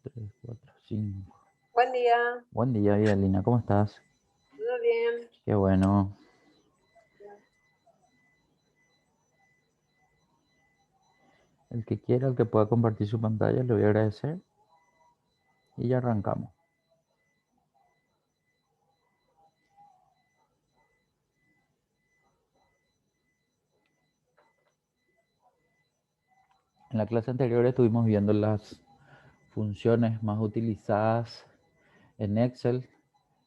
3, 4, 5. Buen día, Buen día, Vidalina, ¿cómo estás? ¿todo bien? Qué bueno. El que quiera, el que pueda compartir su pantalla, le voy a agradecer. Y ya arrancamos. En la clase anterior estuvimos viendo las funciones más utilizadas en Excel,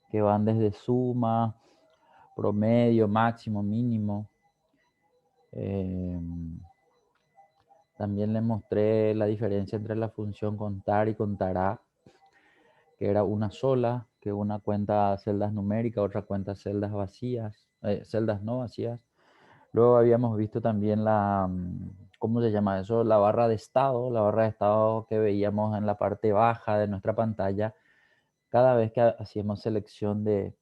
que van desde suma, promedio, máximo, mínimo. También les mostré la diferencia entre la función contar y contará, que era una sola, que una cuenta celdas numéricas, otra cuenta celdas vacías, celdas no vacías. Luego habíamos visto también ¿cómo se llama eso? La barra de estado que veíamos en la parte baja de nuestra pantalla cada vez que hacíamos selección de,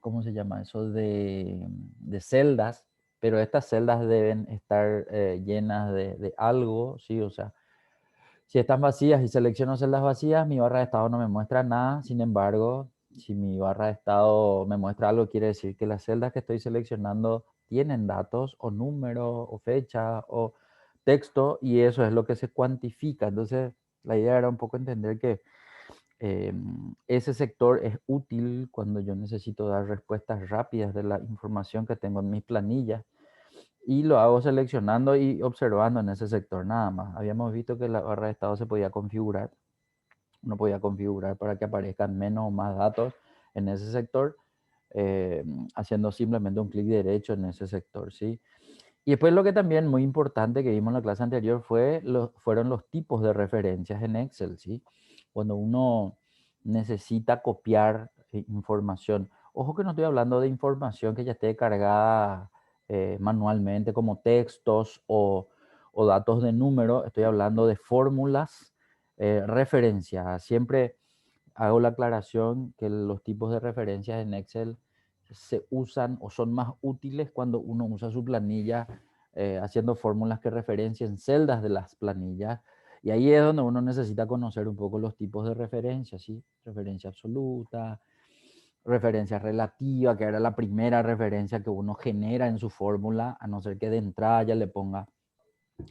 ¿cómo se llama eso? De celdas, pero estas celdas deben estar llenas de algo, ¿sí? O sea, si están vacías y selecciono celdas vacías, mi barra de estado no me muestra nada. Sin embargo, si mi barra de estado me muestra algo, quiere decir que las celdas que estoy seleccionando tienen datos o números o fecha o texto, y eso es lo que se cuantifica. Entonces, la idea era un poco entender que ese sector es útil cuando yo necesito dar respuestas rápidas de la información que tengo en mis planillas, y lo hago seleccionando y observando en ese sector nada más. Habíamos visto que la barra de estado se podía configurar. Uno podía configurar para que aparezcan menos o más datos en ese sector, eh, haciendo simplemente un clic derecho en ese sector, ¿sí? Y después lo que también muy importante que vimos en la clase anterior fueron los tipos de referencias en Excel, ¿sí? Cuando uno necesita copiar información. Ojo que no estoy hablando de información que ya esté cargada manualmente como textos o datos de número. Estoy hablando de fórmulas, referencias. Siempre hago la aclaración que los tipos de referencias en Excel se usan o son más útiles cuando uno usa su planilla haciendo fórmulas que referencien celdas de las planillas. Y ahí es donde uno necesita conocer un poco los tipos de referencia, ¿sí? Referencia absoluta, referencia relativa, que era la primera referencia que uno genera en su fórmula, a no ser que de entrada ya le ponga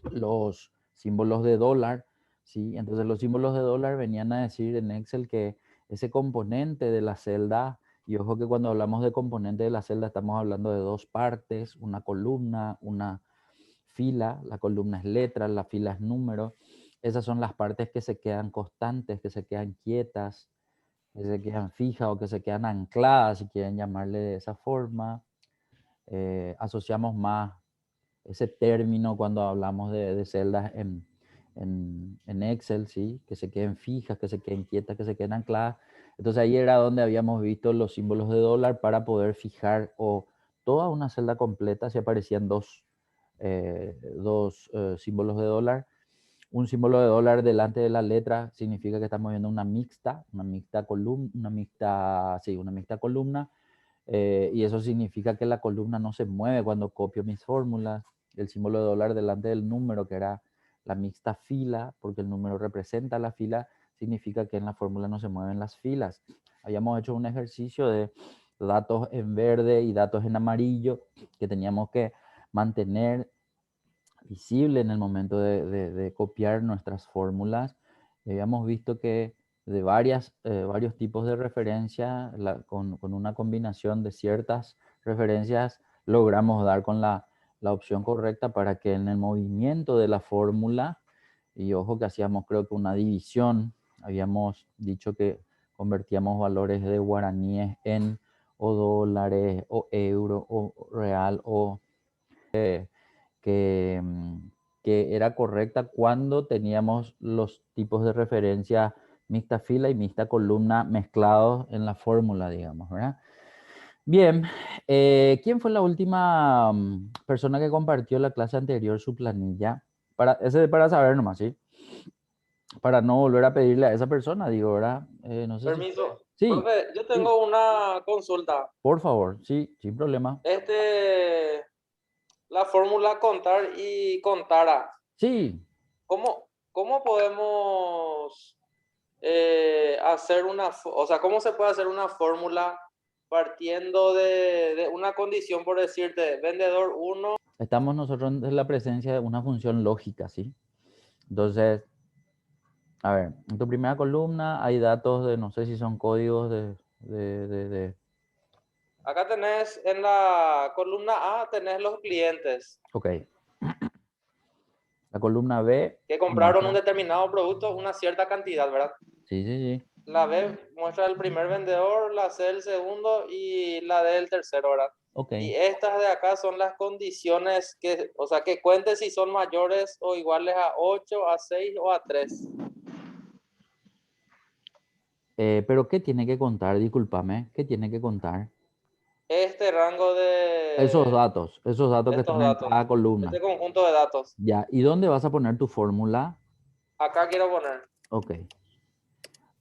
los símbolos de dólar, ¿sí? Entonces los símbolos de dólar venían a decir en Excel que ese componente de la celda, y ojo que cuando hablamos de componente de la celda estamos hablando de dos partes, una columna, una fila. La columna es letra, la fila es número. Esas son las partes que se quedan constantes, que se quedan quietas, que se quedan fijas o que se quedan ancladas, si quieren llamarle de esa forma. Asociamos más ese término cuando hablamos de celdas en Excel, ¿sí? Que se queden fijas, que se queden quietas, que se queden ancladas. Entonces ahí era donde habíamos visto los símbolos de dólar para poder fijar o toda una celda completa si aparecían dos símbolos de dólar. Un símbolo de dólar delante de la letra significa que estamos viendo una mixta columna, una mixta columna, y eso significa que la columna no se mueve cuando copio mis fórmulas. El símbolo de dólar delante del número, que era la mixta fila, porque el número representa la fila, significa que en la fórmula no se mueven las filas. Habíamos hecho un ejercicio de datos en verde y datos en amarillo que teníamos que mantener visible en el momento de copiar nuestras fórmulas. Habíamos visto que de varios tipos de referencia, con una combinación de ciertas referencias, logramos dar con la opción correcta para que en el movimiento de la fórmula, y ojo que hacíamos creo que una división, habíamos dicho que convertíamos valores de guaraníes en o dólares o euro o real o que, que era correcta cuando teníamos los tipos de referencia mixta fila y mixta columna mezclados en la fórmula, digamos, ¿verdad? Bien, ¿quién fue la última persona que compartió la clase anterior su planilla? Para saber nomás, ¿sí? Para no volver a pedirle a esa persona, digo, ¿verdad? No sé si... Permiso. Sí, Profe, yo sí, tengo una consulta. por favor, sí, sin problema. La fórmula contar y contara. Sí, ¿Cómo podemos podemos hacer o sea, cómo se puede hacer una fórmula partiendo de una condición, por decirte, vendedor 1? Estamos nosotros en la presencia de una función lógica, ¿sí? Entonces, a ver, en tu primera columna hay datos de, no sé si son códigos de. Acá tenés en la columna A, tenés los clientes Ok. La columna B que compraron un muestra. determinado producto, una cierta cantidad, ¿verdad? Sí, sí, sí. La B muestra el primer vendedor, la C el segundo y la D el tercero, ¿verdad? Ok. Y estas de acá son las condiciones que, o sea, que cuente si son mayores o iguales a 8, a 6 o a 3. Pero ¿qué tiene que contar? Discúlpame. ¿Qué tiene que contar? Este rango de Esos datos que estos están en datos, cada columna. este conjunto de datos. Ya. ¿Y dónde vas a poner tu fórmula? Acá quiero poner. Ok.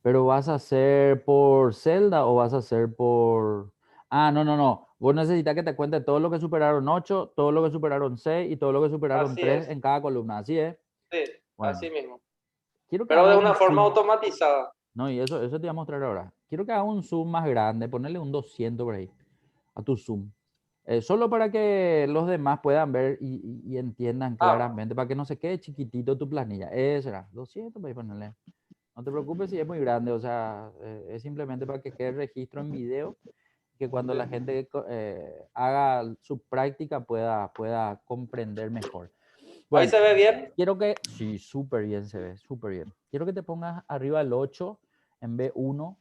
¿Pero vas a hacer por celda o vas a hacer por? Ah, no, no, no. Vos necesitas que te cuente todo lo que superaron 8, todo lo que superaron 6 y todo lo que superaron Así 3 es. en cada columna. Así es. Sí, Bueno, así mismo. quiero que Pero haga de un una forma zoom. automatizada. No, y eso te voy a mostrar ahora. Quiero que haga un zoom más grande, ponerle un 200 por ahí, a tu zoom. Solo para que los demás puedan ver y entiendan Ah, claramente, para que no se quede chiquitito tu planilla. Eso era, 200 para ponerle. No te preocupes si es muy grande, o sea, es simplemente para que quede registro en video, que cuando la gente haga su práctica pueda comprender mejor. ahí Bueno, se ve bien. quiero que, sí, súper bien se ve, súper bien. Quiero que te pongas arriba el 8 en B1.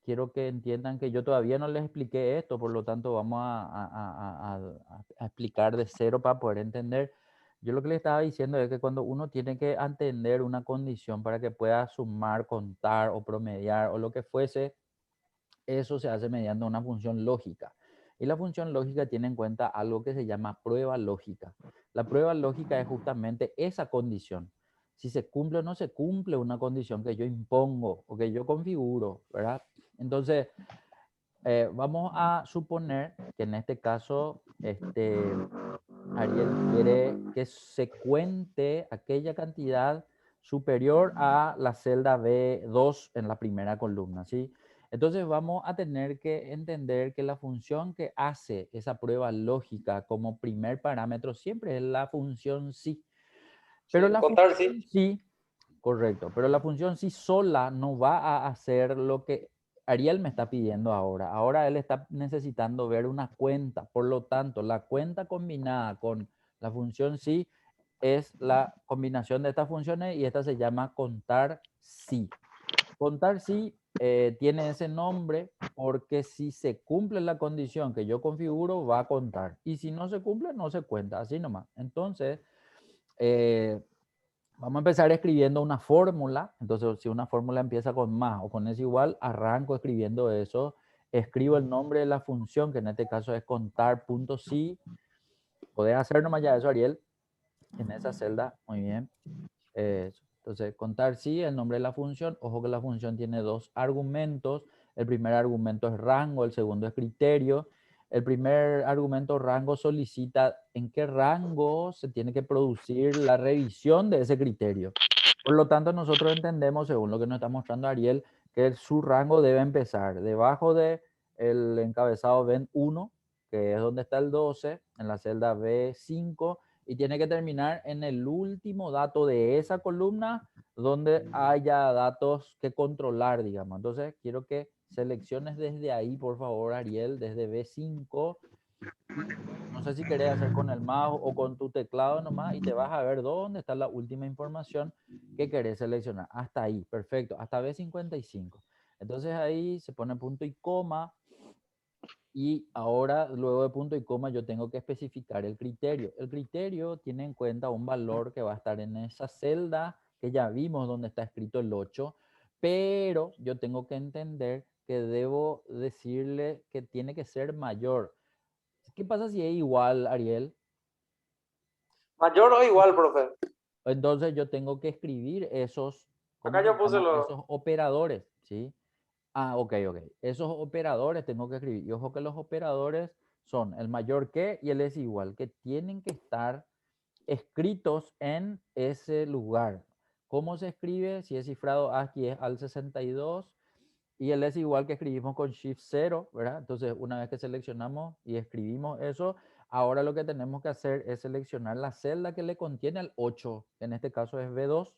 Quiero que entiendan que yo todavía no les expliqué esto, por lo tanto vamos a explicar de cero para poder entender. Yo lo que les estaba diciendo es que cuando uno tiene que entender una condición para que pueda sumar, contar o promediar o lo que fuese, eso se hace mediante una función lógica. Y la función lógica tiene en cuenta algo que se llama prueba lógica. La prueba lógica es justamente esa condición. Si se cumple o no se cumple una condición que yo impongo o que yo configuro, ¿verdad? Entonces, vamos a suponer que en este caso, Ariel quiere que se cuente aquella cantidad superior a la celda B2 en la primera columna, ¿sí? Entonces vamos a tener que entender que la función que hace esa prueba lógica como primer parámetro siempre es la función sí. Pero Sí, la contar, sí. función sí, correcto, pero la función sí sola no va a hacer lo que Ariel me está pidiendo ahora. Ahora él está necesitando ver una cuenta. Por lo tanto, la cuenta combinada con la función sí es la combinación de estas funciones y esta se llama contar sí. Contar sí tiene ese nombre porque si se cumple la condición que yo configuro, va a contar. Y si no se cumple, no se cuenta. Así nomás. Entonces, eh, vamos a empezar escribiendo una fórmula. Entonces, si una fórmula empieza con más o con es igual, arranco escribiendo eso. Escribo el nombre de la función, que en este caso es contar.sí. Podés hacer nomás ya eso, Ariel, en esa celda. Muy bien. Entonces, contar sí, el nombre de la función. Ojo que la función tiene dos argumentos. El primer argumento es rango, el segundo es criterio. El primer argumento rango solicita en qué rango se tiene que producir la revisión de ese criterio. Por lo tanto, nosotros entendemos, según lo que nos está mostrando Ariel, que su rango debe empezar debajo de el encabezado BEN1, que es donde está el 12, en la celda B5, y tiene que terminar en el último dato de esa columna donde haya datos que controlar, digamos. Entonces, quiero que selecciones desde ahí, por favor, Ariel, desde B5. No sé si querés hacer con el mouse o con tu teclado nomás y te vas a ver dónde está la última información que querés seleccionar. Hasta ahí, perfecto, hasta B55. Entonces ahí se pone punto y coma y ahora luego de punto y coma yo tengo que especificar el criterio. El criterio tiene en cuenta un valor que va a estar en esa celda que ya vimos donde está escrito el 8, pero yo tengo que entender que debo decirle que tiene que ser mayor. ¿Qué pasa si es igual, Ariel? Mayor o igual, profe. Entonces yo tengo que escribir esos, ¿cómo Acá se yo puse llama? lo. Esos operadores, ¿sí? Ah, ok, ok. Esos operadores tengo que escribir. Y ojo que los operadores son el mayor que y el es igual, que tienen que estar escritos en ese lugar. ¿Cómo se escribe? Si es cifrado ASCII es al 62 y el es igual que escribimos con Shift 0, ¿verdad? Entonces, una vez que seleccionamos y escribimos eso, ahora lo que tenemos que hacer es seleccionar la celda que le contiene al 8, que en este caso es B2,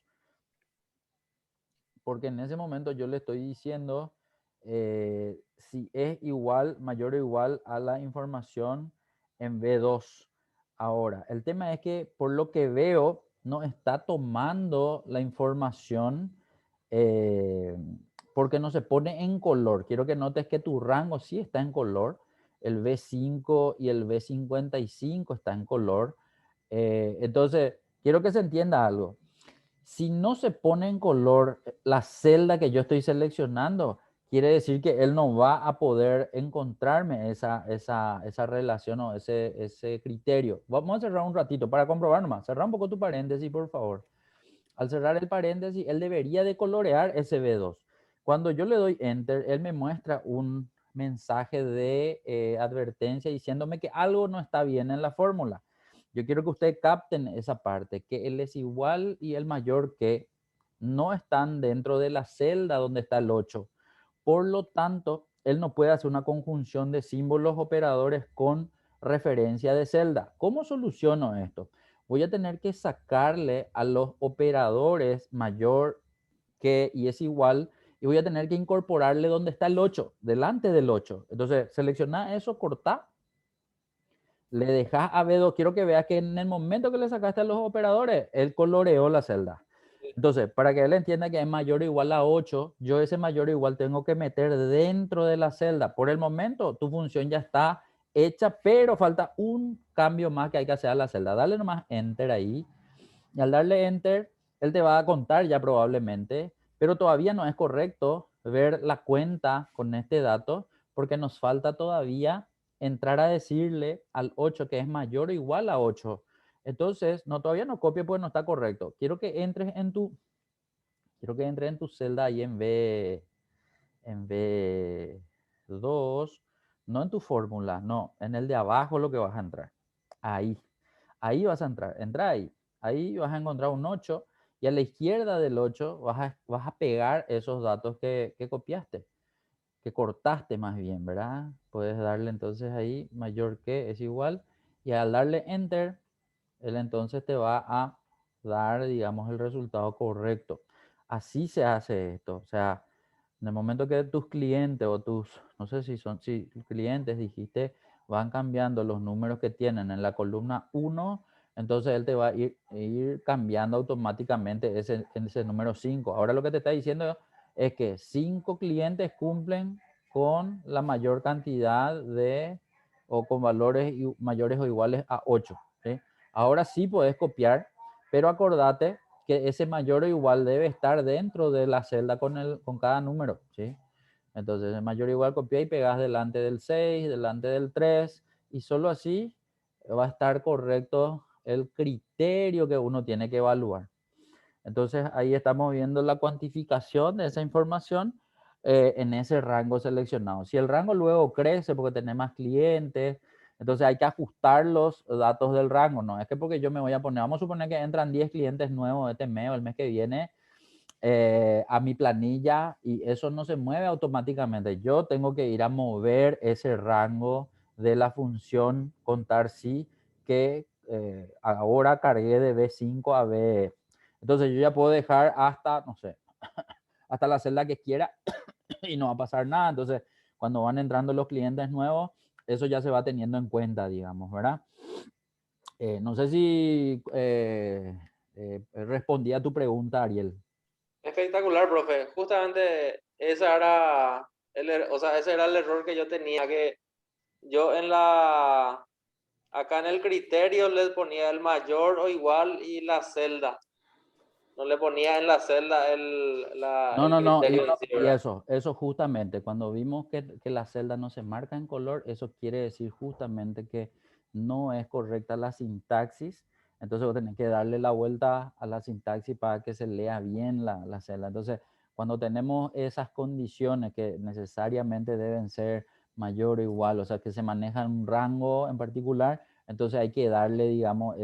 porque en ese momento yo le estoy diciendo si es igual, mayor o igual a la información en B2. Ahora, el tema es que por lo que veo, no está tomando la información eh, porque no se pone en color. Quiero que notes que tu rango sí está en color. El B5 y el B55 está en color. Entonces, quiero que se entienda algo. Si no se pone en color la celda que yo estoy seleccionando, quiere decir que él no va a poder encontrarme esa relación o ese criterio. Vamos a cerrar un ratito para comprobar nomás. Cerra un poco tu paréntesis, por favor. Al cerrar el paréntesis, él debería de colorear ese B2. Cuando yo le doy Enter, él me muestra un mensaje de advertencia diciéndome que algo no está bien en la fórmula. Yo quiero que ustedes capten esa parte, que él es igual y el mayor que no están dentro de la celda donde está el 8. Por lo tanto, él no puede hacer una conjunción de símbolos operadores con referencia de celda. ¿Cómo soluciono esto? Voy a tener que sacarle a los operadores mayor que y es igual y voy a tener que incorporarle donde está el 8, delante del 8. Entonces, selecciona eso, corta, le dejas a B2. Quiero que veas que en el momento que le sacaste a los operadores, él coloreó la celda. Entonces, para que él entienda que es mayor o igual a 8, yo ese mayor o igual tengo que meter dentro de la celda. Por el momento, tu función ya está hecha, pero falta un cambio más que hay que hacer a la celda. Dale nomás Enter ahí. Y al darle Enter, él te va a contar ya probablemente, pero todavía no es correcto ver la cuenta con este dato porque nos falta todavía entrar a decirle al 8 que es mayor o igual a 8. Entonces, no, todavía no copie porque no está correcto. Quiero que entres en tu celda ahí en B2, no en tu fórmula, no, en el de abajo lo que vas a entrar. Ahí vas a entrar, entra ahí. Ahí vas a encontrar un 8 y a la izquierda del 8 vas a pegar esos datos que copiaste, que cortaste más bien, ¿verdad? Puedes darle entonces ahí mayor que es igual y al darle enter, él entonces te va a dar, digamos, el resultado correcto. Así se hace esto. O sea, en el momento que tus clientes o no sé si clientes dijiste, van cambiando los números que tienen en la columna 1, entonces él te va a ir cambiando automáticamente ese número 5. Ahora lo que te está diciendo es que 5 clientes cumplen con la mayor cantidad o con valores mayores o iguales a 8. ¿Sí? Ahora sí puedes copiar, pero acordate que ese mayor o igual debe estar dentro de la celda con cada número, ¿sí? Entonces, el mayor o igual copia y pegas delante del 6, delante del 3, y solo así va a estar correcto el criterio que uno tiene que evaluar. Entonces, ahí estamos viendo la cuantificación de esa información en ese rango seleccionado. Si el rango luego crece porque tenés más clientes, entonces hay que ajustar los datos del rango. No es que porque yo me voy a poner, vamos a suponer que entran 10 clientes nuevos este mes o el mes que viene a mi planilla y eso no se mueve automáticamente. Yo tengo que ir a mover ese rango de la función contar sí que ahora cargué de B5 a B. Entonces yo ya puedo dejar hasta, no sé, hasta la celda que quiera y no va a pasar nada. Entonces, cuando van entrando los clientes nuevos, eso ya se va teniendo en cuenta, digamos, ¿verdad? No sé si respondí a tu pregunta, Ariel. Espectacular, profe. Justamente esa era o sea, ese era el error que yo tenía, que yo acá en el criterio les ponía el mayor o igual y la celda. No le ponía en la celda No, el no, no, criterio en sí, y ¿verdad? eso justamente, cuando vimos que la celda no se marca en color, eso quiere decir justamente que no es correcta la sintaxis, entonces vos tenés que darle la vuelta a la sintaxis para que se lea bien la celda. Entonces, cuando tenemos esas condiciones que necesariamente deben ser mayor o igual, o sea, que se maneja un rango en particular, entonces hay que darle, digamos,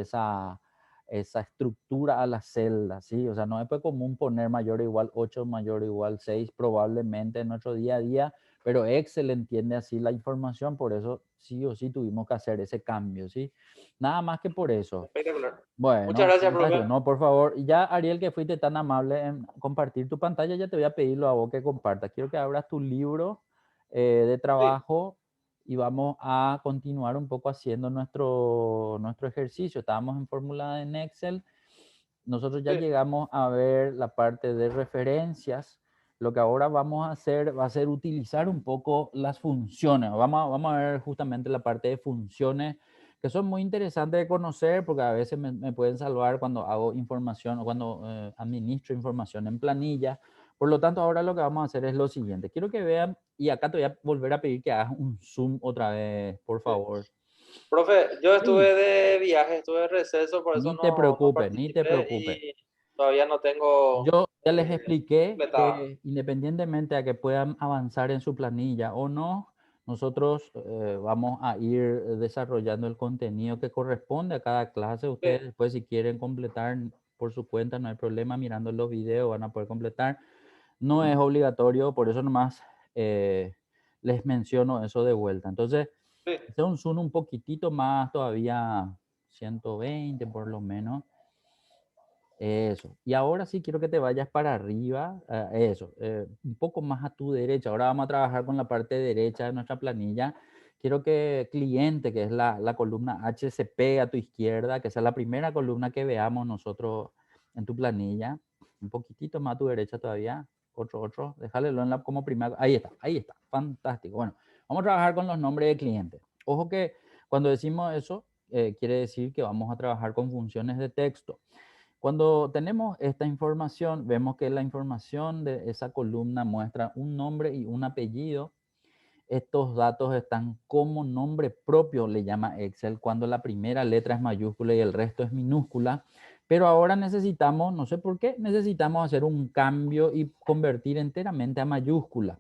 esa estructura a la celda, ¿sí? O sea, no es pues común poner mayor o igual 8, mayor o igual 6, probablemente en nuestro día a día, pero Excel entiende así la información, por eso sí o sí tuvimos que hacer ese cambio, ¿sí? Nada más que por eso. Espectacular. Muchas Bueno, gracias, fantástico. profe. No, por favor. Y ya, Ariel, que fuiste tan amable en compartir tu pantalla, ya te voy a pedirlo a vos que compartas. Quiero que abras tu libro de Sí, trabajo y vamos a continuar un poco haciendo nuestro ejercicio. Estábamos en fórmula en Excel. Nosotros ya sí, llegamos a ver la parte de referencias. Lo que ahora vamos a hacer va a ser utilizar un poco las funciones. Vamos a ver justamente la parte de funciones que son muy interesantes de conocer porque a veces me pueden salvar cuando hago información o cuando administro información en planilla. Por lo tanto, ahora lo que vamos a hacer es lo siguiente. Quiero que vean, y acá te voy a volver a pedir que hagas un zoom otra vez, por sí. favor. Profe, yo Sí, estuve de viaje, estuve de receso, por eso ni te no preocupes, ni te participé preocupes. y todavía no tengo Yo ya les expliqué completada. que independientemente a que puedan avanzar en su planilla o no, nosotros vamos a ir desarrollando el contenido que corresponde a cada clase. Sí, Ustedes después si quieren completar por su cuenta, no hay problema, mirando los videos van a poder completar. No es obligatorio, por eso nomás les menciono eso de vuelta. Entonces, sí, hacer un zoom un poquitito más todavía, 120 por lo menos. Eso. Y ahora sí quiero que te vayas para arriba. Eso. Un poco más a tu derecha. Ahora vamos a trabajar con la parte derecha de nuestra planilla. Quiero que cliente, que es la columna H, se pegue a tu izquierda, que sea la primera columna que veamos nosotros en tu planilla. Un poquitito más a tu derecha todavía. Otro. Déjale en la como primera. Ahí está, ahí está. Fantástico. Bueno, vamos a trabajar con los nombres de clientes. Ojo que cuando decimos eso, quiere decir que vamos a trabajar con funciones de texto. Cuando tenemos esta información, vemos que la información de esa columna muestra un nombre y un apellido. Estos datos están como nombre propio, le llama Excel, cuando la primera letra es mayúscula y el resto es minúscula. Pero ahora necesitamos, no sé por qué, necesitamos hacer un cambio y convertir enteramente a mayúscula.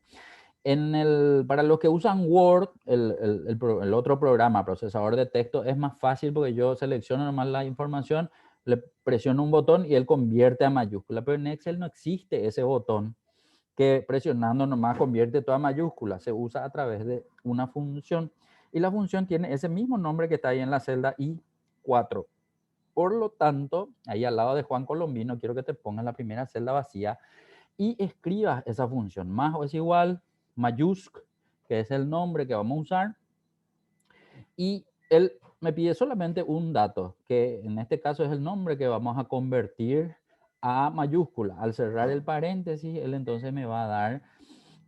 Para los que usan Word, el otro programa, procesador de texto, es más fácil porque yo selecciono nomás la información, le presiono un botón y él convierte a mayúscula. Pero en Excel no existe ese botón que presionando nomás convierte toda mayúscula. Se usa a través de una función y la función tiene ese mismo nombre que está ahí en la celda I4. Por lo tanto, ahí al lado de Juan Colombino, quiero que te pongas la primera celda vacía y escribas esa función. Más o es igual, mayúsc, que es el nombre que vamos a usar, y él me pide solamente un dato, que en este caso es el nombre que vamos a convertir a mayúscula. Al cerrar el paréntesis, él entonces me va a dar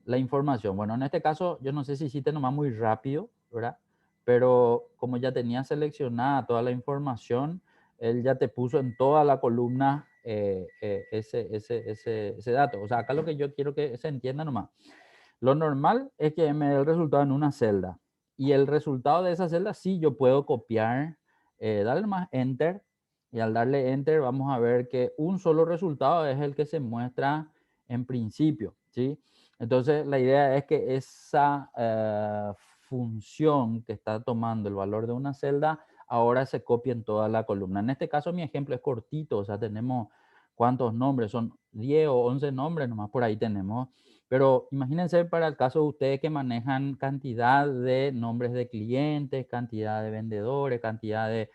la información. Bueno, en este caso, yo no sé si hiciste nomás muy rápido, ¿verdad? Pero como ya tenía seleccionada toda la información, él ya te puso en toda la columna ese dato. O sea, acá lo que yo quiero que se entienda nomás. Lo normal es que me dé el resultado en una celda. Y el resultado de esa celda sí yo puedo copiar, darle más Enter. Y al darle Enter vamos a ver que un solo resultado es el que se muestra en principio, ¿sí? Entonces la idea es que esa función que está tomando el valor de una celda ahora se copia en toda la columna. En este caso mi ejemplo es cortito, o sea, tenemos cuántos nombres, son 10 o 11 nombres, nomás por ahí tenemos. Pero imagínense para el caso de ustedes que manejan cantidad de nombres de clientes, cantidad de vendedores, cantidad de,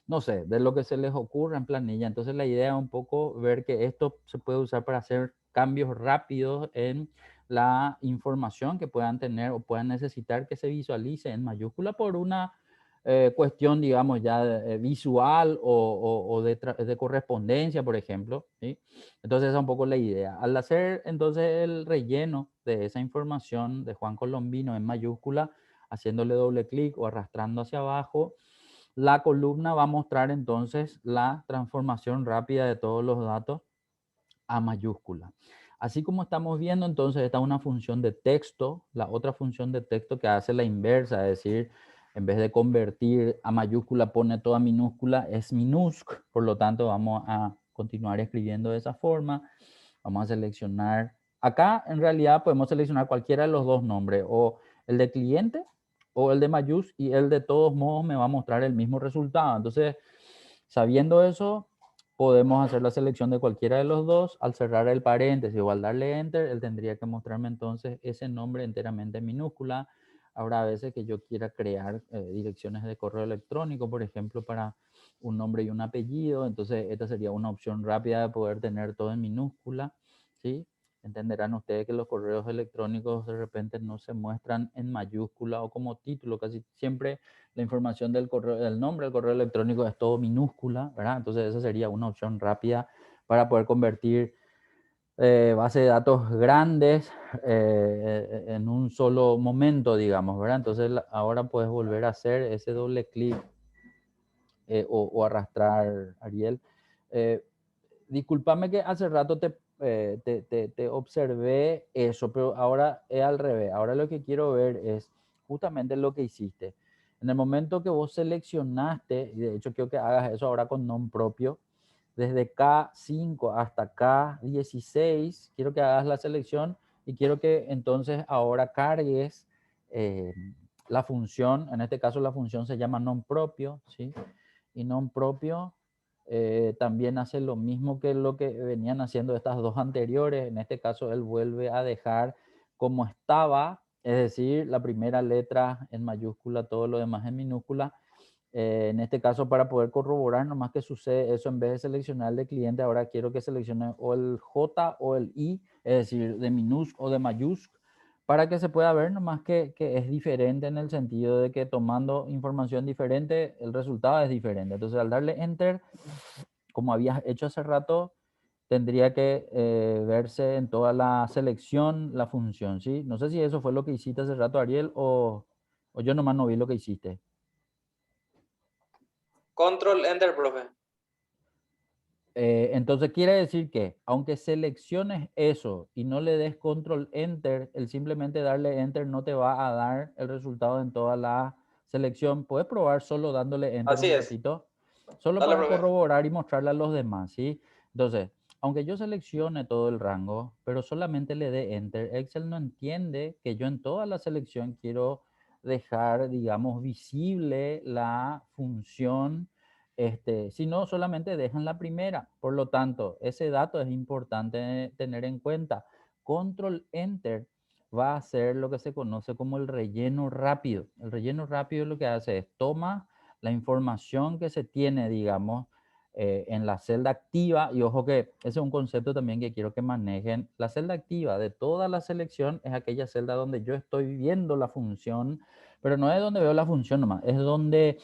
no sé, de lo que se les ocurra en planilla. Entonces la idea es un poco ver que esto se puede usar para hacer cambios rápidos en la información que puedan tener o puedan necesitar que se visualice en mayúscula por una cuestión, digamos, ya visual o de correspondencia, por ejemplo, ¿sí? Entonces esa es un poco la idea. Al hacer entonces el relleno de esa información de Juan Colombino en mayúscula, haciéndole doble clic o arrastrando hacia abajo, la columna va a mostrar entonces la transformación rápida de todos los datos a mayúscula. Así como estamos viendo, entonces está una función de texto, la otra función de texto que hace la inversa, es decir, en vez de convertir a mayúscula, pone toda minúscula, es minusc, por lo tanto vamos a continuar escribiendo de esa forma. Vamos a seleccionar, acá en realidad podemos seleccionar cualquiera de los dos nombres, o el de cliente o el de mayús, y él de todos modos me va a mostrar el mismo resultado. Entonces, sabiendo eso, podemos hacer la selección de cualquiera de los dos. Al cerrar el paréntesis o al darle enter, él tendría que mostrarme entonces ese nombre enteramente en minúscula. Habrá veces que yo quiera crear direcciones de correo electrónico, por ejemplo, para un nombre y un apellido. Entonces, esta sería una opción rápida de poder tener todo en minúscula, ¿sí? Entenderán ustedes que los correos electrónicos de repente no se muestran en mayúscula o como título. Casi siempre la información del correo, del nombre del correo electrónico es todo minúscula, ¿verdad? Entonces, esa sería una opción rápida para poder convertir base de datos grandes en un solo momento, digamos, ¿verdad? Entonces ahora puedes volver a hacer ese doble clic o arrastrar, Ariel. Discúlpame que hace rato te observé eso, pero ahora es al revés. Ahora lo que quiero ver es justamente lo que hiciste. En el momento que vos seleccionaste, y de hecho quiero que hagas eso ahora con nom propio, desde K5 hasta K16, quiero que hagas la selección y quiero que entonces ahora cargues la función, en este caso la función se llama nom propio, ¿sí? Y nom propio también hace lo mismo que lo que venían haciendo estas dos anteriores. En este caso él vuelve a dejar como estaba, es decir, la primera letra en mayúscula, todo lo demás en minúscula. En este caso, para poder corroborar nomás que sucede eso, en vez de seleccionar el de cliente, ahora quiero que seleccione o el J o el I, es decir, de minúscula o de mayúscula, para que se pueda ver nomás que es diferente en el sentido de que tomando información diferente, el resultado es diferente. Entonces, al darle Enter, como habías hecho hace rato, tendría que verse en toda la selección la función, ¿sí? No sé si eso fue lo que hiciste hace rato, Ariel, o yo nomás no vi lo que hiciste. Control Enter, profe. Entonces quiere decir que aunque selecciones eso y no le des control enter, el simplemente darle enter no te va a dar el resultado en toda la selección. Puedes probar solo dándole enter Así un es. ratito, solo Dale, para profe. corroborar y mostrarle a los demás, ¿sí? Entonces, aunque yo seleccione todo el rango, pero solamente le dé enter, Excel no entiende que yo en toda la selección quiero dejar, digamos, visible la función si no, solamente dejan la primera. Por lo tanto, ese dato es importante tener en cuenta. Control Enter va a ser lo que se conoce como el relleno rápido. El relleno rápido lo que hace es toma la información que se tiene, digamos, en la celda activa, y ojo que ese es un concepto también que quiero que manejen. La celda activa de toda la selección es aquella celda donde yo estoy viendo la función, pero no es donde veo la función nomás, es donde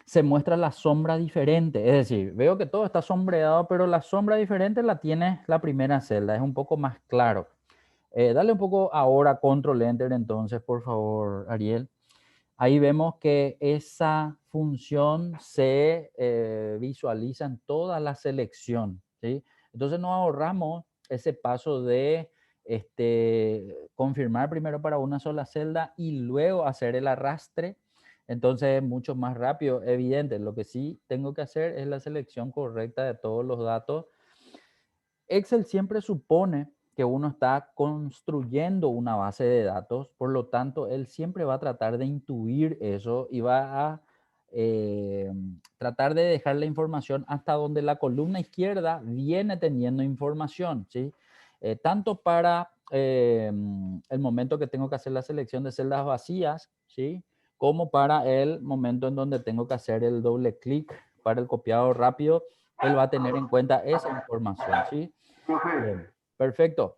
se muestra la sombra diferente. Es decir, veo que todo está sombreado, pero la sombra diferente la tiene la primera celda, es un poco más claro. Dale un poco ahora control enter entonces, por favor, Ariel. Ahí vemos que esa función se visualiza en toda la selección, ¿sí? Entonces nos ahorramos ese paso de confirmar primero para una sola celda y luego hacer el arrastre. Entonces es mucho más rápido, evidente. Lo que sí tengo que hacer es la selección correcta de todos los datos. Excel siempre supone que uno está construyendo una base de datos, por lo tanto, él siempre va a tratar de intuir eso y va a tratar de dejar la información hasta donde la columna izquierda viene teniendo información, ¿sí? Tanto para el momento que tengo que hacer la selección de celdas vacías, ¿sí? Como para el momento en donde tengo que hacer el doble clic para el copiado rápido, él va a tener en cuenta esa información, ¿sí? Profe, Bien, perfecto.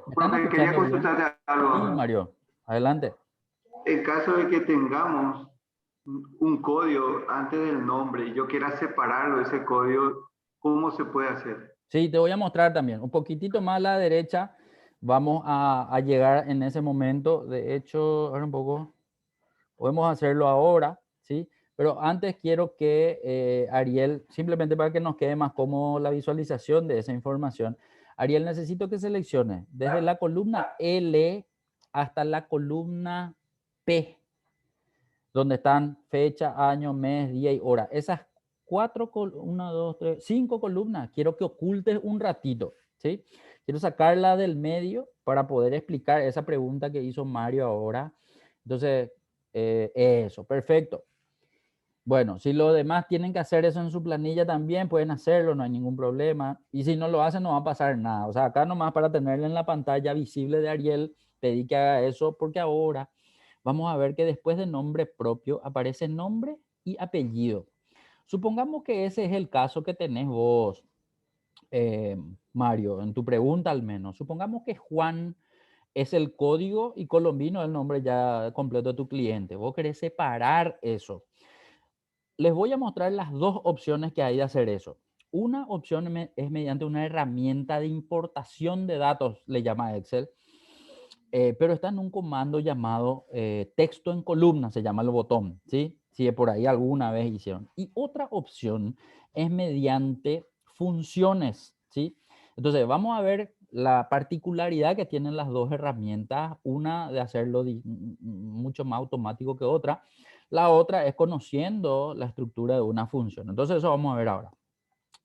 ¿Me están profe, quería escuchando bien? consultarte Sí, algo. Mario, adelante. En caso de que tengamos un código antes del nombre y yo quiera separarlo, ese código, ¿cómo se puede hacer? Sí, te voy a mostrar también. Un poquitito más a la derecha vamos a llegar en ese momento. De hecho, ahora un poco, podemos hacerlo ahora, ¿sí? Pero antes quiero que Ariel, simplemente para que nos quede más cómodo la visualización de esa información, Ariel, necesito que seleccione desde la columna L hasta la columna P, donde están fecha, año, mes, día y hora. Esas una, dos, tres, cinco columnas, quiero que ocultes un ratito, ¿sí? Quiero sacarla del medio para poder explicar esa pregunta que hizo Mario ahora. Entonces, eso, perfecto. Bueno, si los demás tienen que hacer eso en su planilla también, pueden hacerlo, no hay ningún problema. Y si no lo hacen, no va a pasar nada. O sea, acá nomás para tenerle en la pantalla visible de Ariel, pedí que haga eso porque ahora vamos a ver que después de nombre propio aparece nombre y apellido. Supongamos que ese es el caso que tenés vos, Mario, en tu pregunta al menos. Supongamos que Juan es el código y Colombino es el nombre ya completo de tu cliente. Vos querés separar eso. Les voy a mostrar las dos opciones que hay de hacer eso. Una opción es mediante una herramienta de importación de datos, le llama Excel, pero está en un comando llamado texto en columna, se llama el botón, ¿sí? Si por ahí alguna vez hicieron. Y otra opción es mediante funciones, ¿sí? Entonces, vamos a ver la particularidad que tienen las dos herramientas, una de hacerlo mucho más automático que otra, la otra es conociendo la estructura de una función. Entonces, eso vamos a ver ahora.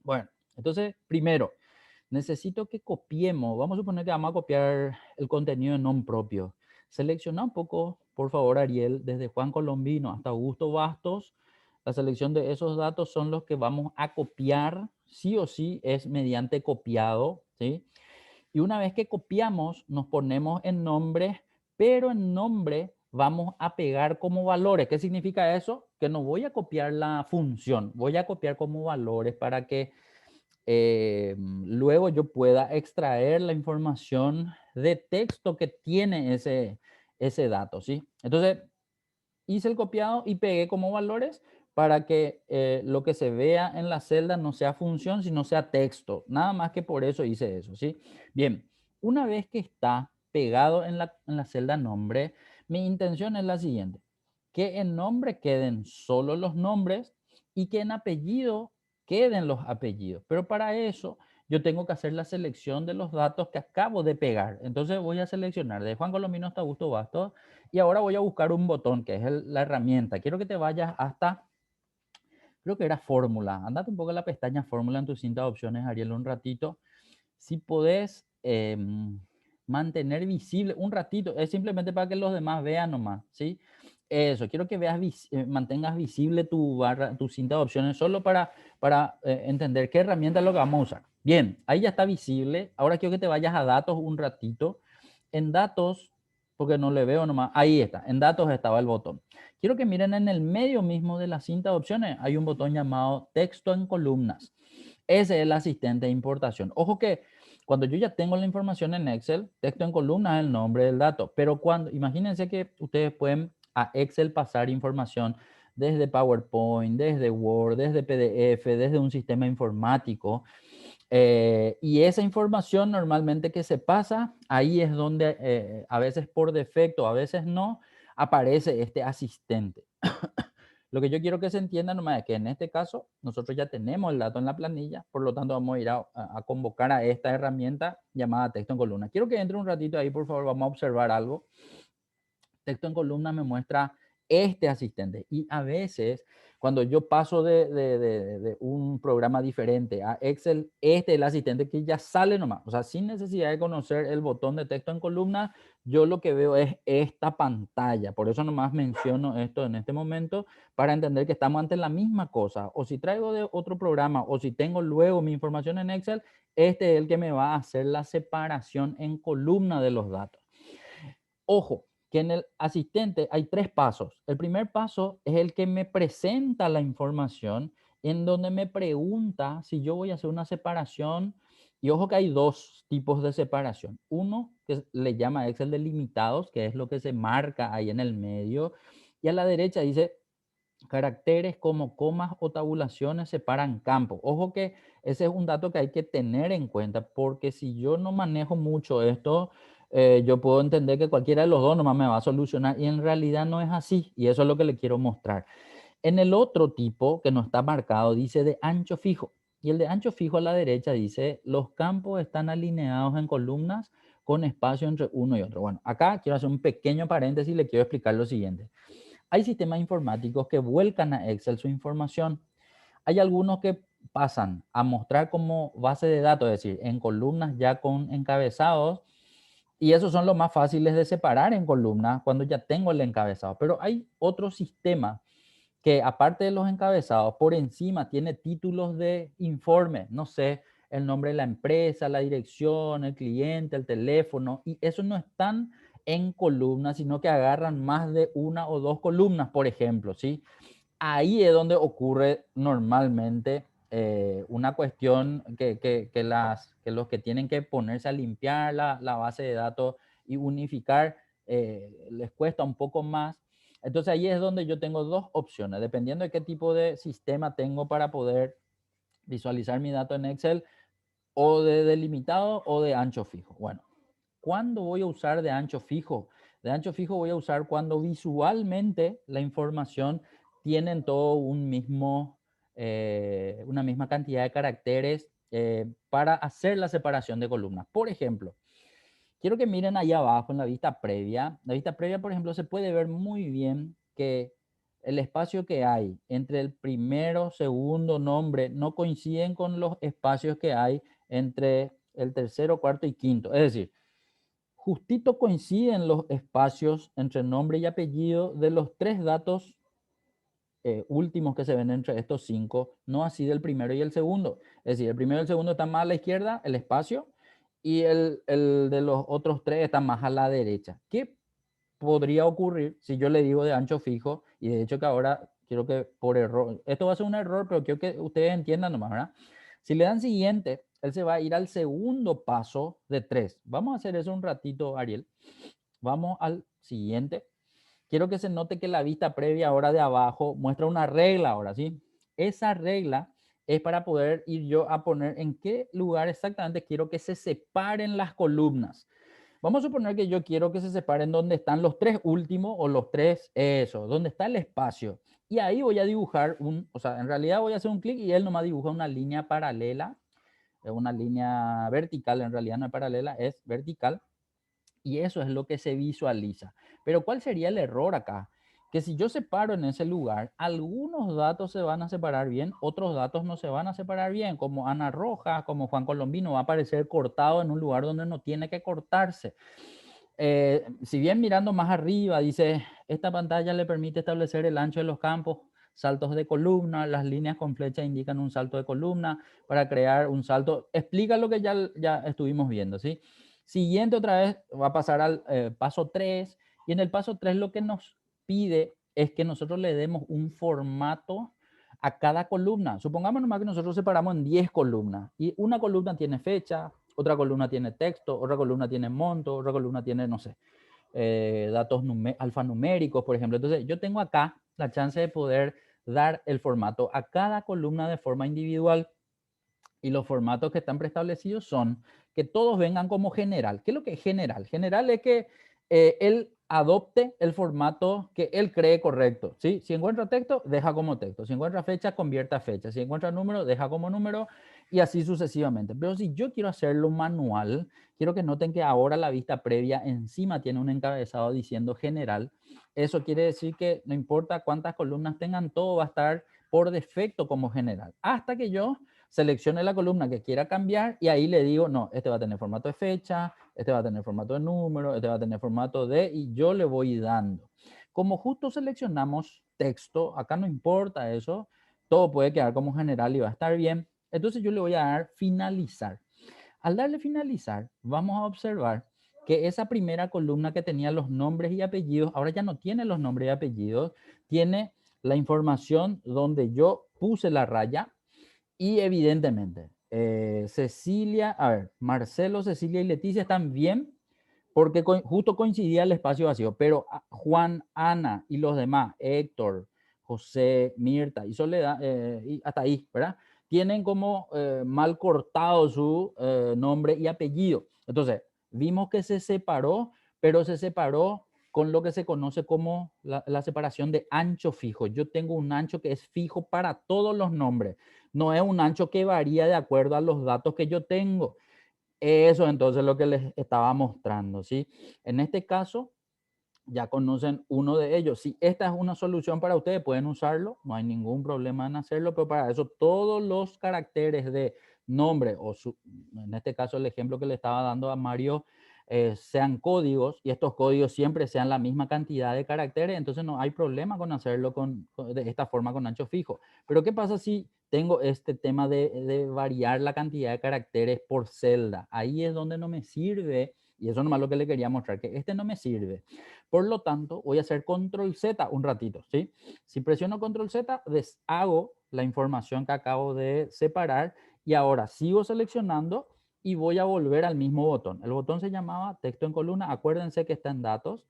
Bueno, entonces, primero, necesito que copiemos, vamos a suponer que vamos a copiar el contenido en nom propio. Selecciona un poco, por favor, Ariel, desde Juan Colombino hasta Augusto Bastos. La selección de esos datos son los que vamos a copiar, sí o sí es mediante copiado, ¿sí? Y una vez que copiamos, nos ponemos en nombre, pero en nombre vamos a pegar como valores. ¿Qué significa eso? Que no voy a copiar la función, voy a copiar como valores para que luego yo pueda extraer la información de texto que tiene ese dato, ¿sí? Entonces, hice el copiado y pegué como valores para que lo que se vea en la celda no sea función, sino sea texto. Nada más que por eso hice eso, ¿sí? Bien, una vez que está pegado en la celda nombre, mi intención es la siguiente, que en nombre queden solo los nombres y que en apellido queden los apellidos. Pero para eso yo tengo que hacer la selección de los datos que acabo de pegar. Entonces voy a seleccionar de Juan Colomino hasta Augusto Bastos y ahora voy a buscar un botón que es la herramienta. Quiero que te vayas hasta, creo que era fórmula. Andate un poco en la pestaña fórmula en tu cinta de opciones, Ariel, un ratito. Si podés mantener visible un ratito, es simplemente para que los demás vean nomás, ¿sí? Eso, quiero que veas, mantengas visible tu barra, tu cinta de opciones, solo para entender qué herramienta es lo que vamos a usar. Bien, ahí ya está visible. Ahora quiero que te vayas a datos un ratito. En datos, porque no le veo nomás, ahí está, en datos estaba el botón. Quiero que miren en el medio mismo de la cinta de opciones, hay un botón llamado texto en columnas. Ese es el asistente de importación. Ojo que cuando yo ya tengo la información en Excel, texto en columna es el nombre del dato, pero cuando, imagínense que ustedes pueden a Excel pasar información desde PowerPoint, desde Word, desde PDF, desde un sistema informático, y esa información normalmente que se pasa, ahí es donde a veces por defecto, a veces no, aparece este asistente. Lo que yo quiero que se entienda nomás es que en este caso nosotros ya tenemos el dato en la planilla, por lo tanto vamos a ir a convocar a esta herramienta llamada texto en columna. Quiero que entre un ratito ahí, por favor, vamos a observar algo. Texto en columna me muestra este asistente y a veces cuando yo paso de un programa diferente a Excel, este es el asistente que ya sale nomás, o sea, sin necesidad de conocer el botón de texto en columna, yo lo que veo es esta pantalla, por eso nomás menciono esto en este momento para entender que estamos ante la misma cosa, o si traigo de otro programa o si tengo luego mi información en Excel, este es el que me va a hacer la separación en columna de los datos. Ojo, que en el asistente hay tres pasos. El primer paso es el que me presenta la información, en donde me pregunta si yo voy a hacer una separación. Y ojo que hay dos tipos de separación. Uno que le llama Excel delimitados, que es lo que se marca ahí en el medio. Y a la derecha dice caracteres como comas o tabulaciones separan campos. Ojo que ese es un dato que hay que tener en cuenta, porque si yo no manejo mucho esto, yo puedo entender que cualquiera de los dos nomás me va a solucionar y en realidad no es así y eso es lo que le quiero mostrar. En el otro tipo que no está marcado dice de ancho fijo y el de ancho fijo a la derecha dice los campos están alineados en columnas con espacio entre uno y otro. Bueno, acá quiero hacer un pequeño paréntesis y le quiero explicar lo siguiente. Hay sistemas informáticos que vuelcan a Excel su información. Hay algunos que pasan a mostrar como base de datos, es decir, en columnas ya con encabezados, y esos son los más fáciles de separar en columnas cuando ya tengo el encabezado. Pero hay otros sistemas que aparte de los encabezados, por encima tiene títulos de informe, no sé, el nombre de la empresa, la dirección, el cliente, el teléfono, y eso no están en columnas, sino que agarran más de una o dos columnas, por ejemplo, ¿sí? Ahí es donde ocurre normalmente una cuestión que los que tienen que ponerse a limpiar la base de datos y unificar les cuesta un poco más. Entonces ahí es donde yo tengo dos opciones, dependiendo de qué tipo de sistema tengo para poder visualizar mi dato en Excel, o de delimitado o de ancho fijo. Bueno, ¿cuándo voy a usar de ancho fijo? De ancho fijo voy a usar cuando visualmente la información tiene todo un mismo, una misma cantidad de caracteres para hacer la separación de columnas. Por ejemplo, quiero que miren ahí abajo en la vista previa. La vista previa, por ejemplo, se puede ver muy bien que el espacio que hay entre el primero, segundo nombre no coinciden con los espacios que hay entre el tercero, cuarto y quinto. Es decir, justito coinciden los espacios entre nombre y apellido de los tres datos últimos que se ven entre estos cinco, no así del primero y el segundo. Es decir, el primero y el segundo están más a la izquierda, el espacio, y el de los otros tres está más a la derecha. ¿Qué podría ocurrir si yo le digo de ancho fijo? Y de hecho que ahora quiero que por error, esto va a ser un error, pero quiero que ustedes entiendan nomás, ¿verdad? Si le dan siguiente, él se va a ir al segundo paso de 3. Vamos a hacer eso un ratito, Ariel. Vamos al siguiente. Quiero que se note que la vista previa ahora de abajo muestra una regla ahora, ¿sí? Esa regla es para poder ir yo a poner en qué lugar exactamente quiero que se separen las columnas. Vamos a suponer que yo quiero que se separen donde están los tres últimos o los tres, eso, donde está el espacio. Y ahí voy a dibujar o sea, en realidad voy a hacer un clic y él nomás dibuja una línea paralela, una línea vertical, en realidad no es paralela, es vertical. Y eso es lo que se visualiza. Pero ¿cuál sería el error acá? Que si yo separo en ese lugar, algunos datos se van a separar bien, otros datos no se van a separar bien, como Ana Rojas, como Juan Colombino, va a aparecer cortado en un lugar donde no tiene que cortarse. Si bien mirando más arriba, dice, esta pantalla le permite establecer el ancho de los campos, saltos de columna, las líneas con flecha indican un salto de columna para crear un salto. Explica lo que ya estuvimos viendo, ¿sí? Siguiente otra vez va a pasar al paso 3 y en el paso 3 lo que nos pide es que nosotros le demos un formato a cada columna. Supongamos nomás que nosotros separamos en 10 columnas y una columna tiene fecha, otra columna tiene texto, otra columna tiene monto, otra columna tiene, no sé, datos alfanuméricos, por ejemplo. Entonces yo tengo acá la chance de poder dar el formato a cada columna de forma individual. Y los formatos que están preestablecidos son que todos vengan como general. ¿Qué es lo que es general? General es que él adopte el formato que él cree correcto, ¿sí? Si encuentra texto, deja como texto. Si encuentra fecha, convierta a fecha. Si encuentra número, deja como número y así sucesivamente. Pero si yo quiero hacerlo manual, quiero que noten que ahora la vista previa encima tiene un encabezado diciendo general. Eso quiere decir que no importa cuántas columnas tengan, todo va a estar por defecto como general. Hasta que yo seleccione la columna que quiera cambiar y ahí le digo, no, este va a tener formato de fecha, este va a tener formato de número, este va a tener formato de, y yo le voy dando. Como justo seleccionamos texto, acá no importa eso, todo puede quedar como general y va a estar bien. Entonces yo le voy a dar finalizar. Al darle finalizar, vamos a observar que esa primera columna que tenía los nombres y apellidos, ahora ya no tiene los nombres y apellidos, tiene la información donde yo puse la raya. Y evidentemente, Cecilia, a ver, Marcelo, Cecilia y Leticia están bien porque justo coincidía el espacio vacío, pero Juan, Ana y los demás, Héctor, José, Mirta y Soledad, y hasta ahí, ¿verdad? Tienen como mal cortado su nombre y apellido. Entonces, vimos que se separó, pero se separó con lo que se conoce como la separación de ancho fijo. Yo tengo un ancho que es fijo para todos los nombres. No es un ancho que varía de acuerdo a los datos que yo tengo. Eso entonces es lo que les estaba mostrando, ¿sí? En este caso, ya conocen uno de ellos. Si esta es una solución para ustedes, pueden usarlo, no hay ningún problema en hacerlo, pero para eso todos los caracteres de nombre, en este caso el ejemplo que le estaba dando a Mario, sean códigos y estos códigos siempre sean la misma cantidad de caracteres, entonces no hay problema con hacerlo de esta forma con ancho fijo. Pero ¿qué pasa si tengo este tema de variar la cantidad de caracteres por celda? Ahí es donde no me sirve, y eso nomás lo que le quería mostrar, que este no me sirve. Por lo tanto, voy a hacer control Z un ratito, ¿sí? Si presiono control Z, deshago la información que acabo de separar y ahora sigo seleccionando y voy a volver al mismo botón. El botón se llamaba texto en columna. Acuérdense que está en datos.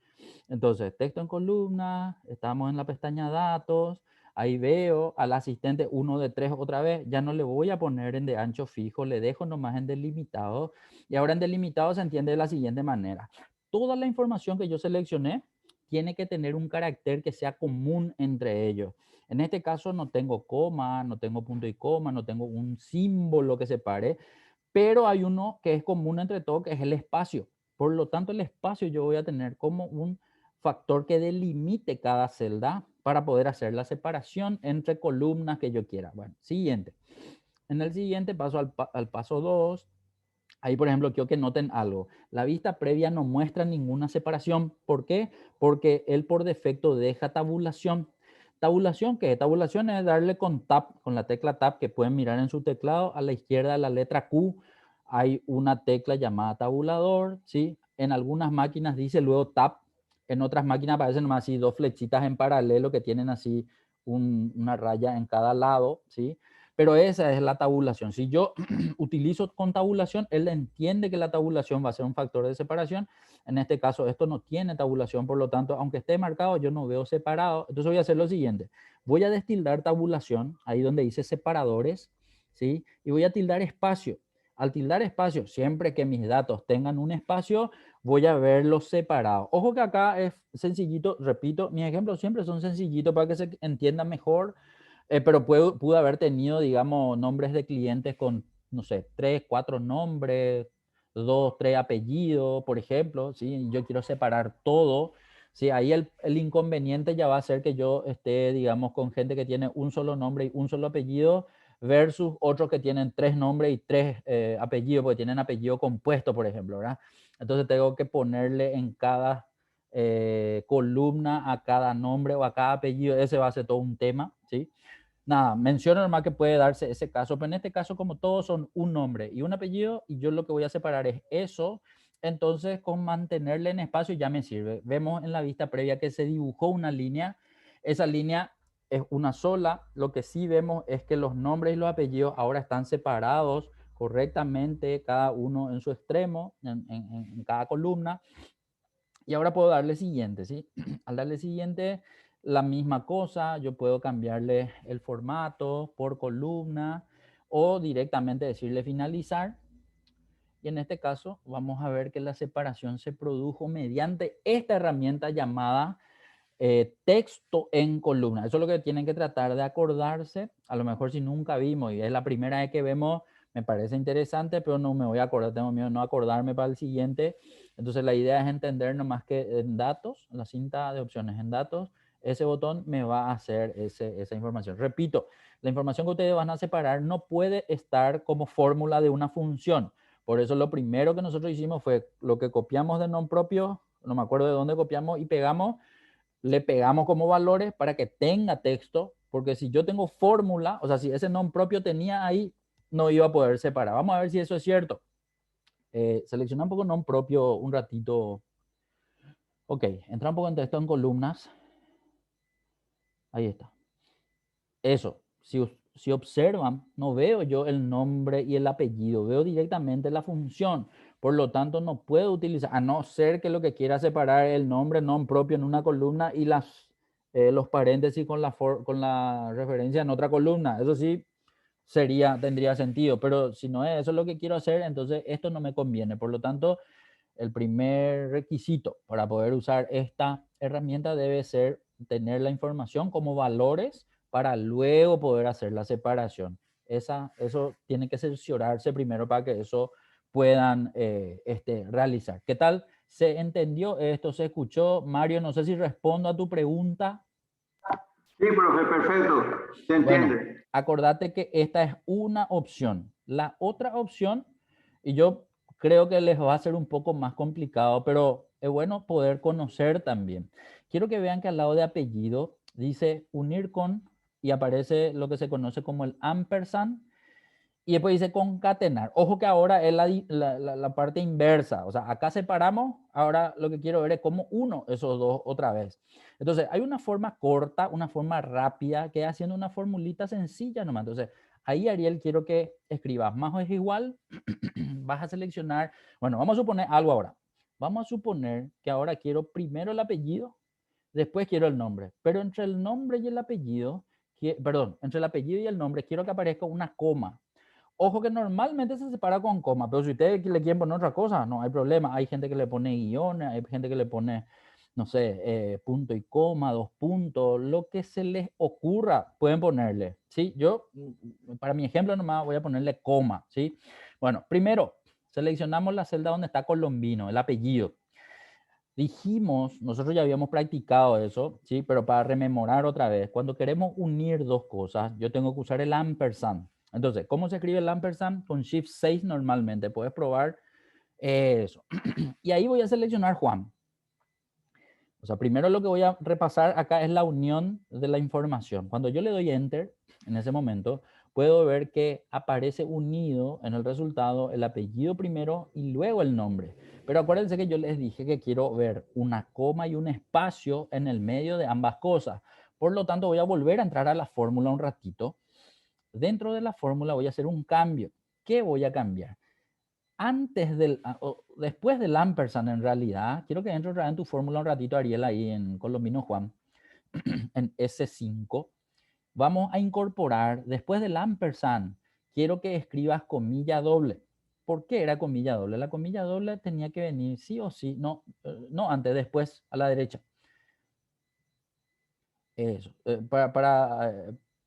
Entonces, texto en columna, estamos en la pestaña datos. Ahí veo al asistente 1 de 3 otra vez. Ya no le voy a poner en de ancho fijo, le dejo nomás en delimitado. Y ahora en delimitado se entiende de la siguiente manera. Toda la información que yo seleccioné tiene que tener un carácter que sea común entre ellos. En este caso no tengo coma, no tengo punto y coma, no tengo un símbolo que separe, pero hay uno que es común entre todos, que es el espacio. Por lo tanto, el espacio yo voy a tener como un factor que delimite cada celda para poder hacer la separación entre columnas que yo quiera. Bueno, siguiente. En el siguiente paso al paso 2, ahí, por ejemplo, quiero que noten algo. La vista previa no muestra ninguna separación. ¿Por qué? Porque él por defecto deja tabulación. ¿Tabulación qué? Tabulación es darle con Tab, con la tecla Tab que pueden mirar en su teclado. A la izquierda de la letra Q hay una tecla llamada tabulador, ¿sí? En algunas máquinas dice luego Tab. En otras máquinas aparecen más así dos flechitas en paralelo que tienen así una raya en cada lado, ¿sí? Pero esa es la tabulación. Si yo utilizo con tabulación, él entiende que la tabulación va a ser un factor de separación. En este caso, esto no tiene tabulación, por lo tanto, aunque esté marcado, yo no veo separado. Entonces voy a hacer lo siguiente. Voy a destildar tabulación, ahí donde dice separadores, ¿sí? Y voy a tildar espacio. Al tildar espacio, siempre que mis datos tengan un espacio, voy a verlos separados. Ojo que acá es sencillito, repito, mis ejemplos siempre son sencillitos para que se entienda mejor. Pero pude haber tenido, digamos, nombres de clientes con, no sé, 3, 4 nombres, 2, 3 apellidos, por ejemplo, ¿sí? Yo quiero separar todo, ¿sí? Ahí el inconveniente ya va a ser que yo esté, digamos, con gente que tiene un solo nombre y un solo apellido versus otros que tienen 3 nombres y 3 apellidos, porque tienen apellido compuesto, por ejemplo, ¿verdad? Entonces tengo que ponerle en cada columna a cada nombre o a cada apellido, ese va a ser todo un tema, ¿sí? Nada, menciono nomás que puede darse ese caso, pero en este caso como todos son un nombre y un apellido y yo lo que voy a separar es eso, entonces con mantenerle en espacio ya me sirve. Vemos en la vista previa que se dibujó una línea, esa línea es una sola, lo que sí vemos es que los nombres y los apellidos ahora están separados correctamente, cada uno en su extremo, en cada columna, y ahora puedo darle siguiente, ¿sí? Al darle siguiente, la misma cosa, yo puedo cambiarle el formato por columna o directamente decirle finalizar. Y en este caso vamos a ver que la separación se produjo mediante esta herramienta llamada texto en columna. Eso es lo que tienen que tratar de acordarse. A lo mejor si nunca vimos y es la primera vez que vemos, me parece interesante, pero no me voy a acordar, tengo miedo de no acordarme para el siguiente. Entonces la idea es entender nomás que en datos, la cinta de opciones en datos, ese botón me va a hacer esa información. Repito, la información que ustedes van a separar no puede estar como fórmula de una función. Por eso lo primero que nosotros hicimos fue lo que copiamos de nom propio, no me acuerdo de dónde copiamos y pegamos, le pegamos como valores para que tenga texto, porque si yo tengo fórmula, o sea, si ese nom propio tenía ahí, no iba a poder separar. Vamos a ver si eso es cierto. Selecciona un poco nom propio un ratito. Ok, entra un poco en texto en columnas. Ahí está. Eso, si observan, no veo yo el nombre y el apellido, veo directamente la función. Por lo tanto, no puedo utilizar, a no ser que lo que quiera separar el nombre nom propio en una columna y los paréntesis con la referencia en otra columna. Eso sí tendría sentido, pero si no es eso lo que quiero hacer, entonces esto no me conviene. Por lo tanto, el primer requisito para poder usar esta herramienta debe ser tener la información como valores para luego poder hacer la separación. Eso tiene que cerciorarse primero para que eso puedan realizar. ¿Qué tal? ¿Se entendió esto? ¿Se escuchó? Mario, no sé si respondo a tu pregunta. Sí, profe, perfecto. Se Bueno, entiende. acordate que esta es una opción. La otra opción, y yo creo que les va a ser un poco más complicado, pero es bueno poder conocer también. Quiero que vean que al lado de apellido dice unir con y aparece lo que se conoce como el ampersand y después dice concatenar. Ojo que ahora es la parte inversa. O sea, acá separamos, ahora lo que quiero ver es cómo uno esos dos otra vez. Entonces, hay una forma corta, una forma rápida, que es haciendo una formulita sencilla nomás. Entonces, ahí, Ariel, quiero que escribas más o es igual. Vas a seleccionar, bueno, vamos a suponer algo ahora. Vamos a suponer que ahora quiero primero el apellido, después quiero el nombre. Pero entre el nombre y el apellido, perdón, entre el apellido y el nombre, quiero que aparezca una coma. Ojo que normalmente se separa con coma, pero si ustedes le quieren poner otra cosa, no hay problema. Hay gente que le pone guiones, hay gente que le pone, no sé, punto y coma, dos puntos, lo que se les ocurra, pueden ponerle, ¿sí? Yo, para mi ejemplo nomás, voy a ponerle coma, ¿sí? Bueno, primero, seleccionamos la celda donde está Colombino, el apellido. Dijimos, nosotros ya habíamos practicado eso, ¿sí? Pero para rememorar otra vez, cuando queremos unir dos cosas, yo tengo que usar el ampersand. Entonces, ¿cómo se escribe el ampersand? Con Shift 6 normalmente. Puedes probar eso. Y ahí voy a seleccionar Juan. O sea, primero lo que voy a repasar acá es la unión de la información. Cuando yo le doy Enter, en ese momento, puedo ver que aparece unido en el resultado el apellido primero y luego el nombre. Pero acuérdense que yo les dije que quiero ver una coma y un espacio en el medio de ambas cosas. Por lo tanto, voy a volver a entrar a la fórmula un ratito. Dentro de la fórmula voy a hacer un cambio. ¿Qué voy a cambiar? Después del ampersand en realidad, quiero que entre en tu fórmula un ratito, Ariel, ahí en Colombino Juan, en S5, vamos a incorporar, después del ampersand, quiero que escribas comilla doble. ¿Por qué era comilla doble? La comilla doble tenía que venir sí o sí, no antes, después, a la derecha. Eso,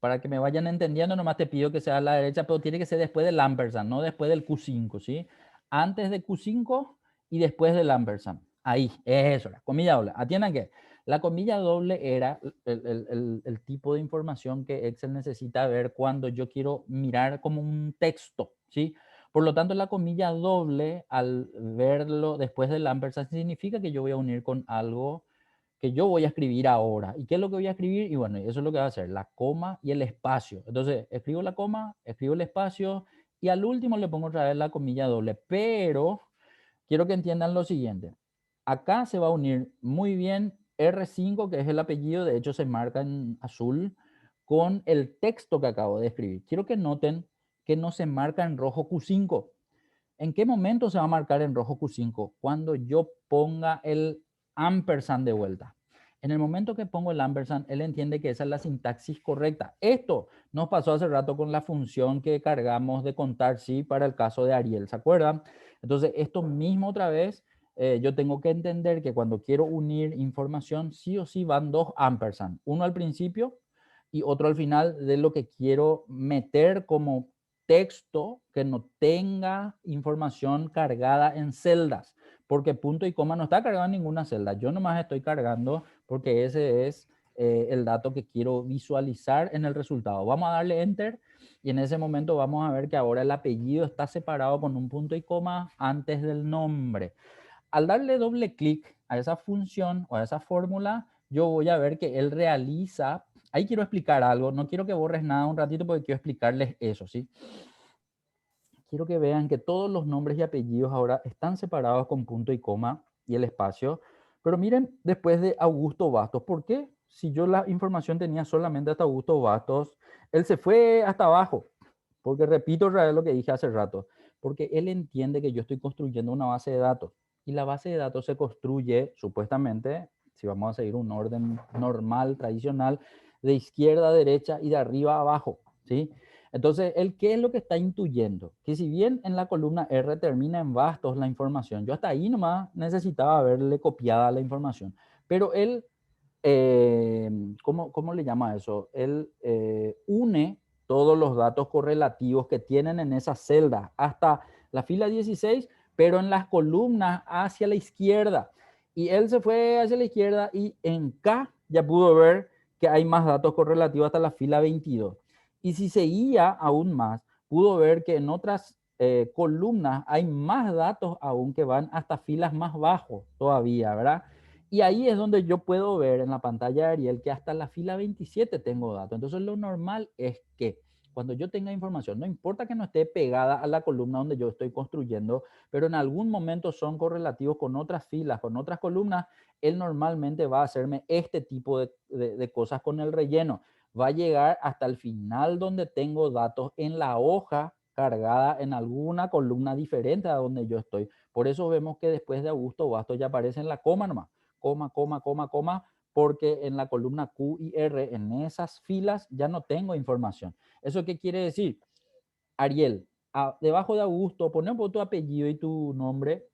para que me vayan entendiendo, nomás te pido que sea a la derecha, pero tiene que ser después del ampersand, no después del Q5, ¿sí? Antes de Q5 y después del ampersand. Ahí, eso, la comilla doble. Atiendan que la comilla doble era el tipo de información que Excel necesita ver cuando yo quiero mirar como un texto, ¿sí? Por lo tanto, la comilla doble, al verlo después del ampersand, significa que yo voy a unir con algo que yo voy a escribir ahora. ¿Y qué es lo que voy a escribir? Y bueno, eso es lo que va a hacer, la coma y el espacio. Entonces, escribo la coma, escribo el espacio y al último le pongo otra vez la comilla doble. Pero quiero que entiendan lo siguiente. Acá se va a unir muy bien R5, que es el apellido, de hecho se marca en azul, con el texto que acabo de escribir. Quiero que noten que no se marca en rojo Q5. ¿En qué momento se va a marcar en rojo Q5? Cuando yo ponga el ampersand de vuelta. En el momento que pongo el ampersand, él entiende que esa es la sintaxis correcta. Esto nos pasó hace rato con la función que cargamos de contar sí para el caso de Ariel, ¿se acuerdan? Entonces, esto mismo otra vez, yo tengo que entender que cuando quiero unir información, sí o sí van dos ampersand. Uno al principio y otro al final de lo que quiero meter como texto que no tenga información cargada en celdas, porque punto y coma no está cargado en ninguna celda. Yo nomás estoy cargando porque ese es el dato que quiero visualizar en el resultado. Vamos a darle Enter y en ese momento vamos a ver que ahora el apellido está separado con un punto y coma antes del nombre. Al darle doble clic a esa función o a esa fórmula, yo voy a ver que él realiza. Ahí quiero explicar algo, no quiero que borres nada un ratito porque quiero explicarles eso, ¿sí? Quiero que vean que todos los nombres y apellidos ahora están separados con punto y coma y el espacio. Pero miren, después de Augusto Bastos, ¿por qué? Si yo la información tenía solamente hasta Augusto Bastos, él se fue hasta abajo. Porque repito otra vez lo que dije hace rato, porque él entiende que yo estoy construyendo una base de datos y la base de datos se construye supuestamente, si vamos a seguir un orden normal, tradicional, de izquierda a derecha y de arriba a abajo, ¿sí? Entonces, él, ¿qué es lo que está intuyendo? Que si bien en la columna R termina en Bastos la información, yo hasta ahí nomás necesitaba haberle copiada la información, pero él ¿cómo le llama eso? Él une todos los datos correlativos que tienen en esa celda hasta la fila 16, pero en las columnas hacia la izquierda. Y él se fue hacia la izquierda y en K ya pudo ver que hay más datos correlativos hasta la fila 22. Y si seguía aún más, pudo ver que en otras columnas hay más datos aún que van hasta filas más bajos todavía, ¿verdad? Y ahí es donde yo puedo ver en la pantalla de Ariel que hasta la fila 27 tengo datos. Entonces lo normal es que cuando yo tenga información, no importa que no esté pegada a la columna donde yo estoy construyendo, pero en algún momento son correlativos con otras filas, con otras columnas, él normalmente va a hacerme este tipo de cosas con el relleno. Va a llegar hasta el final donde tengo datos en la hoja cargada en alguna columna diferente a donde yo estoy. Por eso vemos que después de Augusto Bastos ya aparece en la coma nomás, coma, coma, coma, coma, porque en la columna Q y R, en esas filas, ya no tengo información. ¿Eso qué quiere decir? Ariel, debajo de Augusto, ponemos tu apellido y tu nombre.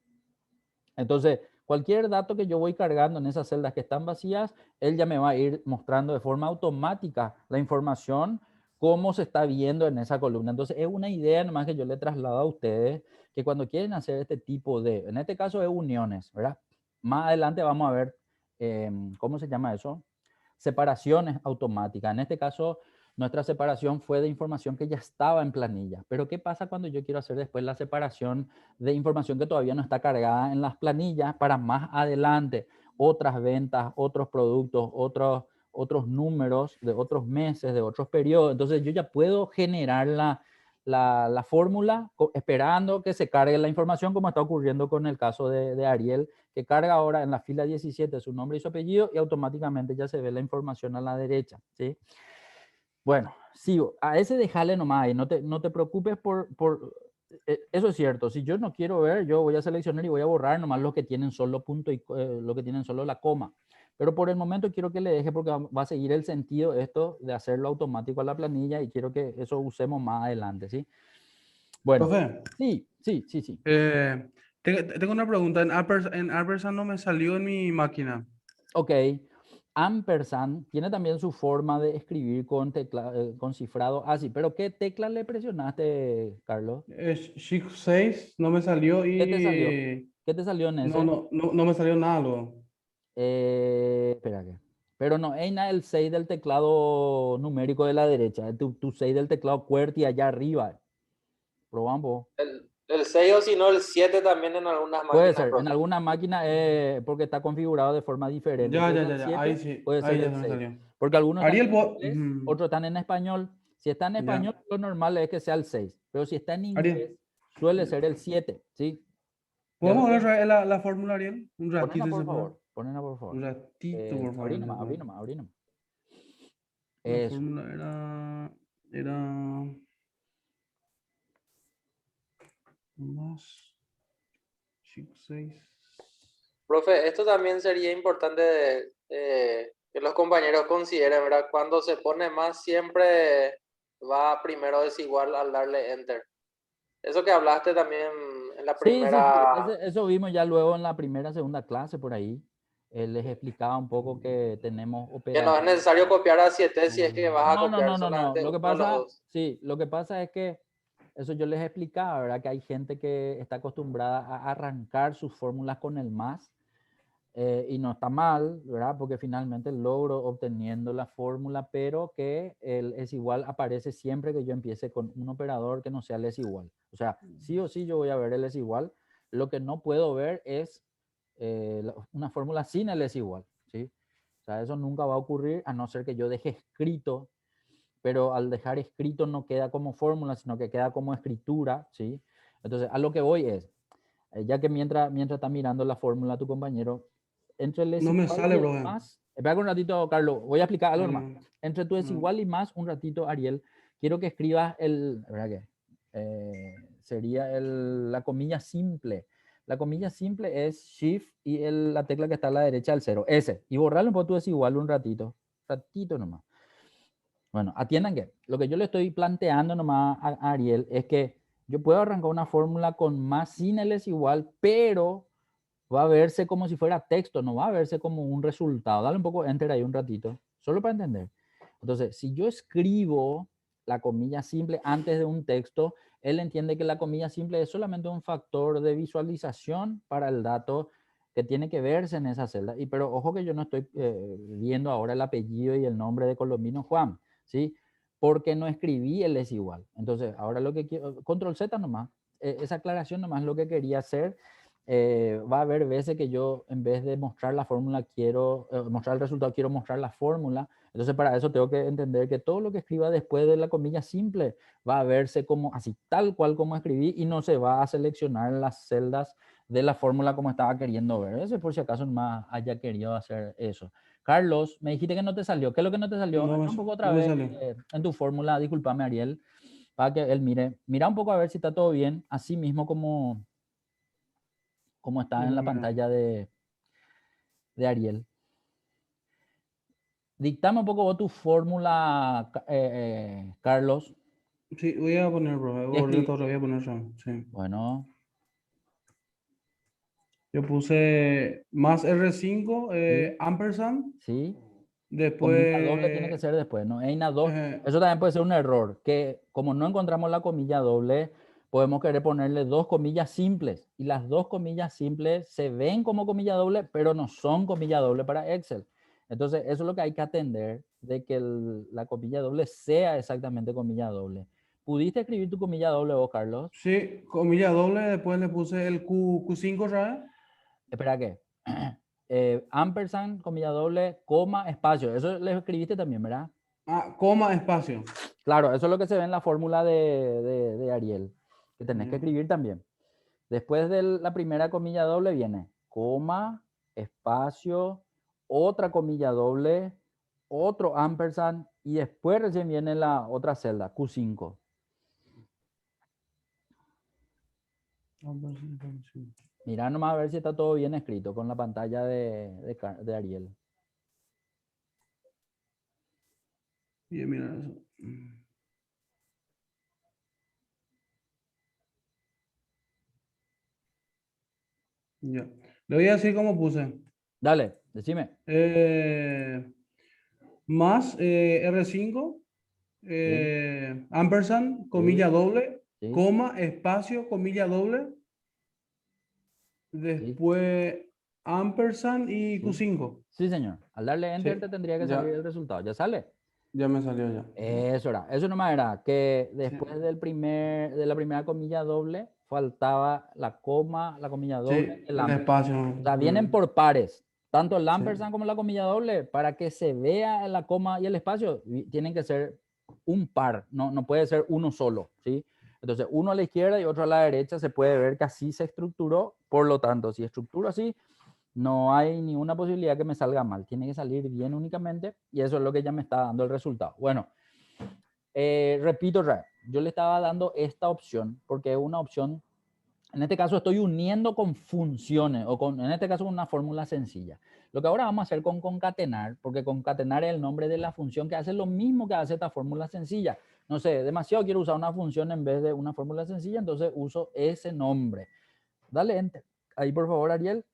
Entonces, cualquier dato que yo voy cargando en esas celdas que están vacías, él ya me va a ir mostrando de forma automática la información, cómo se está viendo en esa columna. Entonces, es una idea nomás que yo le traslado a ustedes, que cuando quieren hacer este tipo de, en este caso de uniones, ¿verdad? Más adelante vamos a ver, ¿cómo se llama eso? Separaciones automáticas. En este caso, nuestra separación fue de información que ya estaba en planilla. Pero ¿qué pasa cuando yo quiero hacer después la separación de información que todavía no está cargada en las planillas para más adelante? Otras ventas, otros productos, otros números de otros meses, de otros periodos. Entonces yo ya puedo generar la fórmula esperando que se cargue la información, como está ocurriendo con el caso de Ariel, que carga ahora en la fila 17 su nombre y su apellido y automáticamente ya se ve la información a la derecha, ¿sí? Bueno, sigo. A ese déjale nomás ahí, no te preocupes eso es cierto, si yo no quiero ver, yo voy a seleccionar y voy a borrar nomás los que tienen solo punto y lo que tienen solo la coma. Pero por el momento quiero que le deje porque va a seguir el sentido esto de hacerlo automático a la planilla y quiero que eso usemos más adelante, ¿sí? Bueno, Profe, sí, sí, sí, sí. tengo una pregunta. En Ampersand no me salió en mi máquina. Ok, ampersand tiene también su forma de escribir con cifrado así, pero ¿qué tecla le presionaste, Carlos? Shift 6 no me salió ¿Qué te salió? y ¿Qué te salió en no, ese? no, no, no me salió nada luego. Espera que. Pero no, hay nada el 6 del teclado numérico de la derecha, tu 6 del teclado QWERTY allá arriba. Probamos. El 6 o si no el 7 también en algunas Puede máquinas, ser, en profe. alguna máquina porque está configurado de forma diferente. Ya, Si es ya, el ya, ya. Ahí 7, sí, puede ser ahí ya el se me 6. salió. Porque algunos están Ariel, en inglés, otros están en español. Si está en español, ya. lo normal es que sea el 6. Pero si está en inglés, Ariel, suele ser el 7, ¿sí? Ya ¿podemos ver veo. otra vez la fórmula, Ariel? Un Ponela, ratito, si por se puede. favor. Ponela, por favor. Un ratito, por Abrí favor, si se nomás, abrí puede. nomás, abrí nomás. La Eso. fórmula era más Shift 6. Profe, esto también sería importante que los compañeros consideren, ¿verdad? Cuando se pone más, siempre va primero desigual al darle enter. Eso que hablaste también en la Sí, sí, sí. primera, Eso vimos ya luego en la primera, segunda clase por ahí. Él les explicaba un poco que tenemos que no es operadores. necesario copiar a 7 si es que vas a No, no, copiar no, no, no. solamente Lo que uno de los pasa, dos. sí, lo que pasa es que eso yo les explicaba, ¿verdad? Que hay gente que está acostumbrada a arrancar sus fórmulas con el más y no está mal, ¿verdad? Porque finalmente logro obteniendo la fórmula, pero que el es igual aparece siempre que yo empiece con un operador que no sea el es igual. O sea, sí o sí yo voy a ver el es igual. Lo que no puedo ver es una fórmula sin el es igual, ¿sí? O sea, eso nunca va a ocurrir a no ser que yo deje escrito, pero al dejar escrito no queda como fórmula, sino que queda como escritura, ¿sí? Entonces, a lo que voy es, ya que mientras está mirando la fórmula tu compañero, entre el es No me igual sale, y el bro. más, espera un ratito, Carlos, voy a explicar algo más. Dale, Entre tu es igual y más, un ratito, Ariel, quiero que escribas ¿verdad qué? Sería la comilla simple. La comilla simple es shift y la tecla que está a la derecha del cero, ese. Y borrarlo un poco tu es igual un ratito nomás. Bueno, atiendan que lo que yo le estoy planteando nomás a Ariel es que yo puedo arrancar una fórmula con más sin el es igual, pero va a verse como si fuera texto, no va a verse como un resultado. Dale un poco enter ahí un ratito, solo para entender. Entonces, si yo escribo la comilla simple antes de un texto, él entiende que la comilla simple es solamente un factor de visualización para el dato que tiene que verse en esa celda. Pero ojo que yo no estoy viendo ahora el apellido y el nombre de Colombino Juan, ¿sí? Porque no escribí el es igual. Entonces, ahora lo que quiero, control Z nomás, esa aclaración nomás lo que quería hacer. Va a haber veces que yo, en vez de mostrar la fórmula, quiero mostrar el resultado, quiero mostrar la fórmula. Entonces, para eso tengo que entender que todo lo que escriba después de la comilla simple va a verse como así, tal cual como escribí, y no se va a seleccionar las celdas de la fórmula como estaba queriendo ver. Eso es por si acaso más haya querido hacer eso. Carlos, me dijiste que no te salió. ¿Qué es lo que no te salió? No Entra un poco otra no me vez salió. en tu fórmula, discúlpame, Ariel, para que él mire. Mira un poco a ver si está todo bien, así mismo como está en la Mira. pantalla de Ariel. Dictame un poco vos tu fórmula, Carlos. Sí, voy a poner, profe. Y escribí. Voy a poner yo. Sí. Bueno, Yo puse más R5, sí, ampersand. sí. Comilla doble tiene que Después, ser después, ¿no? EINA 2. eh, Eso también puede ser un error, que como no encontramos la comilla doble, podemos querer ponerle dos comillas simples. Y las dos comillas simples se ven como comilla doble, pero no son comilla doble para Excel. Entonces, eso es lo que hay que atender, de que la comilla doble sea exactamente comilla doble. ¿Pudiste escribir tu comilla doble vos, Carlos? sí, comilla doble. Después le puse el Q5 otra vez. Espera, ¿qué? Ampersand, comilla doble, coma, espacio. Eso le escribiste también, ¿verdad? Ah, coma, espacio. Claro, eso es lo que se ve en la fórmula de Ariel, que tenés que Ya. escribir también. Después de la primera comilla doble viene coma, espacio, otra comilla doble, otro ampersand y después recién viene la otra celda, Q5. Mira nomás a ver si está todo bien escrito con la pantalla de Ariel. Bien, mira eso. Ya. Le voy a decir cómo puse. Dale, decime. Más R5, Sí, ampersand, comilla sí, doble, sí, coma, espacio, comilla doble, sí, después ampersand y sí. Q5. Sí, señor. Al darle enter Sí, te tendría que salir ya, el resultado. ¿Ya sale? ya me salió ya. Eso era. Eso nomás era que Sí, después de la primera comilla doble faltaba la coma, la comilla sí, doble, el el ampersand. espacio. O sea, vienen por pares. Tanto el Sí, ampersand como la comilla doble, para que se vea la coma y el espacio, tienen que ser un par, no puede ser uno solo, ¿sí? Entonces, uno a la izquierda y otro a la derecha, se puede ver que así se estructuró. Por lo tanto, si estructuro así, no hay ninguna posibilidad que me salga mal. Tiene que salir bien únicamente y eso es lo que ya me está dando el resultado. Bueno, repito, yo le estaba dando esta opción porque es una opción, en este caso estoy uniendo con funciones o en este caso con una fórmula sencilla. Lo que ahora vamos a hacer con concatenar, porque concatenar es el nombre de la función que hace lo mismo que hace esta fórmula sencilla. No sé, demasiado quiero usar una función en vez de una fórmula sencilla, entonces uso ese nombre. Dale enter. Ahí por favor, Ariel.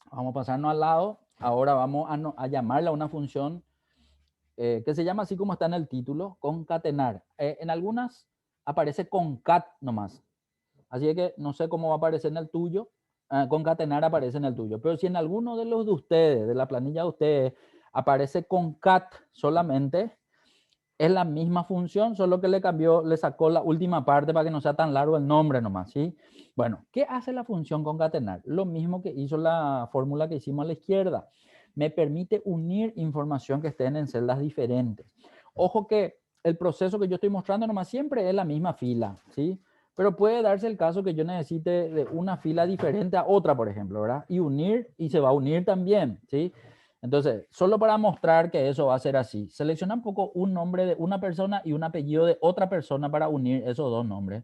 Vamos a pasarnos al lado. Ahora vamos a llamarla a una función que se llama así como está en el título, concatenar. En algunas aparece concat nomás. Así que no sé cómo va a aparecer en el tuyo. Concatenar aparece en el tuyo. Pero si en alguno de los de ustedes, de la planilla de ustedes, aparece concat solamente, es la misma función, solo que le cambió, le sacó la última parte para que no sea tan largo el nombre nomás, ¿sí? Bueno, ¿qué hace la función concatenar? Lo mismo que hizo la fórmula que hicimos a la izquierda. Me permite unir información que estén en celdas diferentes. Ojo que el proceso que yo estoy mostrando nomás siempre es la misma fila, ¿sí? Pero puede darse el caso que yo necesite de una fila diferente a otra, por ejemplo, ¿verdad? Y unir, y se va a unir también, ¿sí? Entonces, solo para mostrar que eso va a ser así, selecciona un poco un nombre de una persona y un apellido de otra persona para unir esos dos nombres.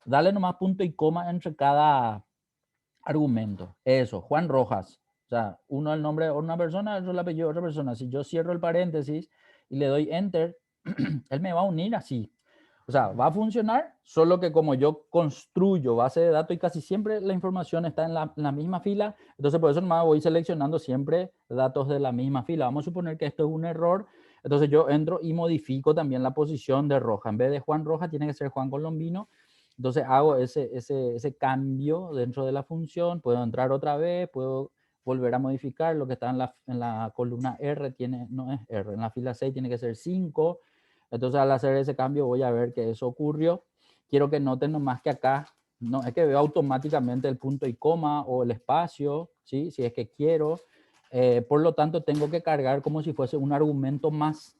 Dale nomás punto y coma entre cada argumento. Eso, Juan Rojas. O sea, uno el nombre de una persona, otro el apellido de otra persona. Si yo cierro el paréntesis y le doy enter, él me va a unir así. O sea, va a funcionar, solo que como yo construyo base de datos y casi siempre la información está en la misma fila, entonces por eso nomás voy seleccionando siempre datos de la misma fila. Vamos a suponer que esto es un error, entonces yo entro y modifico también la posición de Roja. En vez de Juan Roja tiene que ser Juan Colombino. Entonces hago ese cambio dentro de la función, puedo entrar otra vez, puedo volver a modificar lo que está en la columna R, no es R, en la fila 6 tiene que ser 5. Entonces al hacer ese cambio voy a ver que eso ocurrió. Quiero que noten nomás que acá No es que veo automáticamente el punto y coma o el espacio, ¿sí? Si es que quiero. Por lo tanto, tengo que cargar como si fuese un argumento más.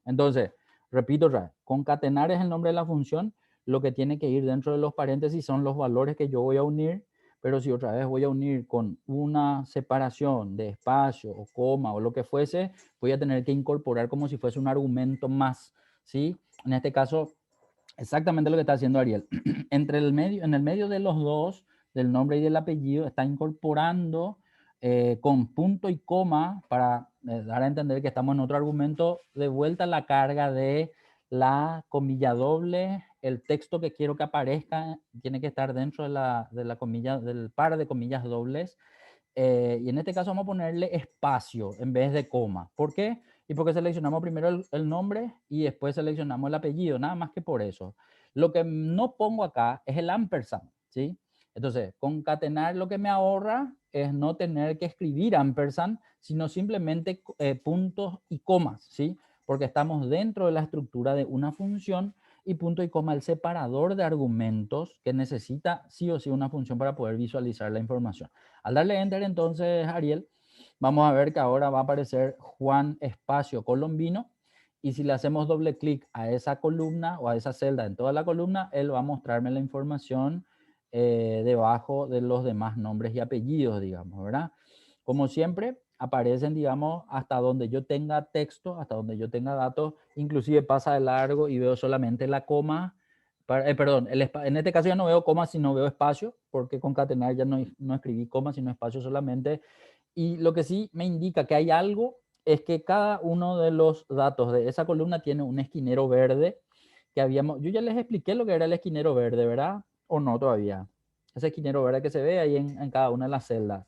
Entonces, repito otra vez, concatenar es el nombre de la función. Lo que tiene que ir dentro de los paréntesis son los valores que yo voy a unir, pero si otra vez voy a unir con una separación de espacio o coma o lo que fuese, voy a tener que incorporar como si fuese un argumento más, ¿sí? En este caso, exactamente lo que está haciendo Ariel. En el medio de los dos, del nombre y del apellido, está incorporando con punto y coma para dar a entender que estamos en otro argumento, de vuelta la carga de la comilla doble, el texto que quiero que aparezca tiene que estar dentro de la comilla, del par de comillas dobles. Y en este caso vamos a ponerle espacio en vez de coma. ¿Por qué? Y porque seleccionamos primero el nombre y después seleccionamos el apellido, nada más que por eso. Lo que no pongo acá es el ampersand, ¿sí? Entonces, concatenar lo que me ahorra es no tener que escribir ampersand, sino simplemente puntos y comas, ¿sí? Porque estamos dentro de la estructura de una función y punto y coma el separador de argumentos que necesita sí o sí una función para poder visualizar la información. Al darle enter entonces, Ariel, vamos a ver que ahora va a aparecer Juan Espacio Colombino, y si le hacemos doble clic a esa columna o a esa celda en toda la columna, él va a mostrarme la información debajo de los demás nombres y apellidos, digamos, ¿verdad? Como siempre, aparecen, digamos, hasta donde yo tenga texto, hasta donde yo tenga datos, inclusive pasa de largo y veo solamente la coma. Perdón, en este caso ya no veo coma, sino veo espacio, porque concatenar ya no escribí coma, sino espacio solamente. Y lo que sí me indica que hay algo es que cada uno de los datos de esa columna tiene un esquinero verde que habíamos, yo ya les expliqué lo que era el esquinero verde, ¿verdad? ¿O no todavía? Ese esquinero verde que se ve ahí en cada una de las celdas.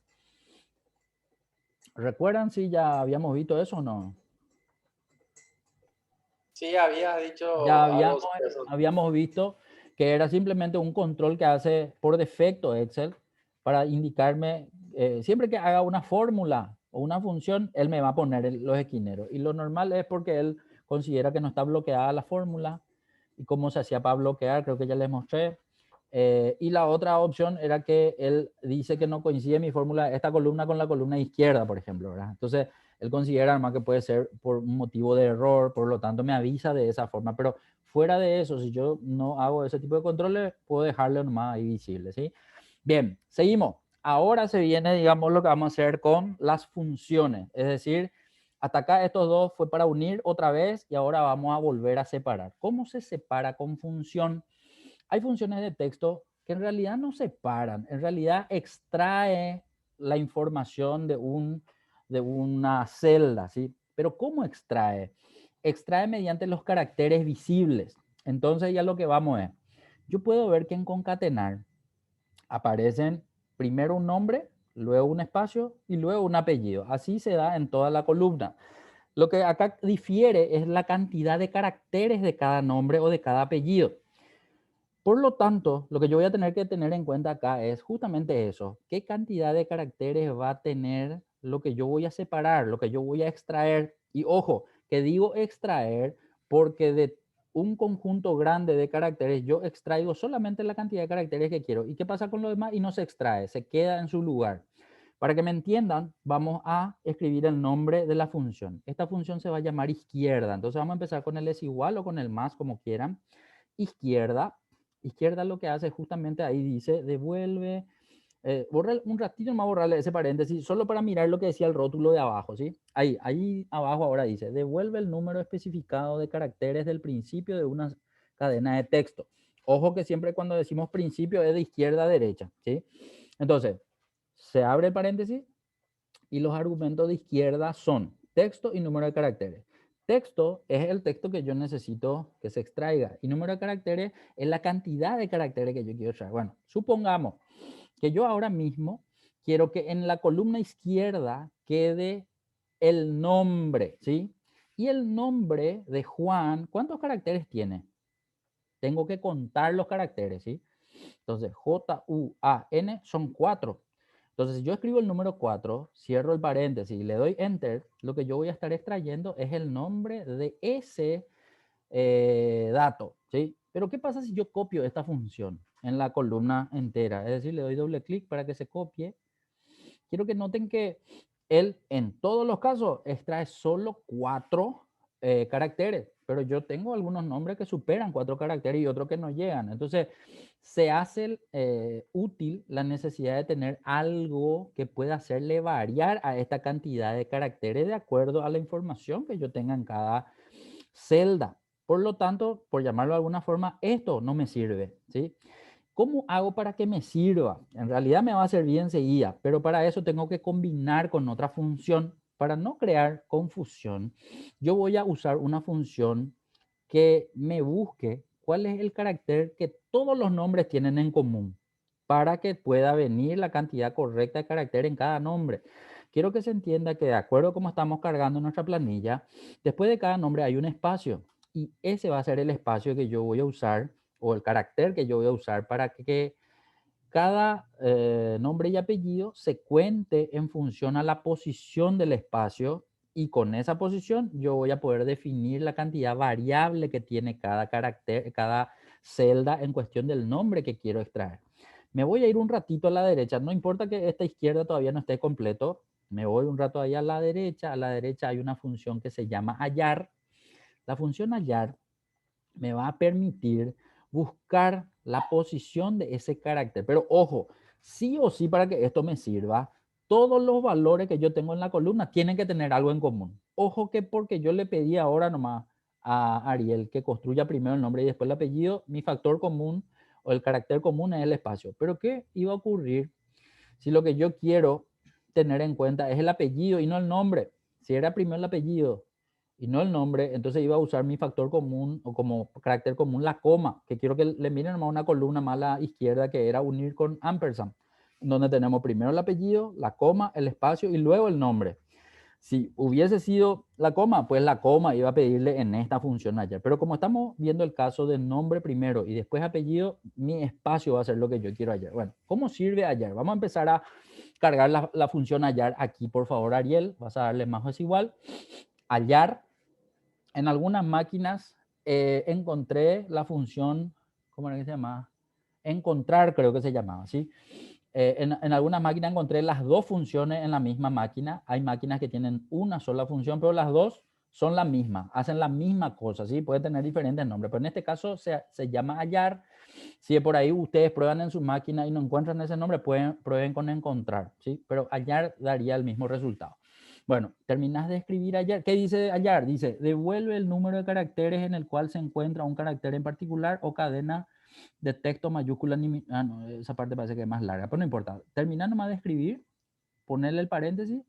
¿Recuerdan si ya habíamos visto eso o no? Sí, habías Ya dicho algo sobre eso. habíamos visto que era simplemente un control que hace por defecto Excel para indicarme, siempre que haga una fórmula o una función, él me va a poner los esquineros. Y lo normal es porque él considera que no está bloqueada la fórmula. Y cómo se hacía para bloquear, creo que ya les mostré. Y la otra opción era que él dice que no coincide mi fórmula, esta columna con la columna izquierda, por ejemplo, ¿verdad? Entonces, él considera además que puede ser por un motivo de error, por lo tanto me avisa de esa forma, pero fuera de eso, si yo no hago ese tipo de controles, puedo dejarlo nomás ahí visible, ¿sí? Bien, seguimos. Ahora se viene, digamos, lo que vamos a hacer con las funciones, es decir, hasta acá estos dos fue para unir otra vez y ahora vamos a volver a separar. ¿Cómo se separa con función? Hay funciones de texto que en realidad no separan, en realidad extrae la información de una celda, ¿sí? Pero ¿cómo extrae? Extrae mediante los caracteres visibles. Entonces ya lo que vamos es, yo puedo ver que en concatenar aparecen primero un nombre, luego un espacio y luego un apellido. Así se da en toda la columna. Lo que acá difiere es la cantidad de caracteres de cada nombre o de cada apellido. Por lo tanto, lo que yo voy a tener que tener en cuenta acá es justamente eso. ¿Qué cantidad de caracteres va a tener lo que yo voy a separar, lo que yo voy a extraer? Y ojo, que digo extraer porque de un conjunto grande de caracteres yo extraigo solamente la cantidad de caracteres que quiero. ¿Y qué pasa con lo demás? Y no se extrae, se queda en su lugar. Para que me entiendan, vamos a escribir el nombre de la función. Esta función se va a llamar izquierda. Entonces vamos a empezar con el es igual o con el más, como quieran. Izquierda. Izquierda lo que hace justamente ahí dice, devuelve, borra un ratito más, borrarle ese paréntesis, solo para mirar lo que decía el rótulo de abajo, ¿sí? Ahí abajo ahora dice, devuelve el número especificado de caracteres del principio de una cadena de texto. Ojo que siempre cuando decimos principio es de izquierda a derecha, ¿sí? Entonces, se abre el paréntesis y los argumentos de izquierda son texto y número de caracteres. Texto es el texto que yo necesito que se extraiga y número de caracteres es la cantidad de caracteres que yo quiero extraer. Bueno, supongamos que yo ahora mismo quiero que en la columna izquierda quede el nombre, ¿sí? Y el nombre de Juan, ¿cuántos caracteres tiene? Tengo que contar los caracteres, ¿sí? Entonces, J-U-A-N son 4. Entonces, si yo escribo el número 4, cierro el paréntesis y le doy enter, lo que yo voy a estar extrayendo es el nombre de ese dato, ¿sí? Pero ¿qué pasa si yo copio esta función? en la columna entera. Es decir, le doy doble clic para que se copie. Quiero que noten que él en todos los casos extrae solo 4 caracteres, pero yo tengo algunos nombres que superan 4 caracteres y otros que no llegan. Entonces, se hace útil la necesidad de tener algo que pueda hacerle variar a esta cantidad de caracteres de acuerdo a la información que yo tenga en cada celda. Por lo tanto, por llamarlo de alguna forma, esto no me sirve, ¿sí? ¿Cómo hago para que me sirva? En realidad me va a servir enseguida, pero para eso tengo que combinar con otra función. Para no crear confusión, yo voy a usar una función que me busque cuál es el carácter que todos los nombres tienen en común para que pueda venir la cantidad correcta de carácter en cada nombre. Quiero que se entienda que de acuerdo a cómo estamos cargando nuestra planilla, después de cada nombre hay un espacio y ese va a ser el espacio que yo voy a usar o el carácter que yo voy a usar para que cada nombre y apellido se cuente en función a la posición del espacio y con esa posición yo voy a poder definir la cantidad variable que tiene cada carácter, cada celda en cuestión del nombre que quiero extraer. Me voy a ir un ratito a la derecha, no importa que esta izquierda todavía no esté completo, me voy un rato ahí a la derecha hay una función que se llama hallar. La función hallar me va a permitir buscar la posición de ese carácter. Pero ojo, sí o sí para que esto me sirva, todos los valores que yo tengo en la columna tienen que tener algo en común. Ojo que porque yo le pedí ahora nomás a Ariel que construya primero el nombre y después el apellido, mi factor común o el carácter común es el espacio. Pero ¿qué iba a ocurrir si lo que yo quiero tener en cuenta es el apellido y no el nombre? Si era primero el apellido y no el nombre, entonces iba a usar mi factor común o como carácter común la coma, que quiero que le miren nomás una columna más a la izquierda que era unir con ampersand, donde tenemos primero el apellido, la coma, el espacio y luego el nombre. Si hubiese sido la coma, pues la coma iba a pedirle en esta función ayer. Pero como estamos viendo el caso de nombre primero y después apellido, mi espacio va a ser lo que yo quiero ayer. Bueno, ¿cómo sirve ayer? Vamos a empezar a cargar la función hallar aquí, por favor, Ariel. Vas a darle más o es igual. Hallar. En algunas máquinas encontré la función, ¿cómo era que se llamaba? Encontrar, creo que se llamaba, ¿sí? En algunas máquinas encontré las dos funciones en la misma máquina. Hay máquinas que tienen una sola función, pero las dos son la misma, hacen la misma cosa, ¿sí? Puede tener diferentes nombres, pero en este caso se llama hallar. Si por ahí ustedes prueban en su máquina y no encuentran ese nombre, prueben con encontrar, ¿sí? Pero hallar daría el mismo resultado. Bueno, terminas de escribir hallar. ¿Qué dice hallar? Dice, devuelve el número de caracteres en el cual se encuentra un carácter en particular o cadena de texto mayúscula. No, esa parte parece que es más larga, pero no importa. Termina nomás de escribir, ponerle el paréntesis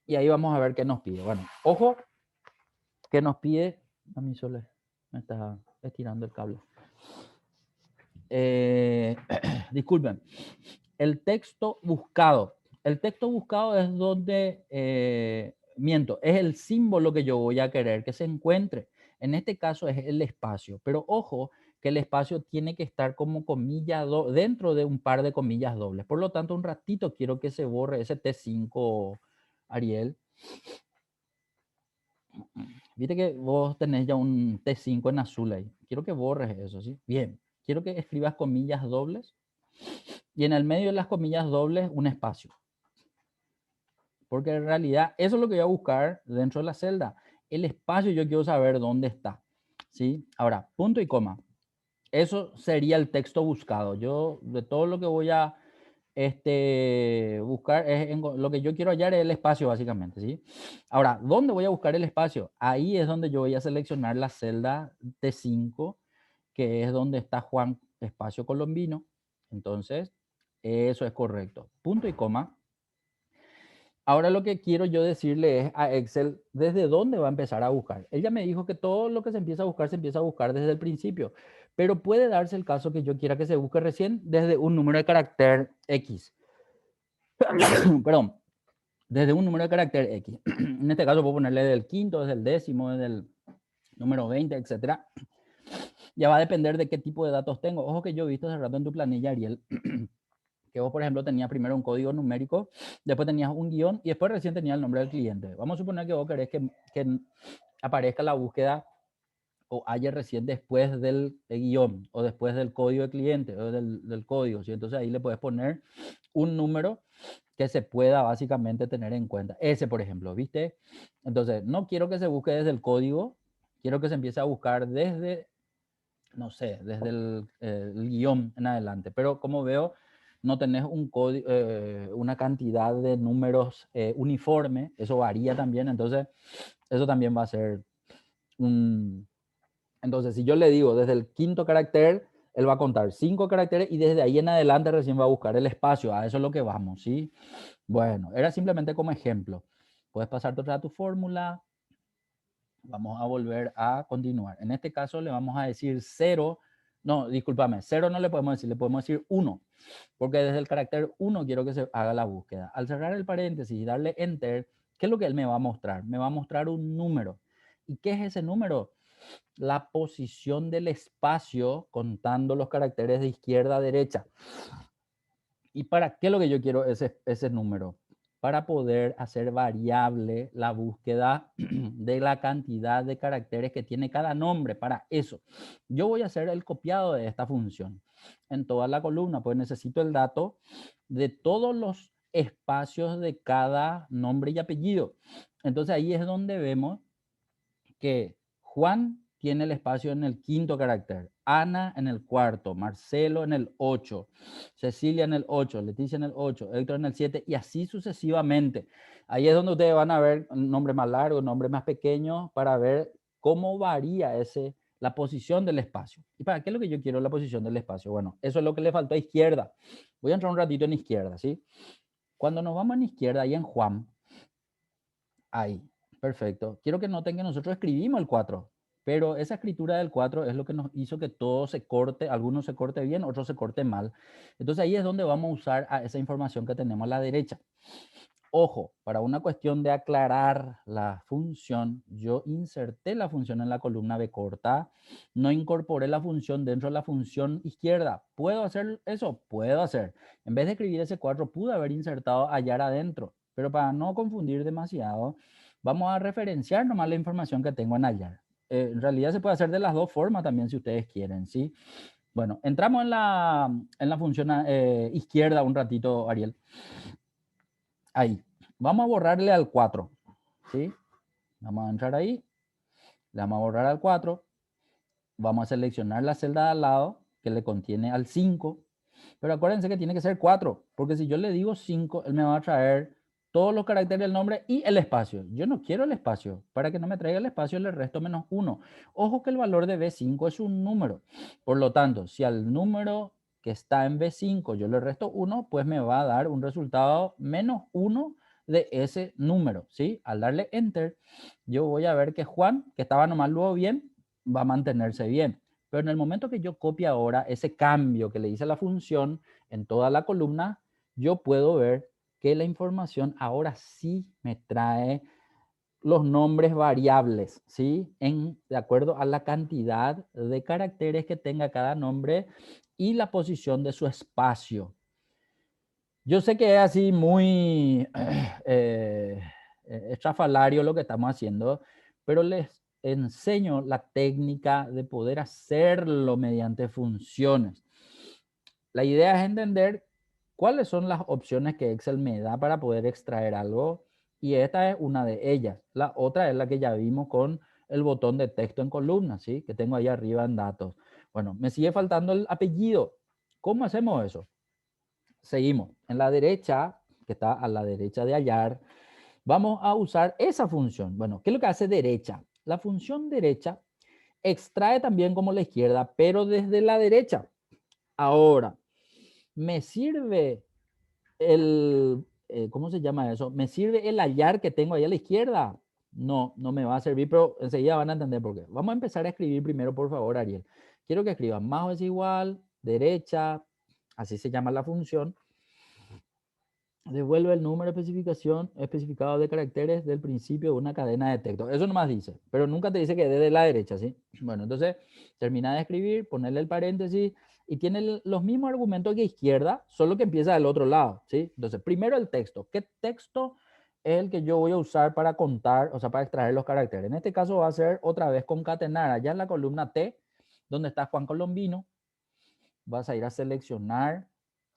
y ahí vamos a ver qué nos pide. Bueno, ojo, que nos pide. A mí solo me está estirando el cable. Disculpen. El texto buscado. El texto buscado es donde, es el símbolo que yo voy a querer que se encuentre. En este caso es el espacio, pero ojo que el espacio tiene que estar como comilla dentro de un par de comillas dobles. Por lo tanto, un ratito quiero que se borre ese T5, Ariel. Viste que vos tenés ya un T5 en azul ahí. Quiero que borres eso, ¿sí? Bien. Quiero que escribas comillas dobles y en el medio de las comillas dobles un espacio. Porque en realidad eso es lo que voy a buscar dentro de la celda. El espacio yo quiero saber dónde está. ¿Sí? Ahora, punto y coma. Eso sería el texto buscado. Yo de todo lo que voy a buscar, lo que yo quiero hallar es el espacio básicamente. ¿Sí? Ahora, ¿dónde voy a buscar el espacio? Ahí es donde yo voy a seleccionar la celda T5, que es donde está Juan Espacio Colombino. Entonces, eso es correcto. Punto y coma. Ahora lo que quiero yo decirle es a Excel desde dónde va a empezar a buscar. Ella me dijo que todo lo que se empieza a buscar desde el principio, pero puede darse el caso que yo quiera que se busque recién desde un número de carácter X. Perdón, desde un número de carácter X. En este caso puedo ponerle del quinto, desde el décimo, desde el número 20, etc. Ya va a depender de qué tipo de datos tengo. Ojo que yo he visto hace rato en tu planilla, Ariel, que vos, por ejemplo, tenías primero un código numérico, después tenías un guión y después recién tenías el nombre del cliente. Vamos a suponer que vos querés que aparezca la búsqueda o haya recién después del guión o después del código de cliente o del código, ¿sí? Entonces ahí le puedes poner un número que se pueda básicamente tener en cuenta. Ese, por ejemplo, ¿viste? Entonces, no quiero que se busque desde el código, quiero que se empiece a buscar desde, no sé, desde el guión en adelante. Pero como veo, no tenés un código, una cantidad de números uniforme, eso varía también, entonces eso también va a ser un... Entonces, si yo le digo desde el quinto carácter, él va a contar 5 caracteres y desde ahí en adelante recién va a buscar el espacio. A eso es lo que vamos, ¿sí? Bueno, era simplemente como ejemplo. Puedes pasarte otra a tu fórmula. Vamos a volver a continuar. En este caso le vamos a decir 0. No, discúlpame, 0 no le podemos decir, le podemos decir 1. Porque desde el carácter 1 quiero que se haga la búsqueda. Al cerrar el paréntesis y darle enter, ¿qué es lo que él me va a mostrar? Me va a mostrar un número. ¿Y qué es ese número? La posición del espacio contando los caracteres de izquierda a derecha. ¿Y para qué es lo que yo quiero ese número? Para poder hacer variable la búsqueda de la cantidad de caracteres que tiene cada nombre. Para eso, yo voy a hacer el copiado de esta función en toda la columna, pues necesito el dato de todos los espacios de cada nombre y apellido. Entonces ahí es donde vemos que Juan tiene el espacio en el quinto carácter, Ana en el cuarto, Marcelo en el 8, Cecilia en el 8, Leticia en el 8, Héctor en el 7 y así sucesivamente. Ahí es donde ustedes van a ver un nombre más largo, un nombre más pequeño para ver cómo varía la posición del espacio. ¿Y para qué es lo que yo quiero la posición del espacio? Bueno, eso es lo que le faltó a izquierda. Voy a entrar un ratito en izquierda, ¿sí? Cuando nos vamos en izquierda, ahí en Juan, ahí, perfecto. Quiero que noten que nosotros escribimos el 4, pero esa escritura del 4 es lo que nos hizo que todo se corte, algunos se corte bien, otros se corte mal. Entonces ahí es donde vamos a usar a esa información que tenemos a la derecha. Ojo, para una cuestión de aclarar la función, yo inserté la función en la columna B corta, no incorporé la función dentro de la función izquierda. ¿Puedo hacer eso? Puedo hacer. En vez de escribir ese 4, pude haber insertado hallar adentro, pero para no confundir demasiado, vamos a referenciar nomás la información que tengo en hallar. En realidad se puede hacer de las dos formas también si ustedes quieren, ¿sí? Bueno, entramos en la función izquierda un ratito, Ariel. Ahí. Vamos a borrarle al 4. ¿Sí? Vamos a entrar ahí. Le vamos a borrar al 4. Vamos a seleccionar la celda de al lado que le contiene al 5. Pero acuérdense que tiene que ser 4. Porque si yo le digo 5, él me va a traer todos los caracteres del nombre y el espacio. Yo no quiero el espacio. Para que no me traiga el espacio le resto menos 1. Ojo que el valor de B5 es un número. Por lo tanto, si al número que está en B5 yo le resto 1, pues me va a dar un resultado menos 1 de ese número, ¿sí? Al darle enter, yo voy a ver que Juan, que estaba nomás luego bien, va a mantenerse bien. Pero en el momento que yo copie ahora ese cambio que le hice a la función en toda la columna, yo puedo ver que la información ahora sí me trae los nombres variables, ¿sí? De acuerdo a la cantidad de caracteres que tenga cada nombre y la posición de su espacio. Yo sé que es así muy estrafalario lo que estamos haciendo, pero les enseño la técnica de poder hacerlo mediante funciones. La idea es entender cuáles son las opciones que Excel me da para poder extraer algo y esta es una de ellas. La otra es la que ya vimos con el botón de texto en columna, ¿sí? Que tengo ahí arriba en datos. Bueno, me sigue faltando el apellido. ¿Cómo hacemos eso? Seguimos. En la derecha, que está a la derecha de hallar, vamos a usar esa función. Bueno, ¿qué es lo que hace derecha? La función derecha extrae también como la izquierda, pero desde la derecha. Ahora, ¿me sirve ¿cómo se llama eso? ¿Me sirve el hallar que tengo ahí a la izquierda? No, no me va a servir, pero enseguida van a entender por qué. Vamos a empezar a escribir primero, por favor, Ariel. Quiero que escriban más o es igual, derecha, así se llama la función. Devuelve el número de especificado de caracteres del principio de una cadena de texto. Eso nomás dice, pero nunca te dice que desde la derecha, ¿sí? Bueno, entonces termina de escribir, ponerle el paréntesis y tiene los mismos argumentos que izquierda, solo que empieza del otro lado, ¿sí? Entonces, primero el texto. ¿Qué texto es el que yo voy a usar para contar, o sea, para extraer los caracteres. En este caso va a ser otra vez concatenar. Allá en la columna T, donde está Juan Colombino, vas a ir a seleccionar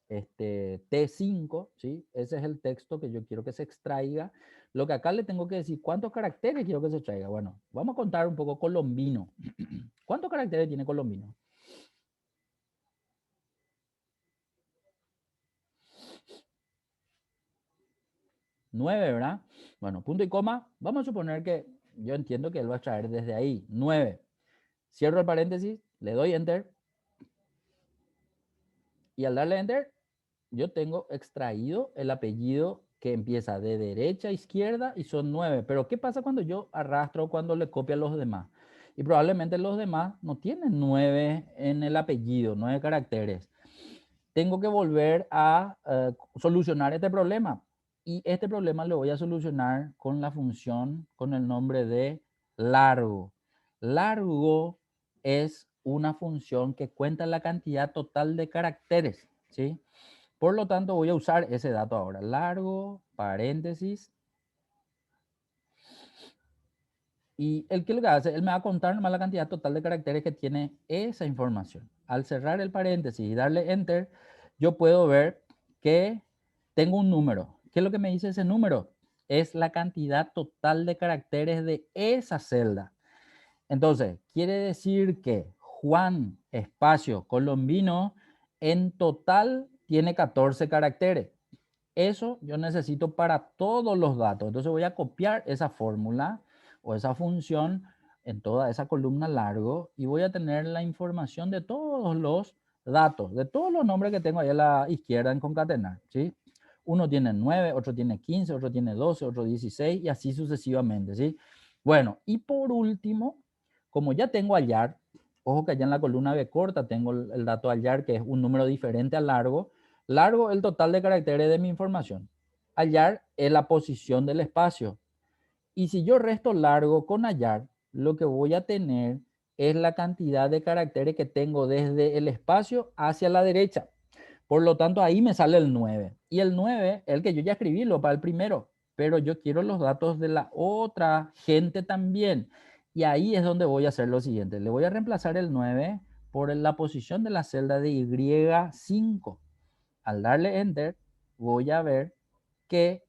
T5, ¿sí? Ese es el texto que yo quiero que se extraiga. Lo que acá le tengo que decir, ¿cuántos caracteres quiero que se extraiga? Bueno, vamos a contar un poco Colombino. ¿Cuántos caracteres tiene Colombino? Nueve, ¿verdad? Bueno, punto y coma. Vamos a suponer que yo entiendo que él va a extraer desde ahí. 9. Cierro el paréntesis, le doy enter. Y al darle enter, yo tengo extraído el apellido que empieza de derecha a izquierda y son 9. Pero ¿qué pasa cuando yo arrastro, cuando le copio a los demás? Y probablemente los demás no tienen 9 en el apellido, 9 caracteres. Tengo que volver a solucionar este problema. Y este problema lo voy a solucionar con la función con el nombre de largo. Largo es una función que cuenta la cantidad total de caracteres, ¿sí? Por lo tanto, voy a usar ese dato ahora. Largo, paréntesis. Y el que lo que hace, él me va a contar nomás la cantidad total de caracteres que tiene esa información. Al cerrar el paréntesis y darle enter, yo puedo ver que tengo un número. ¿Qué es lo que me dice ese número? Es la cantidad total de caracteres de esa celda. Entonces, quiere decir que Juan espacio Colombino en total tiene 14 caracteres. Eso yo necesito para todos los datos. Entonces voy a copiar esa fórmula o esa función en toda esa columna largo y voy a tener la información de todos los datos, de todos los nombres que tengo ahí a la izquierda en concatenar, ¿sí? Uno tiene 9, otro tiene 15, otro tiene 12, otro 16 y así sucesivamente, ¿sí? Bueno, y por último, como ya tengo hallar, ojo que allá en la columna B corta tengo el dato hallar, que es un número diferente al largo. Largo, el total de caracteres de mi información. Hallar es la posición del espacio. Y si yo resto largo con hallar, lo que voy a tener es la cantidad de caracteres que tengo desde el espacio hacia la derecha. Por lo tanto, ahí me sale el 9. Y el 9, el que yo ya escribí, lo para el primero. Pero yo quiero los datos de la otra gente también. Y ahí es donde voy a hacer lo siguiente. Le voy a reemplazar el 9 por la posición de la celda de Y5. Al darle enter, voy a ver que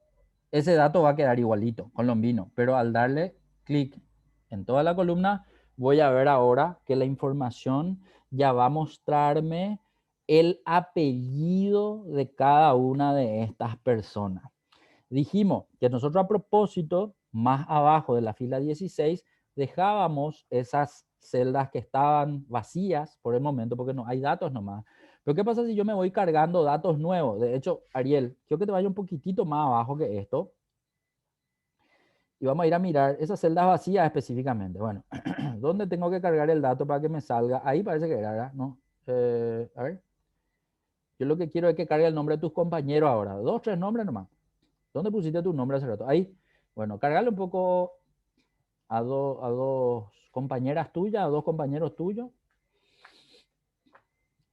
ese dato va a quedar igualito, colombino, pero al darle clic en toda la columna, voy a ver ahora que la información ya va a mostrarme el apellido de cada una de estas personas. Dijimos que nosotros a propósito, más abajo de la fila 16, dejábamos esas celdas que estaban vacías por el momento, porque no hay datos nomás. Pero ¿qué pasa si yo me voy cargando datos nuevos? De hecho, Ariel, quiero que te vaya un poquitito más abajo que esto. Y vamos a ir a mirar esas celdas vacías específicamente. Bueno, ¿dónde tengo que cargar el dato para que me salga? Ahí parece que era, ¿no? A ver. Yo lo que quiero es que cargue el nombre de tus compañeros ahora. 2, 3 nombres nomás. ¿Dónde pusiste tu nombre hace rato? Ahí. Bueno, cargarle un poco a dos compañeras tuyas, a dos compañeros tuyos.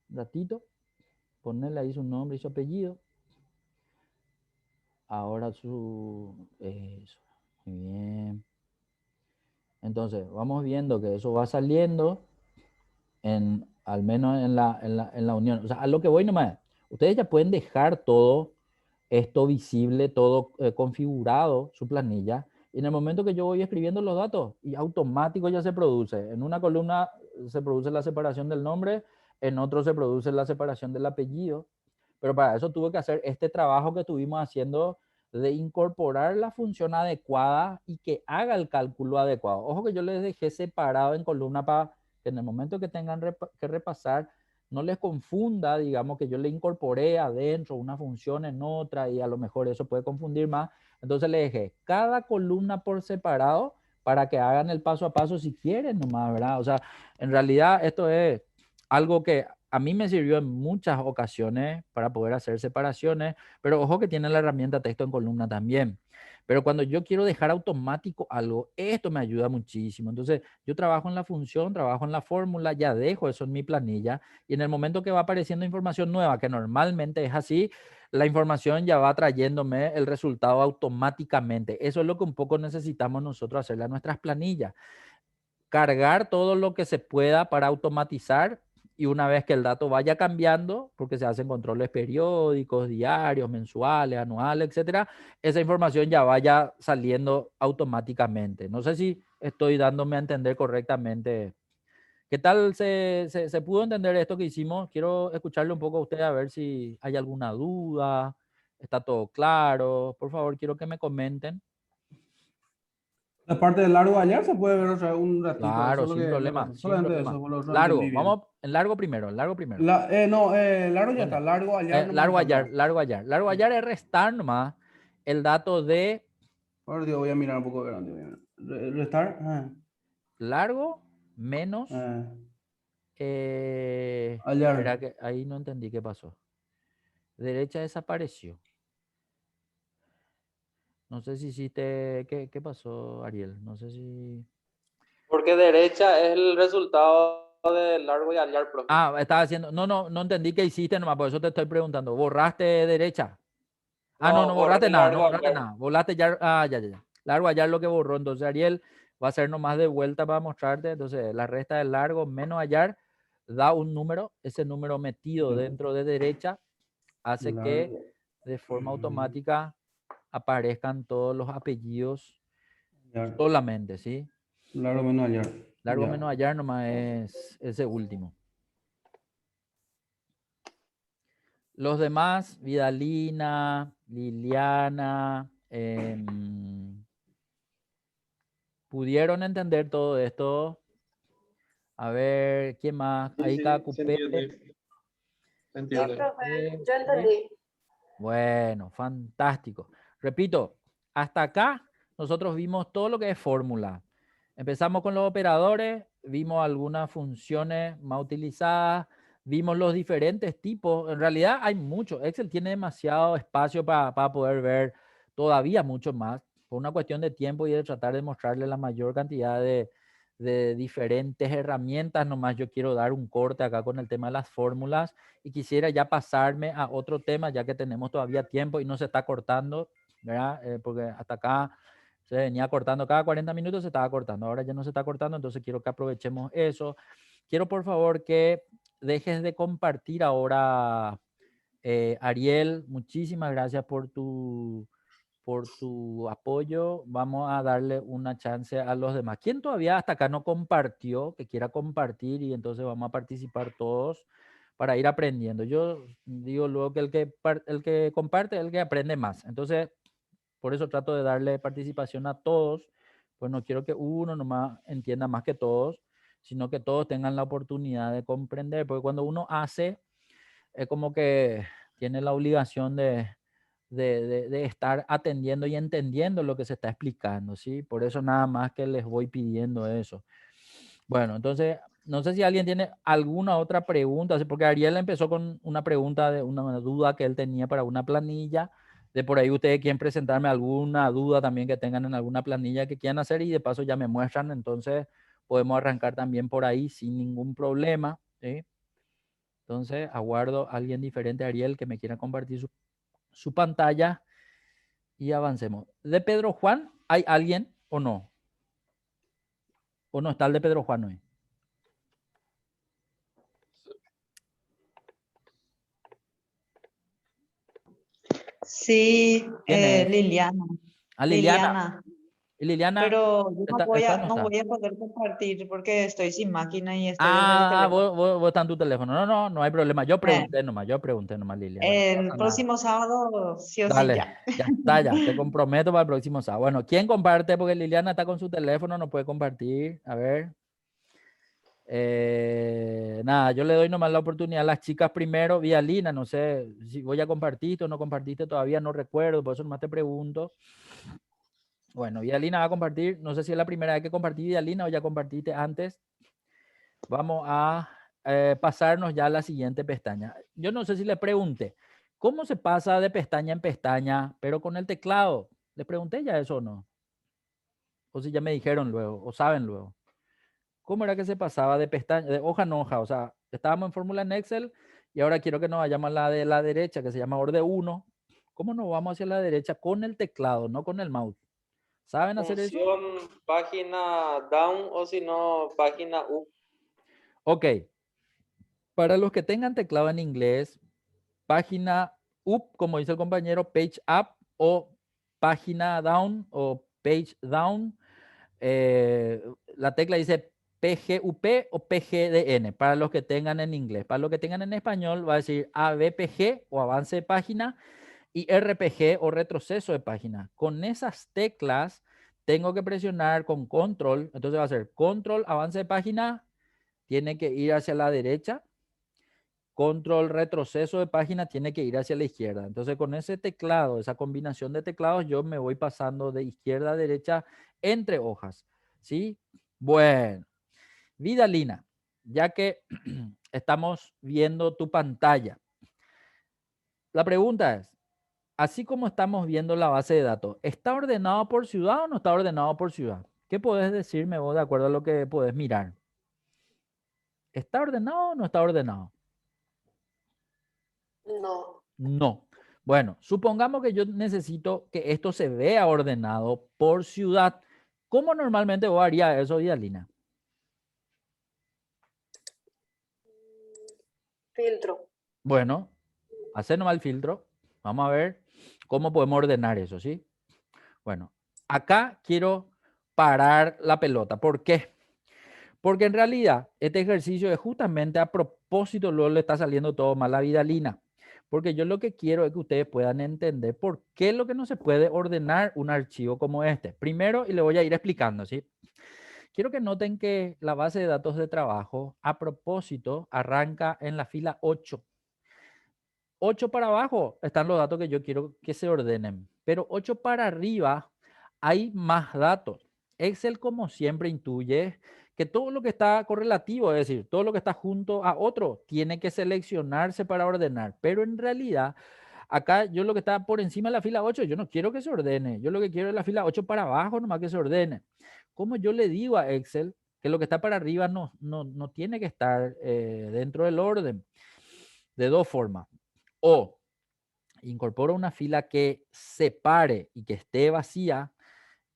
Datito. Ponerle ahí su nombre y su apellido. Ahora su... Eso. Muy bien. Entonces, vamos viendo que eso va saliendo al menos en la unión. O sea, a lo que voy nomás. Ustedes ya pueden dejar todo esto visible, todo configurado, su planilla. Y en el momento que yo voy escribiendo los datos, y automático ya se produce. En una columna se produce la separación del nombre, en otro se produce la separación del apellido. Pero para eso tuve que hacer este trabajo que estuvimos haciendo de incorporar la función adecuada y que haga el cálculo adecuado. Ojo que yo les dejé separado en columna para que en el momento que tengan que repasar, no les confunda, digamos, que yo le incorporé adentro una función en otra y a lo mejor eso puede confundir más. Entonces le dejé cada columna por separado para que hagan el paso a paso si quieren nomás, ¿verdad? O sea, en realidad esto es algo que a mí me sirvió en muchas ocasiones para poder hacer separaciones, pero ojo que tiene la herramienta texto en columna también. Pero cuando yo quiero dejar automático algo, esto me ayuda muchísimo. Entonces, yo trabajo en la función, trabajo en la fórmula, ya dejo eso en mi planilla y en el momento que va apareciendo información nueva, que normalmente es así, la información ya va trayéndome el resultado automáticamente. Eso es lo que un poco necesitamos nosotros hacerle a nuestras planillas. Cargar todo lo que se pueda para automatizar y una vez que el dato vaya cambiando, porque se hacen controles periódicos, diarios, mensuales, anuales, etcétera, esa información ya vaya saliendo automáticamente. No sé si estoy dándome a entender correctamente. ¿Qué tal se pudo entender esto que hicimos? Quiero escucharle un poco a usted a ver si hay alguna duda, está todo claro. Por favor, quiero que me comenten. La parte del largo allá se puede ver otra vez un ratito. Eso Claro, es lo sin que me problema, pasó. sin Solamente problema. eso, no entendí Largo, bien. vamos en largo primero, en largo primero. No, largo ya está. Dale. Largo allá no me Largo hallar, falta. largo hallar. Largo hallar es restar nomás el dato de Ahora digo, voy a mirar un poco grande. Restar. largo menos. Ah, Espera hallar. que ahí no entendí qué pasó. Derecha desapareció. No sé si hiciste. ¿Qué pasó, Ariel? No sé si. Porque derecha es el resultado de largo y hallar, profe. Ah, estaba haciendo. No entendí qué hiciste nomás, por eso te estoy preguntando. ¿Borraste derecha? Ah, no No, borraste borré nada, no largo borraste hallar. nada. Volaste ya. Ya. Largo hallar lo que borró. Entonces, Ariel va a hacer nomás de vuelta para mostrarte. Entonces, la resta del largo menos hallar da un número. Ese número metido dentro de derecha hace que Largo. de forma automática aparezcan todos los apellidos Hallar. solamente, ¿sí? Largo menos hallar. Largo Ya. menos hallar nomás es ese último. Los demás, Vidalina, Liliana, ¿pudieron entender todo esto? A ver, ¿quién más? Sí, Ahí sí, se Cupé, entiende. Se Sí, entiende. profe, yo entendí. Bueno, fantástico. Repito, hasta acá nosotros vimos todo lo que es fórmula. Empezamos con los operadores, vimos algunas funciones más utilizadas, vimos los diferentes tipos. En realidad hay mucho. Excel tiene demasiado espacio para poder ver todavía mucho más. Por una cuestión de tiempo y de tratar de mostrarle la mayor cantidad de diferentes herramientas. Nomás yo quiero dar un corte acá con el tema de las fórmulas y quisiera ya pasarme a otro tema, ya que tenemos todavía tiempo y no se está cortando, ¿verdad? Porque hasta acá se venía cortando, cada 40 minutos se estaba cortando, ahora ya no se está cortando, entonces quiero que aprovechemos eso. Quiero por favor que dejes de compartir ahora, Ariel, muchísimas gracias por tu apoyo. Vamos a darle una chance a los demás. ¿Quién todavía hasta acá no compartió, que quiera compartir y entonces vamos a participar todos para ir aprendiendo? Yo digo luego que el que comparte es el que aprende más. Entonces, por eso trato de darle participación a todos, pues no quiero que uno nomás entienda más que todos, sino que todos tengan la oportunidad de comprender, porque cuando uno hace, es como que tiene la obligación de estar atendiendo y entendiendo lo que se está explicando, ¿sí? Por eso nada más que les voy pidiendo eso. Bueno, entonces, no sé si alguien tiene alguna otra pregunta, ¿sí? Porque Ariel empezó con una pregunta de una duda que él tenía para una planilla. De por ahí ustedes quieren presentarme alguna duda también que tengan en alguna planilla que quieran hacer y de paso ya me muestran, entonces podemos arrancar también por ahí sin ningún problema, ¿sí? Entonces, aguardo a alguien diferente a Ariel que me quiera compartir su pantalla y avancemos. ¿De Pedro Juan hay alguien o no? ¿O no está el de Pedro Juan hoy? Sí, ¿Quién es? Liliana. A Liliana. Liliana. ¿Y Liliana Pero yo no voy está o a, no no está? voy a poder compartir porque estoy sin máquina y estoy desde el teléfono. Vos estás en tu teléfono. No hay problema. Yo Eh, pregunté nomás, Liliana. No el pasa nada. próximo sábado, sí o sí Dale, ya. ya está, ya. Te comprometo para el próximo sábado. Bueno, ¿quién comparte? Porque Liliana está con su teléfono, no puede compartir. A ver. Nada, yo le doy nomás la oportunidad a las chicas primero. Vialina, no sé si voy a compartir o no compartiste todavía, no recuerdo, por eso nomás te pregunto. Bueno, Vialina va a compartir, no sé si es la primera vez que compartí Vialina o ya compartiste antes. Vamos a pasarnos ya a la siguiente pestaña. Yo no sé si le pregunté, ¿cómo se pasa de pestaña en pestaña, pero con el teclado? ¿Les pregunté ya eso o no? O si ya me dijeron luego, o saben luego. ¿Cómo era que se pasaba de pestaña, de hoja en hoja? O sea, estábamos en fórmula en Excel y ahora quiero que nos vayamos a la de la derecha, que se llama orde 1. ¿Cómo nos vamos hacia la derecha? Con el teclado, no con el mouse. ¿Saben hacer eso? Función página down o si no, página up. Ok. Para los que tengan teclado en inglés, página up, como dice el compañero, page up o página down o page down. La tecla dice PGUP o PGDN para los que tengan en inglés. Para los que tengan en español va a decir ABPG o avance de página y RPG o retroceso de página. Con esas teclas tengo que presionar con control. Entonces va a ser control, avance de página, tiene que ir hacia la derecha. Control retroceso de página tiene que ir hacia la izquierda. Entonces con ese teclado, esa combinación de teclados, yo me voy pasando de izquierda a derecha entre hojas. ¿Sí? Bueno, Vidalina, ya que estamos viendo tu pantalla, la pregunta es, así como estamos viendo la base de datos, ¿está ordenado por ciudad o no está ordenado por ciudad? ¿Qué podés decirme vos de acuerdo a lo que podés mirar? ¿Está ordenado o no está ordenado? No. No. Bueno, supongamos que yo necesito que esto se vea ordenado por ciudad. ¿Cómo normalmente vos harías eso, Vidalina? Filtro. Bueno, hacer nomás el filtro. Vamos a ver cómo podemos ordenar eso, ¿sí? Bueno, acá quiero parar la pelota. ¿Por qué? Porque en realidad este ejercicio es justamente a propósito, luego le está saliendo todo mal a Vidalina. Porque yo lo que quiero es que ustedes puedan entender por qué es lo que no se puede ordenar un archivo como este. Primero, y le voy a ir explicando, ¿sí? Quiero que noten que la base de datos de trabajo, a propósito, arranca en la fila 8. 8 para abajo están los datos que yo quiero que se ordenen, pero 8 para arriba hay más datos. Excel, como siempre, intuye que todo lo que está correlativo, es decir, todo lo que está junto a otro, tiene que seleccionarse para ordenar, pero en realidad, acá yo lo que está por encima de la fila 8, yo no quiero que se ordene, yo lo que quiero es la fila 8 para abajo, nomás que se ordene. Como yo le digo a Excel que lo que está para arriba no tiene que estar dentro del orden? De dos formas. O incorporo una fila que separe y que esté vacía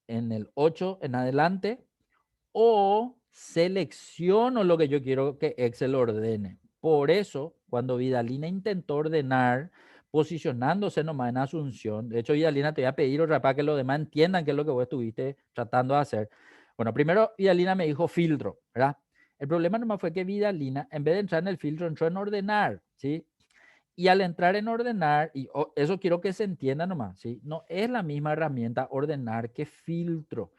en el 8 en adelante, o selecciono lo que yo quiero que Excel ordene. Por eso, cuando Vidalina intentó ordenar posicionándose nomás en Asunción, de hecho, Vidalina, te voy a pedir otra para que los demás entiendan qué es lo que vos estuviste tratando de hacer. Bueno, primero Vidalina me dijo filtro, ¿verdad? El problema nomás fue que Vidalina, en vez de entrar en el filtro, entró en ordenar, ¿sí? Y al entrar en ordenar, y eso quiero que se entienda nomás, ¿sí? No es la misma herramienta ordenar que filtro.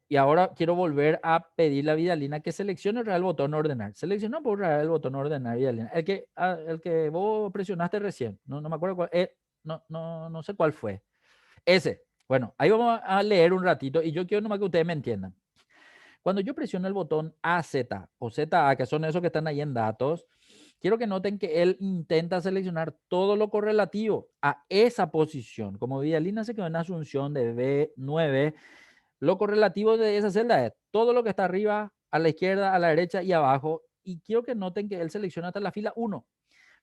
Y ahora quiero volver a pedirle a Vidalina que seleccione otra vez el botón ordenar. Selecciona por otra vez el botón ordenar, Vidalina. El que vos presionaste recién. No me acuerdo cuál. No sé cuál fue. Ese. Bueno, ahí vamos a leer un ratito y yo quiero nomás que ustedes me entiendan. Cuando yo presiono el botón AZ o ZA, que son esos que están ahí en datos, quiero que noten que él intenta seleccionar todo lo correlativo a esa posición. Como Vidalina se quedó en Asunción de B9, lo correlativo de esa celda es todo lo que está arriba, a la izquierda, a la derecha y abajo. Y quiero que noten que él selecciona hasta la fila 1.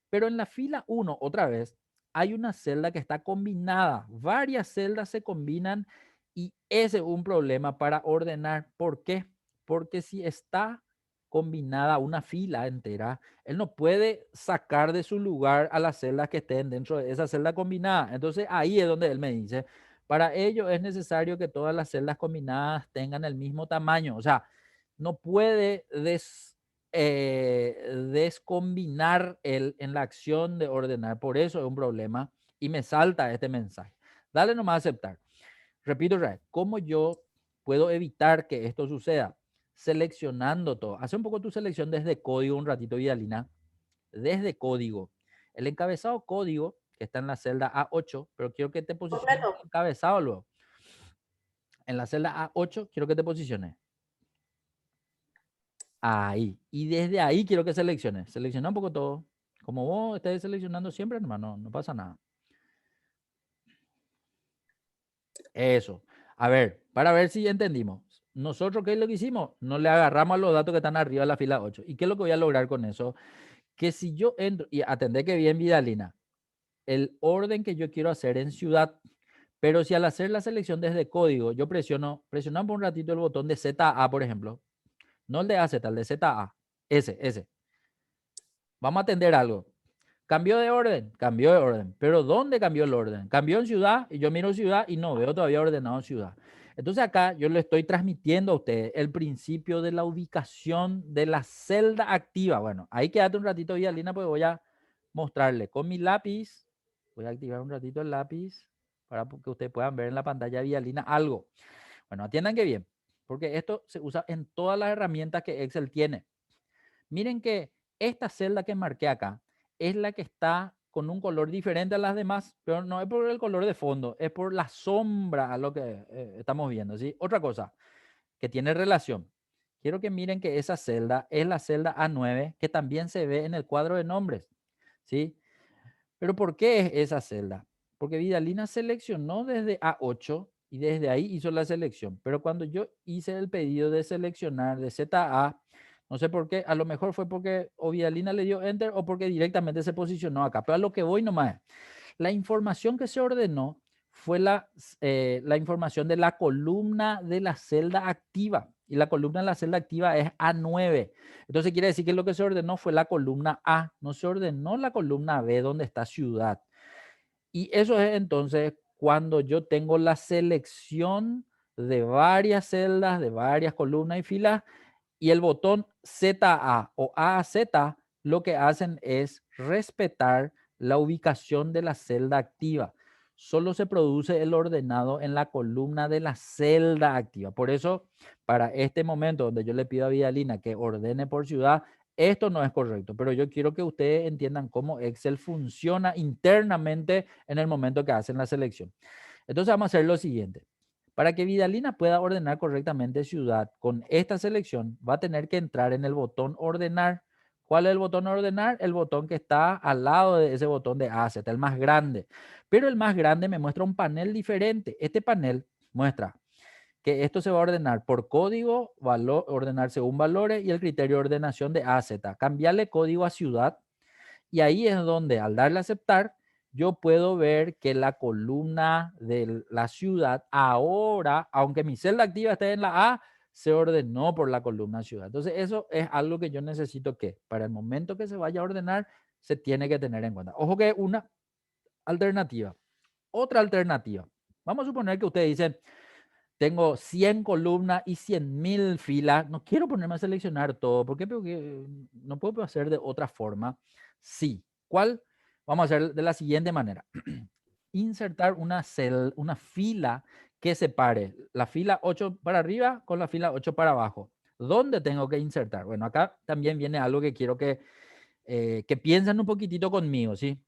Pero en la fila 1, otra vez, hay una celda que está combinada. Varias celdas se combinan y ese es un problema para ordenar. ¿Por qué? Porque si está combinada una fila entera, él no puede sacar de su lugar a las celdas que estén dentro de esa celda combinada. Entonces ahí es donde él me dice, para ello es necesario que todas las celdas combinadas tengan el mismo tamaño. O sea, no puede descombinar en la acción de ordenar. Por eso es un problema y me salta este mensaje. Dale nomás a aceptar. Repito, ¿cómo yo puedo evitar que esto suceda? Seleccionando todo. Hace un poco tu selección desde código un ratito, Vidalina. Desde código. El encabezado código, que está en la celda A8, pero quiero que te posiciones en el encabezado luego. En la celda A8 quiero que te posiciones. Ahí. Y desde ahí quiero que selecciones. Selecciona un poco todo. Como vos estés seleccionando siempre, hermano, no pasa nada. Eso. A ver, para ver si entendimos. Nosotros, ¿qué es lo que hicimos? No le agarramos a los datos que están arriba de la fila 8. ¿Y qué es lo que voy a lograr con eso? Que si yo entro, y atendé que bien, Vidalina, el orden que yo quiero hacer en ciudad, pero si al hacer la selección desde código, yo presionamos un ratito el botón de ZA, por ejemplo, no el de AZ, el de ZA, ese. Vamos a atender algo. Cambió de orden. Pero ¿dónde cambió el orden? Cambió en ciudad y yo miro ciudad y no veo todavía ordenado en ciudad. Entonces acá yo le estoy transmitiendo a ustedes el principio de la ubicación de la celda activa. Bueno, ahí quédate un ratito, Vidalina, porque voy a mostrarle con mi lápiz. Voy a activar un ratito el lápiz para que ustedes puedan ver en la pantalla, Vidalina, algo. Bueno, atiendan que bien, porque esto se usa en todas las herramientas que Excel tiene. Miren que esta celda que marqué acá es la que está con un color diferente a las demás, pero no es por el color de fondo, es por la sombra a lo que estamos viendo, ¿sí? Otra cosa que tiene relación. Quiero que miren que esa celda es la celda A9 que también se ve en el cuadro de nombres, ¿sí? Pero ¿por qué es esa celda? Porque Vidalina seleccionó desde A8 y desde ahí hizo la selección. Pero cuando yo hice el pedido de seleccionar de ZA, no sé por qué, a lo mejor fue porque o Vidalina le dio enter o porque directamente se posicionó acá. Pero a lo que voy nomás, la información que se ordenó fue la información de la columna de la celda activa. Y la columna de la celda activa es A9. Entonces quiere decir que lo que se ordenó fue la columna A, no se ordenó la columna B donde está ciudad. Y eso es entonces cuando yo tengo la selección de varias celdas, de varias columnas y filas, y el botón ZA o AZ lo que hacen es respetar la ubicación de la celda activa. Solo se produce el ordenado en la columna de la celda activa. Por eso, para este momento donde yo le pido a Vidalina que ordene por ciudad, esto no es correcto, pero yo quiero que ustedes entiendan cómo Excel funciona internamente en el momento que hacen la selección. Entonces vamos a hacer lo siguiente. Para que Vidalina pueda ordenar correctamente ciudad con esta selección, va a tener que entrar en el botón ordenar. ¿Cuál es el botón ordenar? El botón que está al lado de ese botón de AZ, el más grande. Pero el más grande me muestra un panel diferente. Este panel muestra que esto se va a ordenar por código, ordenar según valores y el criterio de ordenación de AZ. Cambiarle código a ciudad y ahí es donde al darle a aceptar, yo puedo ver que la columna de la ciudad ahora, aunque mi celda activa esté en la A, se ordenó por la columna ciudad. Entonces eso es algo que yo necesito que para el momento que se vaya a ordenar, se tiene que tener en cuenta. Ojo que una alternativa. Otra alternativa. Vamos a suponer que ustedes dicen, tengo 100 columnas y 100.000 filas. No quiero ponerme a seleccionar todo. ¿Por qué? Porque no puedo hacer de otra forma. Sí. ¿Cuál? Vamos a hacer de la siguiente manera. Insertar una fila que separe la fila 8 para arriba con la fila 8 para abajo. ¿Dónde tengo que insertar? Bueno, acá también viene algo que quiero que piensen un poquitito conmigo, ¿sí?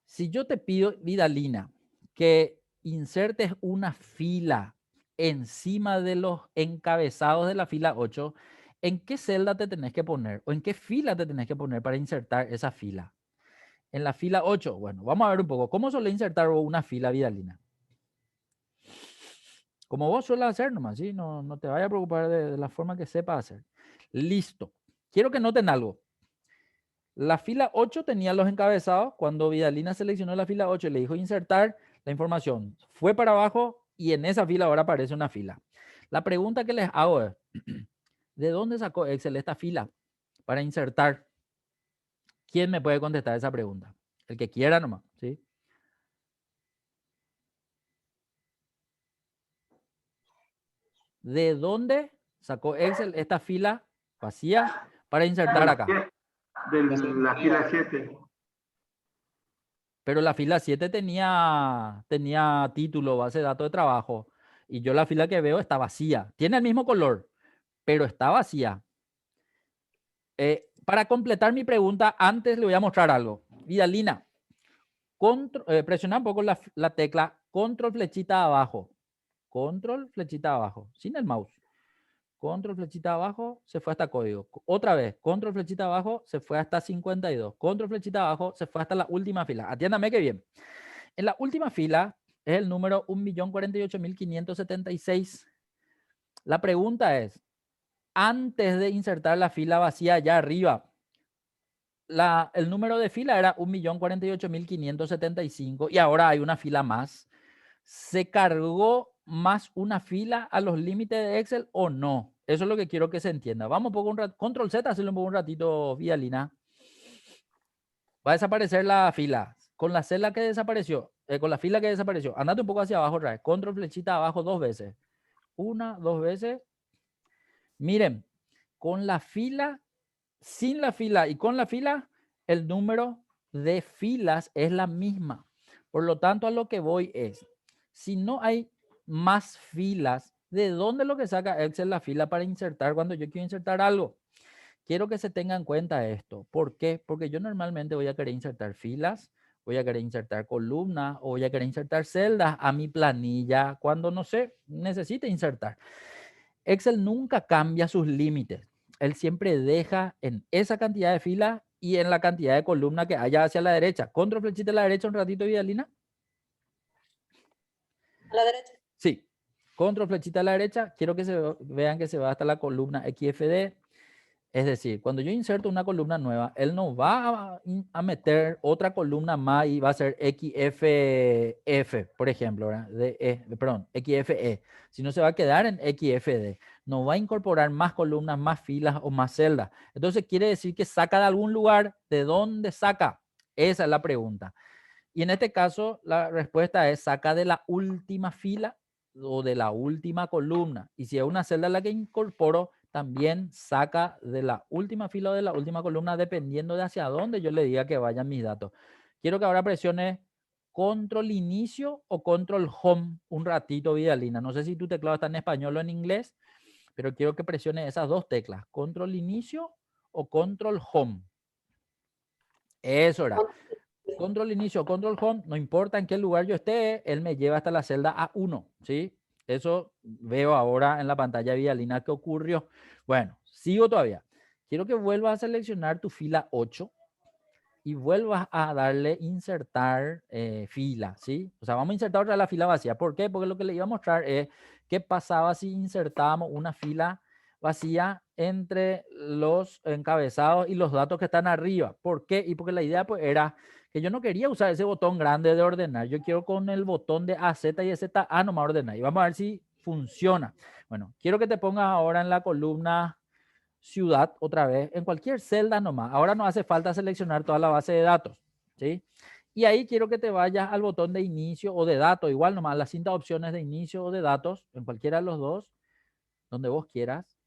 Si yo te pido, Vidalina, que insertes una fila encima de los encabezados de la fila 8, ¿en qué celda te tenés que poner? ¿O en qué fila te tenés que poner para insertar esa fila? En la fila 8. Bueno, vamos a ver un poco. ¿Cómo suele insertar una fila, Vidalina? Como vos sueles hacer nomás, ¿sí? No te vayas a preocupar de la forma que sepa hacer. Listo. Quiero que noten algo. La fila 8 tenía los encabezados. Cuando Vidalina seleccionó la fila 8 y le dijo insertar, la información fue para abajo y en esa fila ahora aparece una fila. La pregunta que les hago es, ¿de dónde sacó Excel esta fila para insertar? ¿Quién me puede contestar esa pregunta? El que quiera nomás, ¿sí? ¿De dónde sacó Excel esta fila vacía para insertar acá? De la fila 7. Pero la fila 7 tenía título, base de datos de trabajo. Y yo la fila que veo está vacía. Tiene el mismo color, pero está vacía. Para completar mi pregunta, antes le voy a mostrar algo. Vidalina, presiona un poco la tecla control flechita abajo. Control flechita abajo, sin el mouse. Control flechita abajo, se fue hasta código. Otra vez, control flechita abajo, se fue hasta 52. Control flechita abajo, se fue hasta la última fila. Atiéndame que bien. En la última fila es el número 1.048.576. La pregunta es, antes de insertar la fila vacía allá arriba, el número de fila era 1.048.575 y ahora hay una fila más. ¿Se cargó más una fila a los límites de Excel o no? Eso es lo que quiero que se entienda. Vamos un poco, control Z, hacerlo un poco un ratito, Vialina. Va a desaparecer la fila. Con la celda que desapareció, con la fila que desapareció, andate un poco hacia abajo otra vez. Control flechita abajo 2 veces. 1, 2 veces. Miren, con la fila, sin la fila y con la fila, el número de filas es la misma. Por lo tanto, a lo que voy es, si no hay más filas, ¿de dónde es lo que saca Excel la fila para insertar cuando yo quiero insertar algo? Quiero que se tenga en cuenta esto. ¿Por qué? Porque yo normalmente voy a querer insertar filas, voy a querer insertar columnas o voy a querer insertar celdas a mi planilla cuando, no sé, necesite insertar. Excel nunca cambia sus límites. Él siempre deja en esa cantidad de filas y en la cantidad de columnas que haya hacia la derecha. Control flechita a la derecha un ratito, Vidalina. A la derecha. Sí. Control flechita a la derecha. Quiero que vean que se va hasta la columna XFD. Es decir, cuando yo inserto una columna nueva, él no va a meter otra columna más y va a ser XFF, por ejemplo, ¿verdad? Perdón, XFE, sino se va a quedar en XFD. No va a incorporar más columnas, más filas o más celdas. Entonces quiere decir que saca de algún lugar. ¿De dónde saca? Esa es la pregunta. Y en este caso, la respuesta es saca de la última fila o de la última columna. Y si es una celda la que incorporo, también saca de la última fila o de la última columna, dependiendo de hacia dónde yo le diga que vayan mis datos. Quiero que ahora presione control inicio o control home un ratito, Vidalina. No sé si tu teclado está en español o en inglés, pero quiero que presione esas dos teclas, control inicio o control home. Eso era. Control inicio, control home, no importa en qué lugar yo esté, él me lleva hasta la celda A1, ¿sí? Eso veo ahora en la pantalla Vidalina que ocurrió. Bueno, sigo todavía. Quiero que vuelvas a seleccionar tu fila 8 y vuelvas a darle insertar fila, ¿sí? O sea, vamos a insertar otra vez la fila vacía. ¿Por qué? Porque lo que le iba a mostrar es qué pasaba si insertábamos una fila vacía entre los encabezados y los datos que están arriba. ¿Por qué? Y porque la idea pues era que yo no quería usar ese botón grande de ordenar. Yo quiero con el botón de AZ y ZA nomás ordenar. Y vamos a ver si funciona. Bueno, quiero que te pongas ahora en la columna ciudad otra vez, en cualquier celda nomás. Ahora no hace falta seleccionar toda la base de datos, ¿sí? Y ahí quiero que te vayas al botón de inicio o de datos, igual nomás, las cintas opciones de inicio o de datos, en cualquiera de los dos, donde vos quieras.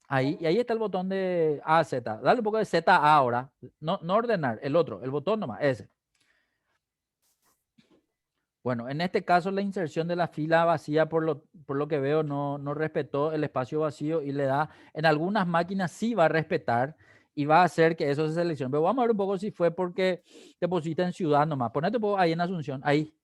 Ahí, y ahí está el botón de AZ. Dale un poco de ZA ahora. No, no ordenar, el otro, el botón nomás, ese. Bueno, en este caso la inserción de la fila vacía, por lo que veo, no respetó el espacio vacío y le da, en algunas máquinas sí va a respetar y va a hacer que eso se seleccione. Pero vamos a ver un poco si fue porque te pusiste en ciudad nomás. Ponete un poco ahí en Asunción, ahí.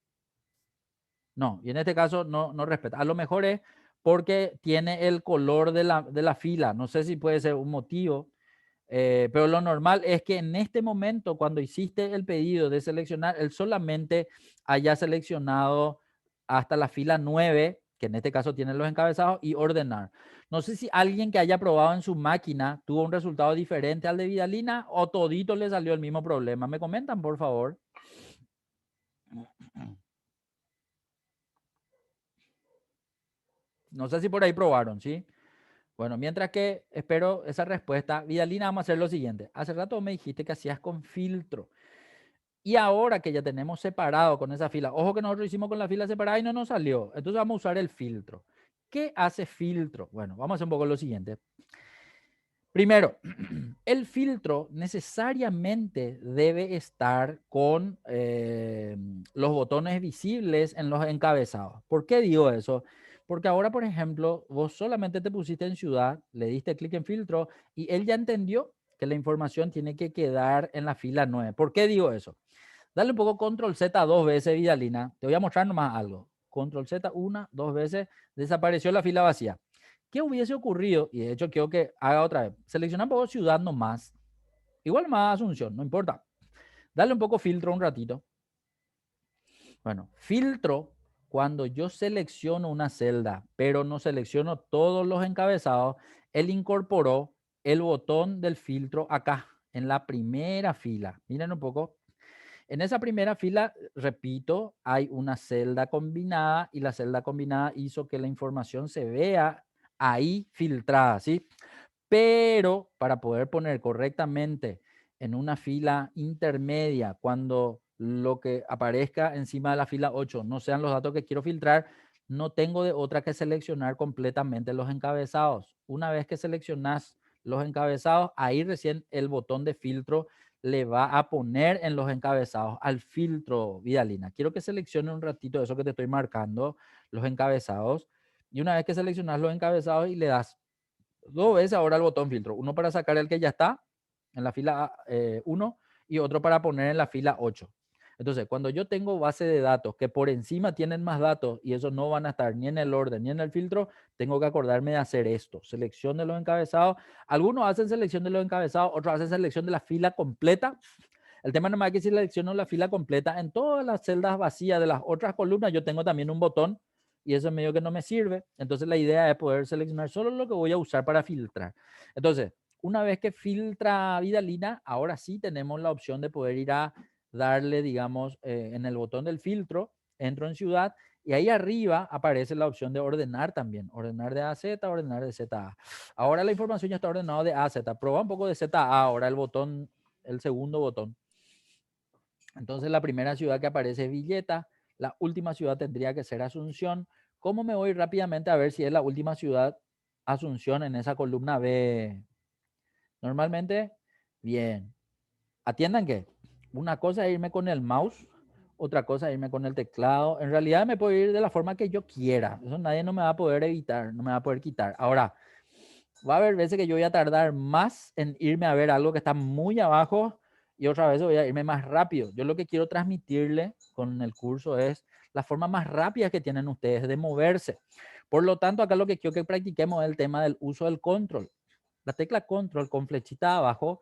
No, y en este caso no respeta. A lo mejor es porque tiene el color de la fila. No sé si puede ser un motivo. Pero lo normal es que en este momento, cuando hiciste el pedido de seleccionar, él solamente haya seleccionado hasta la fila 9, que en este caso tiene los encabezados, y ordenar. No sé si alguien que haya probado en su máquina tuvo un resultado diferente al de Vidalina o todito le salió el mismo problema. ¿Me comentan, por favor? No sé si por ahí probaron, ¿sí? Bueno, mientras que espero esa respuesta, Vidalina, vamos a hacer lo siguiente. Hace rato me dijiste que hacías con filtro. Y ahora que ya tenemos separado con esa fila, ojo que nosotros hicimos con la fila separada y no nos salió. Entonces vamos a usar el filtro. ¿Qué hace filtro? Bueno, vamos a hacer un poco lo siguiente. Primero, el filtro necesariamente debe estar con los botones visibles en los encabezados. ¿Por qué digo eso? Porque ahora, por ejemplo, vos solamente te pusiste en ciudad, le diste clic en filtro y él ya entendió que la información tiene que quedar en la fila 9. ¿Por qué digo eso? Dale un poco control Z 2 veces, Vidalina. Te voy a mostrar nomás algo. Control Z 1, 2 veces, desapareció la fila vacía. ¿Qué hubiese ocurrido? Y de hecho quiero que haga otra vez. Selecciona un poco ciudad nomás. Igual más Asunción, no importa. Dale un poco filtro un ratito. Bueno, filtro cuando yo selecciono una celda, pero no selecciono todos los encabezados, él incorporó el botón del filtro acá, en la primera fila. Miren un poco. En esa primera fila, repito, hay una celda combinada y la celda combinada hizo que la información se vea ahí filtrada, ¿sí? Pero para poder poner correctamente en una fila intermedia, cuando lo que aparezca encima de la fila 8 no sean los datos que quiero filtrar, no tengo de otra que seleccionar completamente los encabezados. Una vez que seleccionas los encabezados, ahí recién el botón de filtro le va a poner en los encabezados al filtro, Vidalina. Quiero que seleccione un ratito eso que te estoy marcando, los encabezados. Y una vez que seleccionas los encabezados y le das dos veces ahora el botón filtro, uno para sacar el que ya está en la fila 1 y otro para poner en la fila 8. Entonces, cuando yo tengo base de datos que por encima tienen más datos y esos no van a estar ni en el orden ni en el filtro, tengo que acordarme de hacer esto. Selección de los encabezados. Algunos hacen selección de los encabezados, otros hacen selección de la fila completa. El tema nomás es que si selecciono la fila completa, en todas las celdas vacías de las otras columnas yo tengo también un botón y eso es medio que no me sirve. Entonces la idea es poder seleccionar solo lo que voy a usar para filtrar. Entonces, una vez que filtra Vidalina, ahora sí tenemos la opción de poder ir a darle, digamos, en el botón del filtro, entro en ciudad y ahí arriba aparece la opción de ordenar también. Ordenar de A a Z, ordenar de Z a A. Ahora la información ya está ordenada de A a Z. Prueba un poco de Z a A ahora el botón, el segundo botón. Entonces la primera ciudad que aparece es Villeta, la última ciudad tendría que ser Asunción. ¿Cómo me voy rápidamente a ver si es la última ciudad Asunción en esa columna B? Normalmente, bien. Atiendan que una cosa es irme con el mouse, otra cosa es irme con el teclado. En realidad me puedo ir de la forma que yo quiera. Eso nadie no me va a poder evitar, no me va a poder quitar. Ahora, va a haber veces que yo voy a tardar más en irme a ver algo que está muy abajo y otra vez voy a irme más rápido. Yo lo que quiero transmitirle con el curso es la forma más rápida que tienen ustedes de moverse. Por lo tanto, acá lo que quiero que practiquemos es el tema del uso del control. La tecla control con flechita abajo,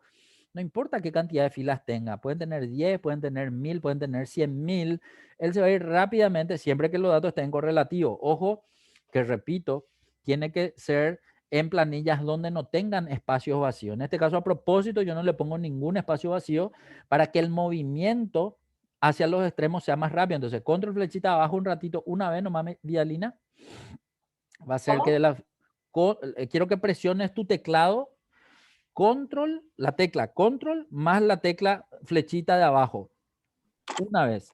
no importa qué cantidad de filas tenga, pueden tener 10, pueden tener 1000, pueden tener 100.000, él se va a ir rápidamente siempre que los datos estén correlativos. Ojo, que repito, tiene que ser en planillas donde no tengan espacios vacíos. En este caso, a propósito, yo no le pongo ningún espacio vacío para que el movimiento hacia los extremos sea más rápido. Entonces, control flechita abajo un ratito, una vez nomás, Vidalina, va a ser que quiero que presiones tu teclado, control, la tecla control más la tecla flechita de abajo, una vez.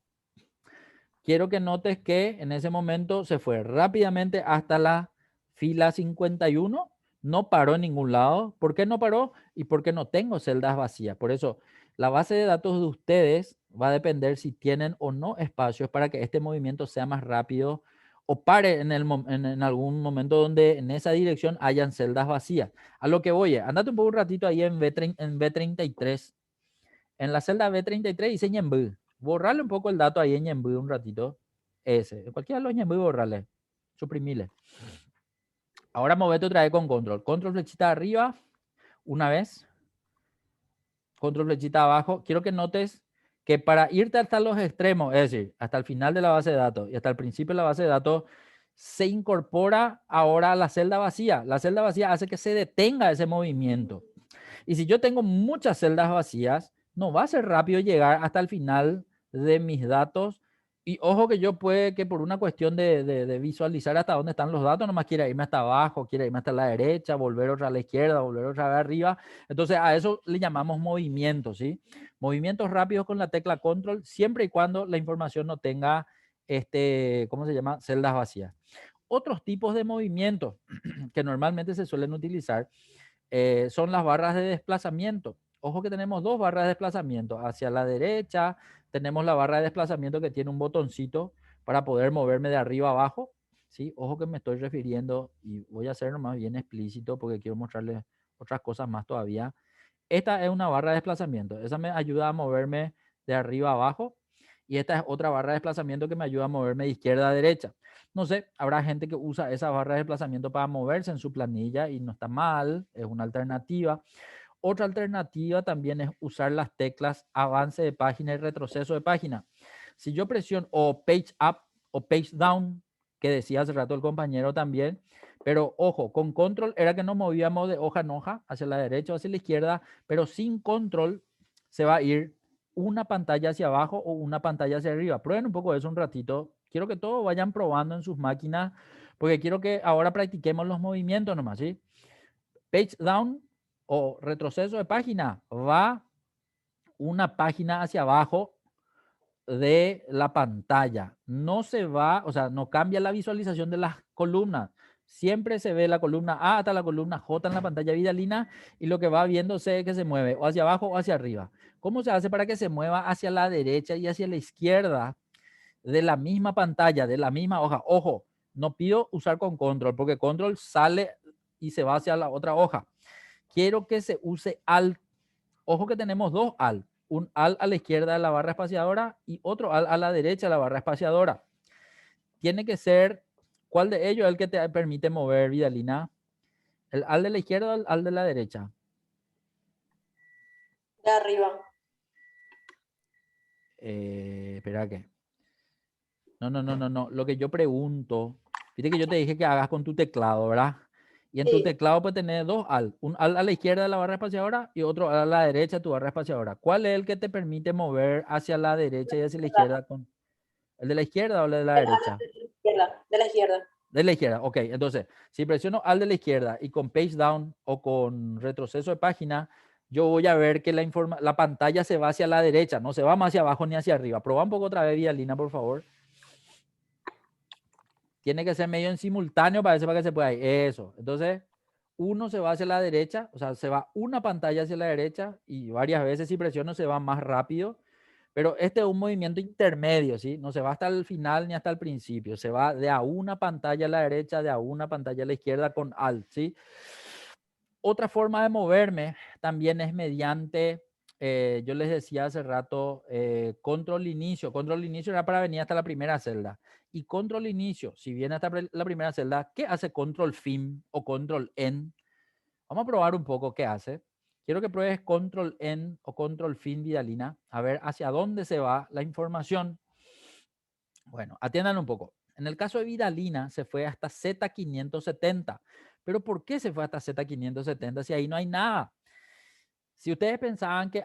Quiero que notes que en ese momento se fue rápidamente hasta la fila 51, no paró en ningún lado. ¿Por qué no paró? Y porque no tengo celdas vacías. Por eso, la base de datos de ustedes va a depender si tienen o no espacios para que este movimiento sea más rápido o pare en algún momento donde en esa dirección hayan celdas vacías. A lo que voy, andate un poco un ratito ahí en B33. En la celda B33 dice Ñemby. Borrarle un poco el dato ahí en Ñemby un ratito. Ese. Cualquiera de los Ñemby, borrarle. Suprimile. Ahora movete otra vez con control. Control flechita arriba. Una vez. Control flechita abajo. Quiero que notes que para irte hasta los extremos, es decir, hasta el final de la base de datos y hasta el principio de la base de datos, se incorpora ahora la celda vacía. La celda vacía hace que se detenga ese movimiento. Y si yo tengo muchas celdas vacías, no va a ser rápido llegar hasta el final de mis datos. Y ojo que yo puede que por una cuestión de visualizar hasta dónde están los datos, nomás quiera irme hasta abajo, quiera irme hasta la derecha, volver otra a la izquierda, volver otra vez arriba. Entonces a eso le llamamos movimientos, ¿sí? Movimientos rápidos con la tecla control, siempre y cuando la información no tenga, ¿cómo se llama? Celdas vacías. Otros tipos de movimientos que normalmente se suelen utilizar son las barras de desplazamiento. Ojo que tenemos dos barras de desplazamiento. Hacia la derecha tenemos la barra de desplazamiento que tiene un botoncito para poder moverme de arriba a abajo. ¿Sí? Ojo que me estoy refiriendo y voy a hacerlo más bien explícito porque quiero mostrarles otras cosas más todavía. Esta es una barra de desplazamiento. Esa me ayuda a moverme de arriba a abajo. Y esta es otra barra de desplazamiento que me ayuda a moverme de izquierda a derecha. No sé, habrá gente que usa esa barra de desplazamiento para moverse en su planilla y no está mal, es una alternativa. Otra alternativa también es usar las teclas avance de página y retroceso de página. Si yo presiono o page up o page down, que decía hace rato el compañero también. Pero ojo, con control era que nos movíamos de hoja en hoja, hacia la derecha o hacia la izquierda, pero sin control se va a ir una pantalla hacia abajo o una pantalla hacia arriba. Prueben un poco eso un ratito. Quiero que todos vayan probando en sus máquinas, porque quiero que ahora practiquemos los movimientos nomás, ¿sí? Page down o retroceso de página, va una página hacia abajo de la pantalla. No se va, o sea, no cambia la visualización de las columnas. Siempre se ve la columna A hasta la columna J en la pantalla Vidalina y lo que va viéndose es que se mueve o hacia abajo o hacia arriba. ¿Cómo se hace para que se mueva hacia la derecha y hacia la izquierda de la misma pantalla, de la misma hoja? Ojo, no pido usar con control porque control sale y se va hacia la otra hoja. Quiero que se use alt. Ojo que tenemos dos alt. Un alt a la izquierda de la barra espaciadora y otro alt a la derecha de la barra espaciadora. Tiene que ser, ¿cuál de ellos es el que te permite mover, Vidalina? ¿El alt de la izquierda o el alt de la derecha? De arriba. Espera que. No. Lo que yo pregunto, viste que yo te dije que hagas con tu teclado, ¿verdad? Y en tu Sí. teclado puedes tener dos alt. Un alt a la izquierda de la barra espaciadora y otro alt a la derecha de tu barra espaciadora. ¿Cuál es el que te permite mover hacia la derecha y hacia la izquierda? ¿El de la izquierda o el de la derecha? De la izquierda. De la izquierda, ok. Entonces, si presiono al de la izquierda y con page down o con retroceso de página, yo voy a ver que la pantalla se va hacia la derecha, no se va más hacia abajo ni hacia arriba. Proba un poco otra vez, Vidalina, por favor. Tiene que ser medio en simultáneo para que se pueda ir. Eso. Entonces, uno se va hacia la derecha, o sea, se va una pantalla hacia la derecha y varias veces si presiono se va más rápido. Pero este es un movimiento intermedio, ¿sí? No se va hasta el final ni hasta el principio. Se va de a una pantalla a la derecha, de a una pantalla a la izquierda con Alt, ¿sí? Otra forma de moverme también es mediante, yo les decía hace rato, control inicio. Control inicio era para venir hasta la primera celda. Y control inicio, si viene hasta la primera celda, ¿qué hace control fin o control en? Vamos a probar un poco qué hace. Quiero que pruebes control en o control fin, Vidalina, a ver hacia dónde se va la información. Bueno, atiendan un poco. En el caso de Vidalina se fue hasta Z570. ¿Pero por qué se fue hasta Z570 si ahí no hay nada? Si ustedes pensaban que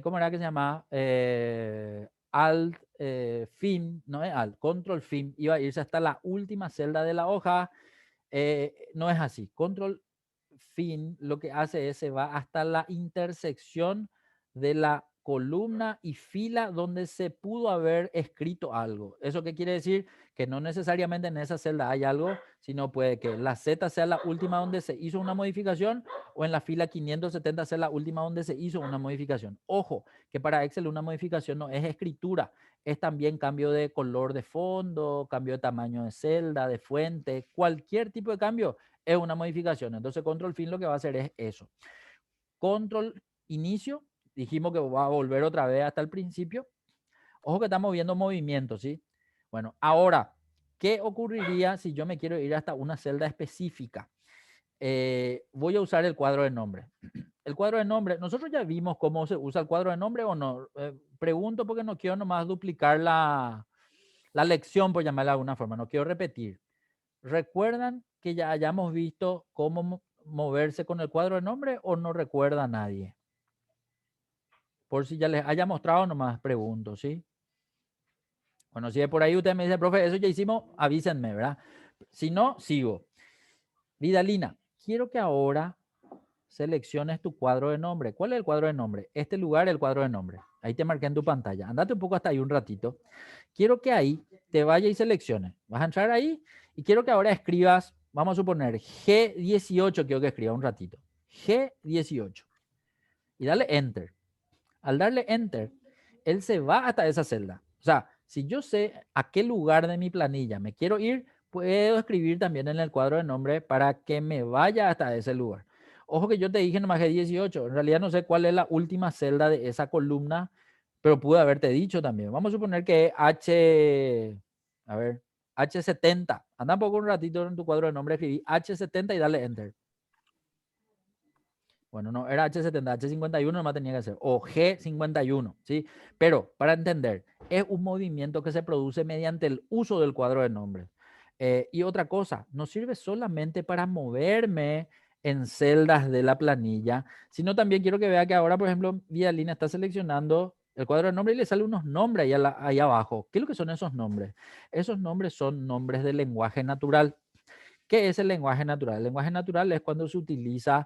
¿cómo era que se llamaba? Alt fin, no es alt, control fin, iba a irse hasta la última celda de la hoja, no es así. Control fin lo que hace es se va hasta la intersección de la columna y fila donde se pudo haber escrito algo. ¿Eso qué quiere decir? Que no necesariamente en esa celda hay algo, sino puede que la Z sea la última donde se hizo una modificación o en la fila 570 sea la última donde se hizo una modificación. Ojo, que para Excel una modificación no es escritura, es también cambio de color de fondo, cambio de tamaño de celda, de fuente, cualquier tipo de cambio es una modificación. Entonces control fin lo que va a hacer es eso. Control inicio, dijimos que va a volver otra vez hasta el principio. Ojo que estamos viendo movimientos, ¿sí? Bueno, ahora, ¿qué ocurriría si yo me quiero ir hasta una celda específica? Voy a usar el cuadro de nombre. El cuadro de nombre, nosotros ya vimos cómo se usa el cuadro de nombre o no. Pregunto porque no quiero nomás duplicar la lección, por llamarla de alguna forma, no quiero repetir. ¿Recuerdan que ya hayamos visto cómo moverse con el cuadro de nombre o no recuerda nadie? Por si ya les haya mostrado, nomás pregunto, ¿sí? Bueno, si de por ahí usted me dice, profe, eso ya hicimos, avísenme, ¿verdad? Si no, sigo. Vidalina, quiero que ahora selecciones tu cuadro de nombre. ¿Cuál es el cuadro de nombre? Este lugar es el cuadro de nombre. Ahí te marqué en tu pantalla. Andate un poco hasta ahí un ratito. Quiero que ahí te vaya y selecciones. Vas a entrar ahí y quiero que ahora escribas, vamos a suponer, G18, quiero que escriba un ratito. G18. Y dale Enter. Al darle Enter, él se va hasta esa celda. O sea, si yo sé a qué lugar de mi planilla me quiero ir, puedo escribir también en el cuadro de nombre para que me vaya hasta ese lugar. Ojo que yo te dije nomás G18. En realidad no sé cuál es la última celda de esa columna, pero pude haberte dicho también. Vamos a suponer que a ver, H70. Anda un poco un ratito en tu cuadro de nombre, escribí H70 y dale Enter. Bueno, no, era H70, H51 nomás tenía que ser, o G51, ¿sí? Pero para entender, es un movimiento que se produce mediante el uso del cuadro de nombres. Y otra cosa, no sirve solamente para moverme en celdas de la planilla, sino también quiero que vea que ahora, por ejemplo, Vidalina está seleccionando el cuadro de nombres y le sale unos nombres ahí abajo. ¿Qué es lo que son esos nombres? Esos nombres son nombres del lenguaje natural. ¿Qué es el lenguaje natural? El lenguaje natural es cuando se utiliza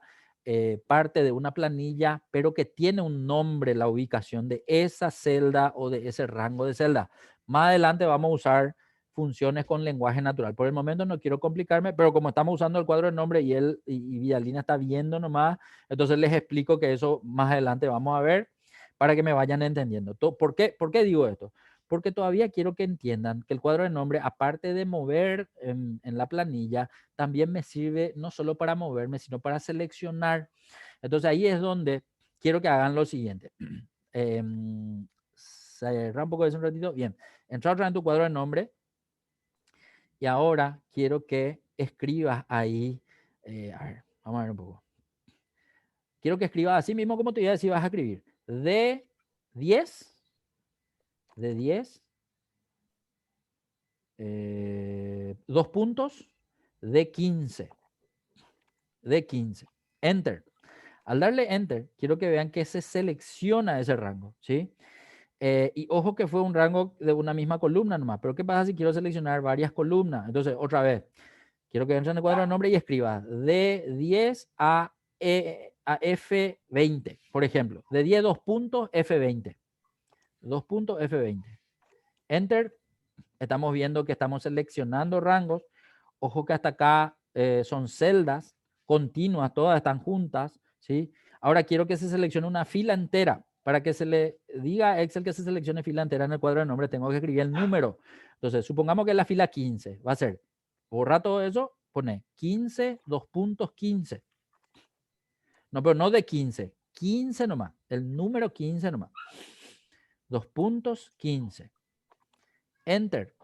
parte de una planilla, pero que tiene un nombre, la ubicación de esa celda o de ese rango de celda. Más adelante vamos a usar funciones con lenguaje natural. Por el momento no quiero complicarme, pero como estamos usando el cuadro de nombre y él y Vidalina está viendo nomás, entonces les explico que eso más adelante vamos a ver para que me vayan entendiendo. ¿Por qué digo esto? Porque todavía quiero que entiendan que el cuadro de nombre, aparte de mover en la planilla, también me sirve no solo para moverme, sino para seleccionar. Entonces ahí es donde quiero que hagan lo siguiente. Cerrar un poco de eso un ratito. Bien, entra otra vez en tu cuadro de nombre y ahora quiero que escribas ahí. A ver, vamos a ver un poco. Quiero que escribas así mismo como te voy a decir, vas a escribir de 10, de 10, 2 puntos, de 15. De 15. Enter. Al darle Enter, quiero que vean que se selecciona ese rango, ¿sí? Y ojo que fue un rango de una misma columna nomás, pero ¿qué pasa si quiero seleccionar varias columnas? Entonces, otra vez, quiero que entren en el cuadro de nombre y escriba de 10 a F20, por ejemplo. De 10, 2 puntos, F20. 2 puntos, F20. Enter. Estamos viendo que estamos seleccionando rangos. Ojo que hasta acá son celdas continuas, todas están juntas, ¿sí? Ahora quiero que se seleccione una fila entera. Para que se le diga a Excel que se seleccione fila entera en el cuadro de nombre, tengo que escribir el número. Entonces, supongamos que es la fila 15. Va a ser, borra todo eso, pone 15, 2 puntos, 15. No, pero no de 15. 15 nomás. El número 15 nomás. 2 puntos, 15. Enter.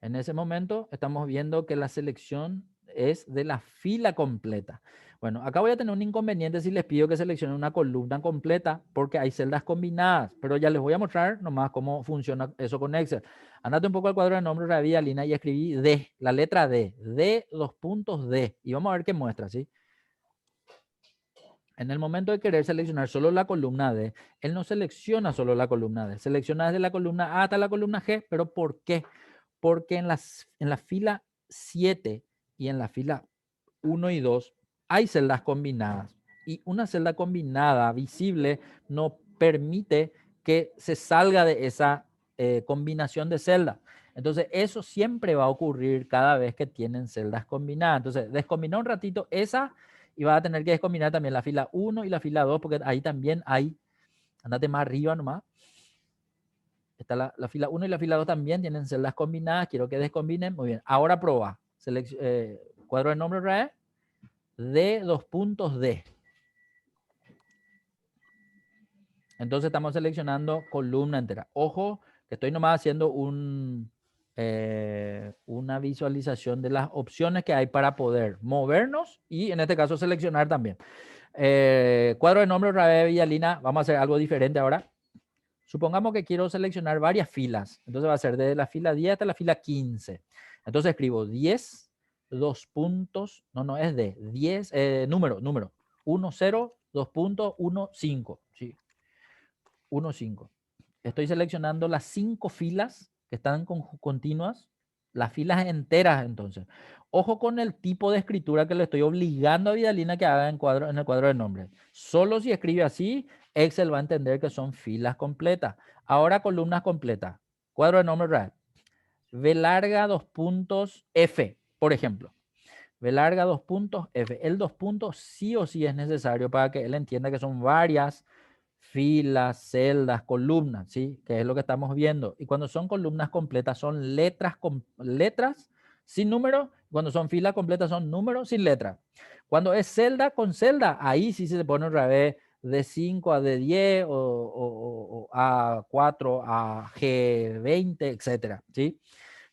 En ese momento estamos viendo que la selección es de la fila completa. Bueno, acá voy a tener un inconveniente si les pido que seleccionen una columna completa porque hay celdas combinadas, pero ya les voy a mostrar nomás cómo funciona eso con Excel. Andate un poco al cuadro de nombre de Vidalina y escribí D, la letra D, 2 puntos D, y vamos a ver qué muestra, ¿sí? En el momento de querer seleccionar solo la columna D, él no selecciona solo la columna D, selecciona desde la columna A hasta la columna G, pero ¿por qué? Porque en la fila 7 y en la fila 1 y 2 hay celdas combinadas. Y una celda combinada visible no permite que se salga de esa combinación de celdas. Entonces, eso siempre va a ocurrir cada vez que tienen celdas combinadas. Entonces, descombina un ratito esa y vas a tener que descombinar también la fila 1 y la fila 2, porque ahí también hay, andate más arriba nomás. Está la fila 1 y la fila 2 también tienen celdas combinadas. Quiero que descombinen. Muy bien. Ahora proba. Cuadro de nombre RAE. D, 2 puntos D. Entonces estamos seleccionando columna entera. Ojo que estoy nomás haciendo una visualización de las opciones que hay para poder movernos y en este caso seleccionar también. Cuadro de nombre RAE Vidalina. Vamos a hacer algo diferente ahora. Supongamos que quiero seleccionar varias filas. Entonces va a ser desde la fila 10 hasta la fila 15. Entonces escribo 10, 2 puntos. No es de 10, número. 1, 0, 2 puntos, 1, 5. Sí. 1, 5. Estoy seleccionando las 5 filas que están continuas. Las filas enteras entonces. Ojo con el tipo de escritura que le estoy obligando a Vidalina que haga en el cuadro de nombre. Solo si escribe así, Excel va a entender que son filas completas. Ahora columnas completas. Cuadro de nombre real. V larga 2 puntos F, por ejemplo. V larga 2 puntos F. El 2 puntos sí o sí es necesario para que él entienda que son varias filas, celdas, columnas, ¿sí? Que es lo que estamos viendo. Y cuando son columnas completas son letras sin número. Cuando son filas completas son números sin letra. Cuando es celda con celda, ahí sí se pone otra vez de 5 a de 10 o A4 a G20, etcétera, ¿sí?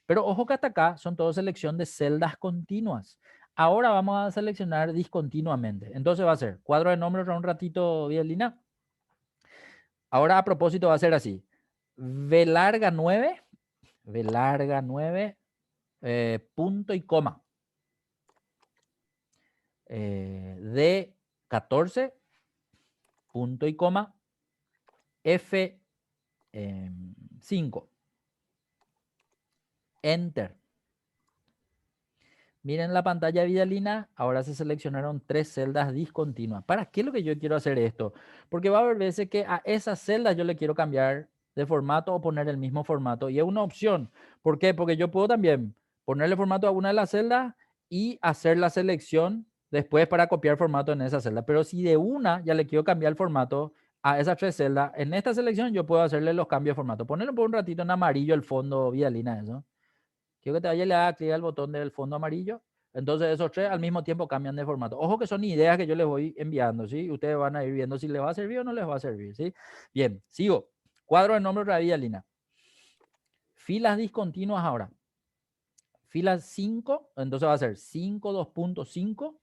Pero ojo que hasta acá son todo selección de celdas continuas. Ahora vamos a seleccionar discontinuamente. Entonces va a ser cuadro de nombre un ratito, Violina. Ahora a propósito va a ser así. V larga 9, punto y coma. D 14, punto y coma. F 5. Enter. Miren la pantalla Vidalina, ahora se seleccionaron 3 celdas discontinuas. ¿Para qué es lo que yo quiero hacer esto? Porque va a haber veces que a esas celdas yo le quiero cambiar de formato o poner el mismo formato. Y es una opción. ¿Por qué? Porque yo puedo también ponerle formato a una de las celdas y hacer la selección después para copiar formato en esa celda. Pero si de una ya le quiero cambiar el formato a esas 3 celdas, en esta selección yo puedo hacerle los cambios de formato. Ponerlo por un ratito en amarillo el fondo Vidalina, eso. Quiero que te vaya y le haga clic al botón del fondo amarillo. Entonces esos 3 al mismo tiempo cambian de formato. Ojo que son ideas que yo les voy enviando, ¿sí? Ustedes van a ir viendo si les va a servir o no les va a servir, ¿sí? Bien, sigo. Cuadro de nombre Vidalina. Filas discontinuas ahora. Filas 5, entonces va a ser 5, 2.5,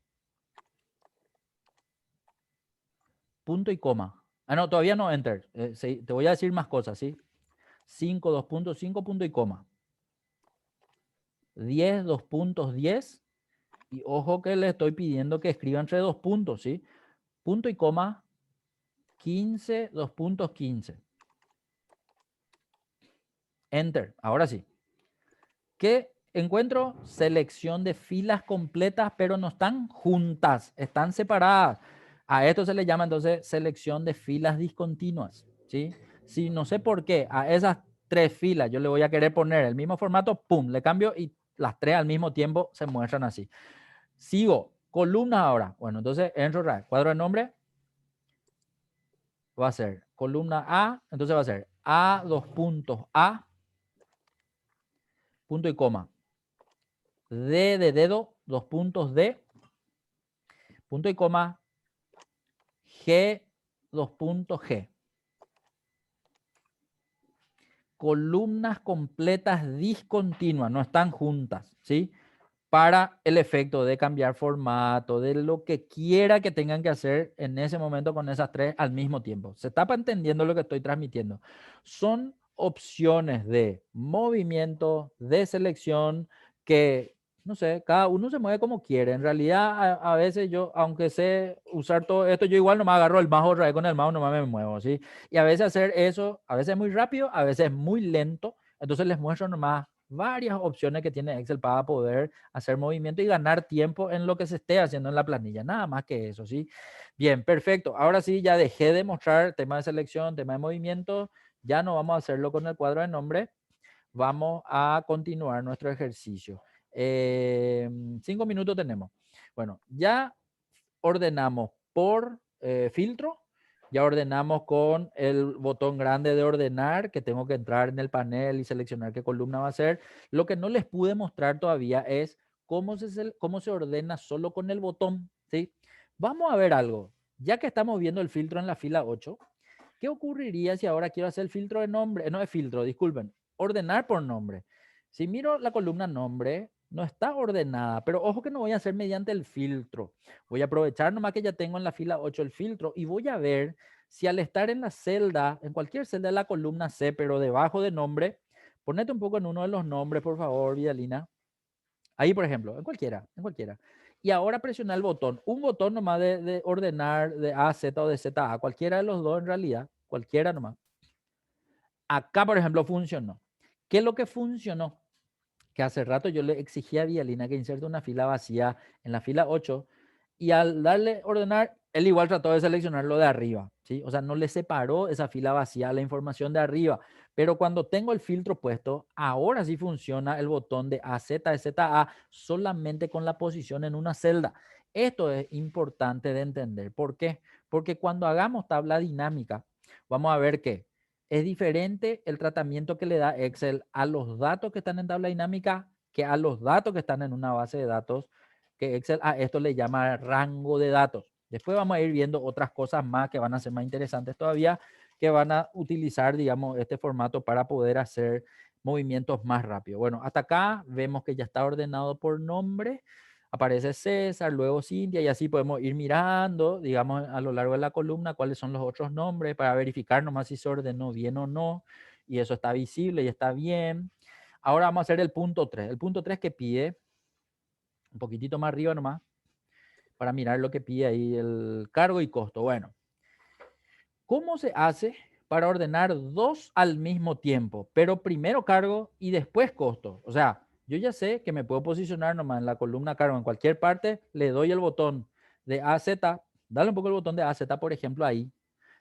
punto y coma. Ah, no, todavía no enter. Sí, te voy a decir más cosas, ¿sí? 5, 2.5, punto y coma. 10, 2.10. Y ojo que le estoy pidiendo que escriba entre 2 puntos, ¿sí? Punto y coma, 15, 2.15. Enter. Ahora sí. ¿Qué encuentro? Selección de filas completas, pero no están juntas, están separadas. A esto se le llama entonces selección de filas discontinuas, ¿sí? Si no sé por qué a esas 3 filas yo le voy a querer poner el mismo formato, pum, le cambio y las 3 al mismo tiempo se muestran así. Sigo, columnas ahora. Bueno, entonces entro, cuadro de nombre, va a ser columna A, entonces va a ser A, 2 puntos A, punto y coma. D de dedo, 2 puntos D, punto y coma. G, 2 puntos G. Columnas completas discontinuas, no están juntas, ¿sí? Para el efecto de cambiar formato, de lo que quiera que tengan que hacer en ese momento con esas 3 al mismo tiempo. ¿Se está entendiendo lo que estoy transmitiendo? Son opciones de movimiento, de selección, que, no sé, cada uno se mueve como quiere. En realidad, a veces yo, aunque sé usar todo esto, yo igual no me agarro el mouse otra vez con el mouse, nomás me muevo, ¿sí? Y a veces hacer eso, a veces es muy rápido, a veces es muy lento. Entonces les muestro nomás varias opciones que tiene Excel para poder hacer movimiento y ganar tiempo en lo que se esté haciendo en la planilla. Nada más que eso, ¿sí? Bien, perfecto. Ahora sí, ya dejé de mostrar tema de selección, tema de movimiento. Ya no vamos a hacerlo con el cuadro de nombre. Vamos a continuar nuestro ejercicio. 5 minutos tenemos. Bueno, ya ordenamos por filtro. Ya ordenamos con el botón grande de ordenar, que tengo que entrar en el panel y seleccionar qué columna va a ser. Lo que no les pude mostrar todavía es cómo se ordena solo con el botón, ¿sí? Vamos a ver algo. Ya que estamos viendo el filtro en la fila 8, ¿qué ocurriría si ahora quiero hacer el filtro de nombre? No es filtro, disculpen. Ordenar por nombre. Si miro la columna nombre, no está ordenada, pero ojo que no voy a hacer mediante el filtro. Voy a aprovechar nomás que ya tengo en la fila 8 el filtro y voy a ver si al estar en la celda, en cualquier celda de la columna C, pero debajo de nombre, ponete un poco en uno de los nombres, por favor, Vidalina. Ahí, por ejemplo, en cualquiera, en cualquiera. Y ahora presiona el botón, un botón nomás de ordenar de A a Z o de Z a A, cualquiera de los dos en realidad, cualquiera nomás. Acá, por ejemplo, funcionó. ¿Qué es lo que funcionó? Que hace rato yo le exigía a Vialina que inserte una fila vacía en la fila 8 y al darle ordenar, él igual trató de seleccionar lo de arriba, ¿sí? O sea, no le separó esa fila vacía a la información de arriba, pero cuando tengo el filtro puesto, ahora sí funciona el botón de AZ, ZA solamente con la posición en una celda. Esto es importante de entender. ¿Por qué? Porque cuando hagamos tabla dinámica, vamos a ver que es diferente el tratamiento que le da Excel a los datos que están en tabla dinámica que a los datos que están en una base de datos, que Excel a esto le llama rango de datos. Después vamos a ir viendo otras cosas más que van a ser más interesantes todavía, que van a utilizar, digamos, este formato para poder hacer movimientos más rápido. Bueno, hasta acá vemos que ya está ordenado por nombre. aparece César, luego Cintia, y así podemos ir mirando, digamos, a lo largo de la columna cuáles son los otros nombres para verificar nomás si se ordenó bien o no, y eso está visible y está bien. Ahora vamos a hacer el punto 3. El punto 3 que pide, un poquitito más arriba nomás, para mirar lo que pide ahí el cargo y costo. Bueno, ¿cómo se hace para ordenar dos al mismo tiempo? Pero primero cargo y después costo. O sea, yo ya sé que me puedo posicionar nomás en la columna cargo en cualquier parte, le doy el botón de AZ, dale un poco el botón de AZ, por ejemplo, ahí.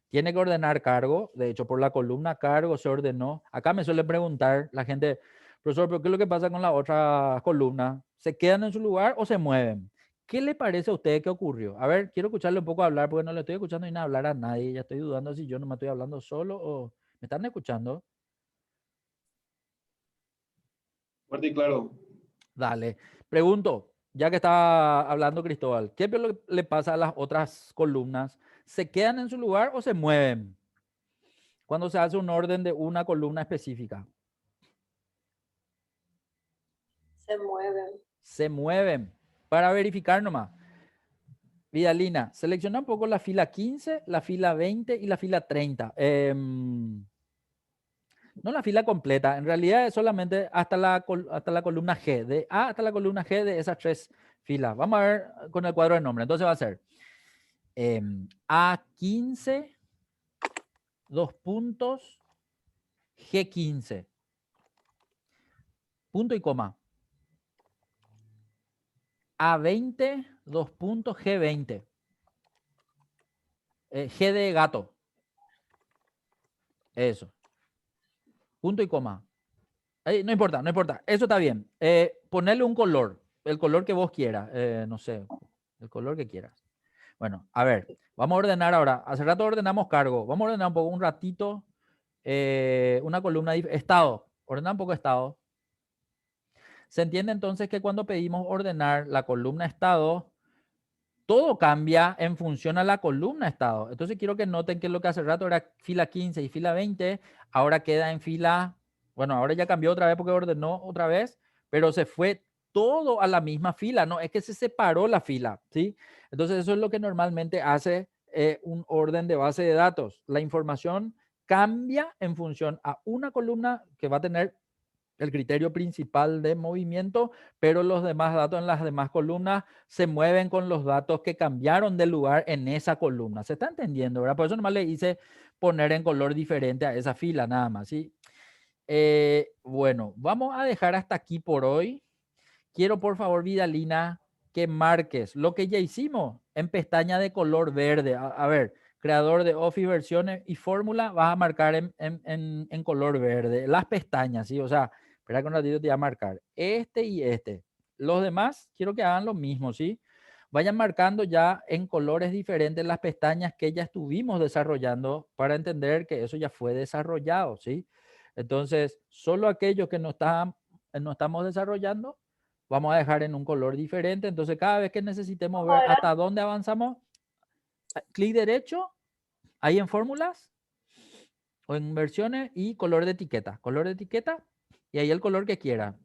Tiene que ordenar cargo, de hecho, por la columna cargo se ordenó. Acá me suele preguntar la gente, profesor, ¿pero qué es lo que pasa con la otra columna? ¿Se quedan en su lugar o se mueven? ¿Qué le parece a usted que ocurrió? A ver, quiero escucharle un poco hablar porque no le estoy escuchando ni nada hablar a nadie. Ya estoy dudando si yo no me estoy hablando solo o me están escuchando. Fuerte y claro. Dale. Pregunto, ya que está hablando Cristóbal, ¿qué es lo que le pasa a las otras columnas? ¿Se quedan en su lugar o se mueven cuando se hace un orden de una columna específica? Se mueven. Se mueven. Para verificar nomás. Vidalina, selecciona un poco la fila 15, la fila 20 y la fila 30. No la fila completa, en realidad es solamente hasta la columna G, de A hasta la columna G de esas tres filas. Vamos a ver con el cuadro de nombre. Entonces va a ser A15, dos puntos, G15. Punto y coma. A20, dos puntos, G20. G de gato. Eso. Punto y coma. No importa, no importa. Eso está bien. Ponerle un color. El color que vos quieras. No sé. El color que quieras. Bueno, a ver. Vamos a ordenar ahora. Hace rato ordenamos cargo. Vamos a ordenar un poco, un ratito. Una columna. Estado. Ordenar un poco estado. Se entiende entonces que cuando pedimos ordenar la columna estado, todo cambia en función a la columna estado. Entonces quiero que noten que lo que hace rato era fila 15 y fila 20, ahora queda en fila, bueno, ahora ya cambió otra vez porque ordenó otra vez, pero se fue todo a la misma fila, no es que se separó la fila, ¿sí? Entonces eso es lo que normalmente hace un orden de base de datos. La información cambia en función a una columna que va a tener el criterio principal de movimiento, pero los demás datos en las demás columnas se mueven con los datos que cambiaron de lugar en esa columna. ¿Se está entendiendo, verdad? Por eso nomás le hice poner en color diferente a esa fila, nada más, ¿sí? Bueno, vamos a dejar hasta aquí por hoy. Quiero, por favor, Vidalina, que marques lo que ya hicimos en pestaña de color verde. A ver, creador de Office, versiones y fórmula, vas a marcar en color verde las pestañas, ¿sí? O sea, espera que un ratito te voy a marcar este y este. Los demás quiero que hagan lo mismo, ¿sí? Vayan marcando ya en colores diferentes las pestañas que ya estuvimos desarrollando para entender que eso ya fue desarrollado, ¿sí? Entonces, solo aquellos que no estamos desarrollando, vamos a dejar en un color diferente. Entonces, cada vez que necesitemos ver hasta dónde avanzamos, clic derecho, ahí en fórmulas o en versiones y color de etiqueta. Color de etiqueta y ahí el color que quiera.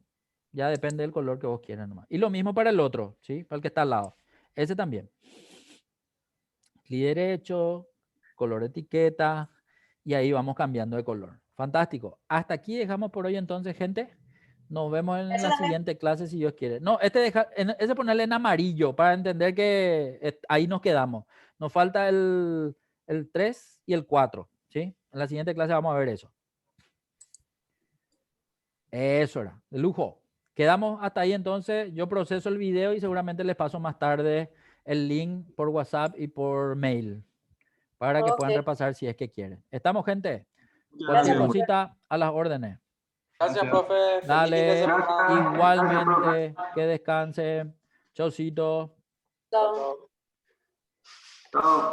Ya depende del color que vos quieras nomás. Y lo mismo para el otro, ¿sí? Para el que está al lado. Ese también. Clic derecho, color de etiqueta y ahí vamos cambiando de color. Fantástico. Hasta aquí dejamos por hoy entonces, gente. Nos vemos en la siguiente clase si Dios quiere. No, ese ponerle en amarillo para entender que ahí nos quedamos. Nos falta el 3 y el 4, ¿sí? En la siguiente clase vamos a ver eso. Eso era, de lujo. Quedamos hasta ahí entonces. Yo proceso el video y seguramente les paso más tarde el link por WhatsApp y por mail para que puedan repasar si es que quieren. ¿Estamos, gente? Cualquier Gracias. cosita a las órdenes. Gracias, profe. Feliz fin de Dale, semana. igualmente, que descanse. Chaucito. Chao. Chao. Chao.